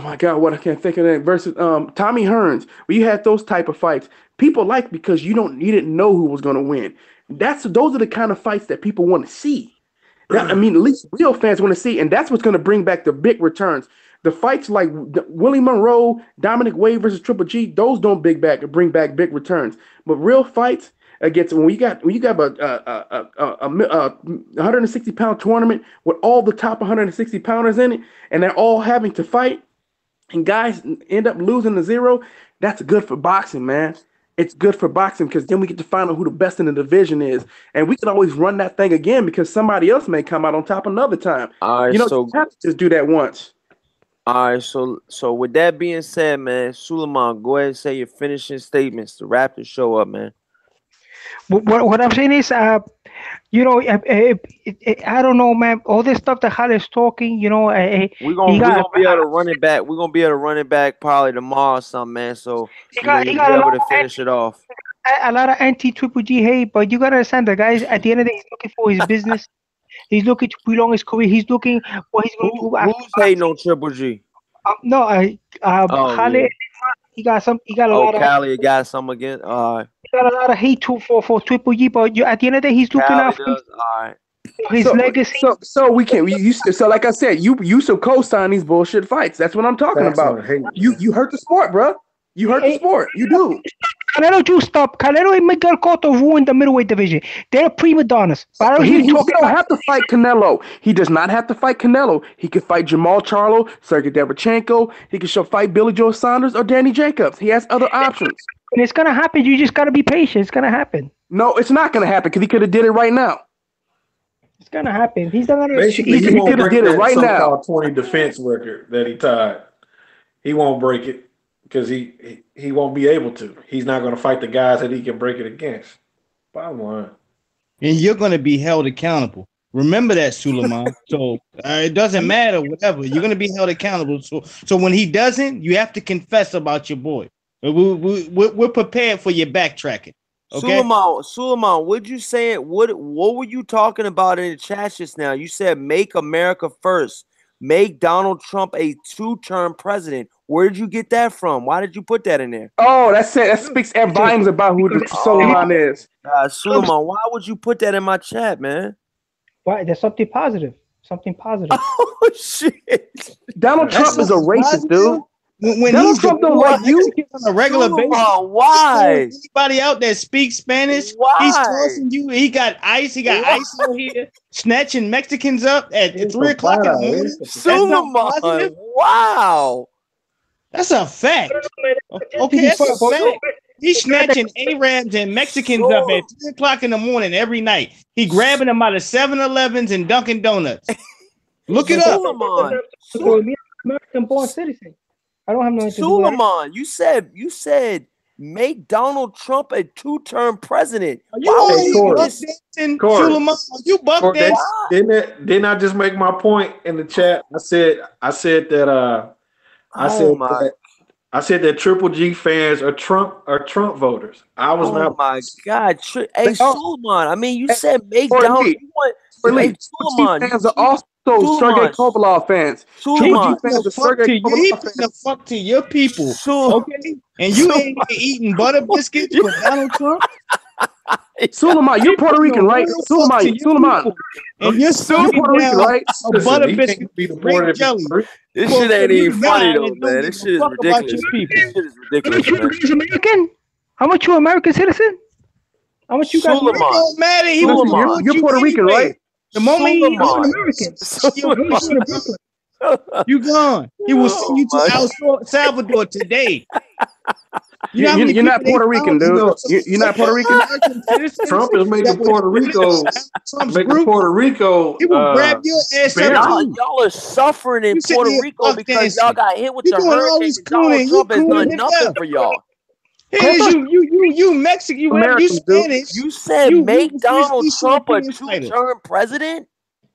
my God, what I can't think of that versus Tommy Hearns, where you had those type of fights, people liked because you didn't know who was going to win. Those are the kind of fights that people want to see. At least real fans want to see, and that's what's going to bring back the big returns. The fights like Willie Monroe, Dominic Wade versus Triple G, those don't bring back big returns. But real fights against when you got a 160-pound tournament with all the top 160 pounders in it, and they're all having to fight, and guys end up losing to zero. That's good for boxing, man. It's good for boxing because then we get to find out who the best in the division is, and we can always run that thing again because somebody else may come out on top another time. All right, you have to just do that once. All right, so with that being said, man, Suleiman, go ahead and say your finishing statements to wrap the show up, man. What I'm saying is, I don't know, man. All this stuff that Khaled's talking, we're gonna be able to run it back. We're gonna be able to run it back probably tomorrow or something, man. So you'll be able to finish it off. A lot of anti-Triple G hate, but you gotta understand the guys. At the end of the day, he's looking for his business. He's looking to prolong his career. He's looking what he's going to do. Who's hating on Triple G? Khaled. He got a lot of. Khaled got some again. He got a lot of hate for Triple G, but at the end of the day, he's looking out for his legacy. So we can. So like I said, you should co-sign these bullshit fights. That's what I'm talking about. You hurt the sport, bro. You hurt the sport. You do. Canelo do stop. Canelo and Miguel Cotto ruined the middleweight division. They're prima donnas. But he don't have to fight Canelo. He does not have to fight Canelo. He could fight Jamal Charlo, Sergey Derevchenko. He could fight Billy Joe Saunders or Danny Jacobs. He has other options. And it's gonna happen. You just gotta be patient. It's gonna happen. No, it's not gonna happen because he could have did it right now. It's gonna happen. He's not gonna. Basically, he won't break that right now. 20 defense record that he tied. He won't break it. Because he won't be able to. He's not going to fight the guys that he can break it against. Bottom line. And you're going to be held accountable. Remember that, Suleiman. So it doesn't matter, whatever. You're going to be held accountable. So when he doesn't, you have to confess about your boy. We're prepared for your backtracking. Okay? Suleiman, what'd you say? What were you talking about in the chat just now? You said make America first. Make Donald Trump a 2-term president. Where did you get that from? Why did you put that in there? Oh, that's it. That speaks volumes about who the Suleiman is. Suleiman, why would you put that in my chat, man? Why? There's something positive. Something positive. Oh, shit. Donald Trump is a racist, dude. When Donald Trump don't like you on a regular basis. Why? Anybody out there speaks Spanish? Why? He's tossing you. He got ice. He got ice out here, snatching Mexicans up at 3 o'clock in the morning. Suleiman, wow. That's a fact. Okay, that's a fact. He's snatching Arabs and Mexicans up at 3 o'clock in the morning every night. He grabbing them out of 7-Elevens and Dunkin' Donuts. Look it up. American-born citizen. I don't have no. Suleiman, you said make Donald Trump a two-term president. You buck dancing, Suleiman? You buck dancing? Didn't I just make my point in the chat? I said that I said that Triple G fans are Trump voters. I was not. Oh my God! Hey, Suleiman. I mean, you said make Donald. You want Suleiman? Fans are also Sergey Kovalev fans. Suleiman, fans are Sergey Kovalev fans. The fuck to your people, okay? And you ain't eating butter biscuits with Donald Trump. Suleiman, you're Puerto Rican, right? Suleiman. And you're Puerto Rican, right? A butter biscuit be grape jelly. This shit ain't even funny though, man. This shit is ridiculous. This shit is ridiculous, man. How much you American citizen? How much you got? Suleiman. You're Puerto Rican, right? The moment you're American, you gone. He will send you to El Salvador today. You're not Puerto Rican, dude. You're not Puerto Rican. Trump is making Puerto Rico. He will grab your ass up. Y'all are suffering in Puerto Rico because y'all got hit with the hurricane. Donald Trump has done nothing for y'all. You Mexican, you Spanish. You said make Donald Trump a two-term president?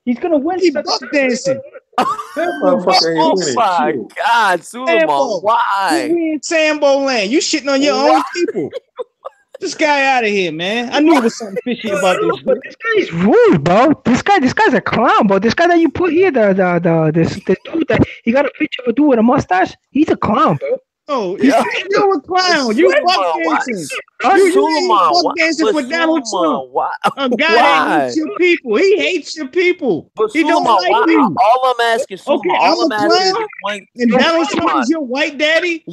He's gonna win. He's buck dancing. Oh my God, Suleiman, why? We in Sambo land. You shitting on your own people. This guy out of here, man. I knew it was something fishy about this. But this guy is rude, bro. This guy's a clown, bro. This guy that you put here, this dude that he got a picture of a dude with a mustache. He's a clown, bro. Oh, you're a clown. You fuck dancing. You fuck dancing for Donald Trump. A guy that hates your people. He hates your people. But he don't like you. All I'm asking, okay, I'm a clown. And Donald Trump is your white daddy.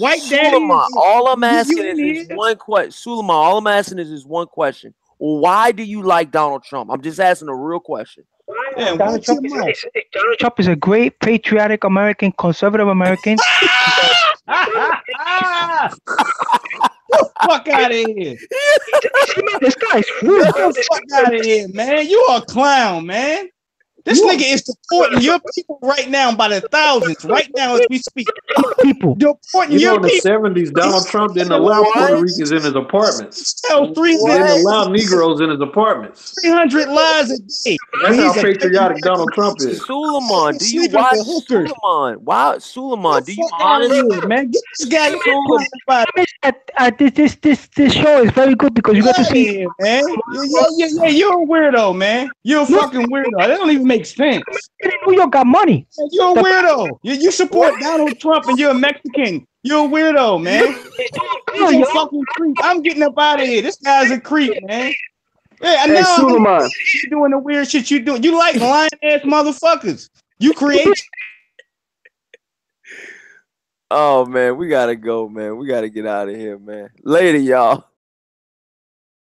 All I'm asking is one question. Suleiman, all I'm asking is this one question. Why do you like Donald Trump? I'm just asking a real question. Yeah, Donald Trump is a great patriotic American, conservative American. Fuck out of here. This guy's rude. Fuck out of here, man. You a clown, man. This nigga is deporting your people right now by the thousands. Right now as we speak. People. Deporting your people. In the 70s, Donald Trump didn't allow Puerto Ricans in his apartments. He didn't allow Negroes in his apartments. 300 lies a day. That's how patriotic Donald Trump is. Suleiman, do you watch Suleiman? Wow, Suleiman, do you honestly, man? Get this guy. This show is very good because you got to see him, man. Yeah, you're a weirdo, man. You're a fucking weirdo. That don't even make sense. New York got money. You're a weirdo. You support Donald Trump and you're a Mexican. You're a weirdo, man. You're a fucking creep. I'm getting up out of here. This guy's a creep, man. Yeah, I know. You doing the weird shit you doing. You like lying ass motherfuckers. You create. Oh man, we gotta go, man. We gotta get out of here, man. Later, y'all.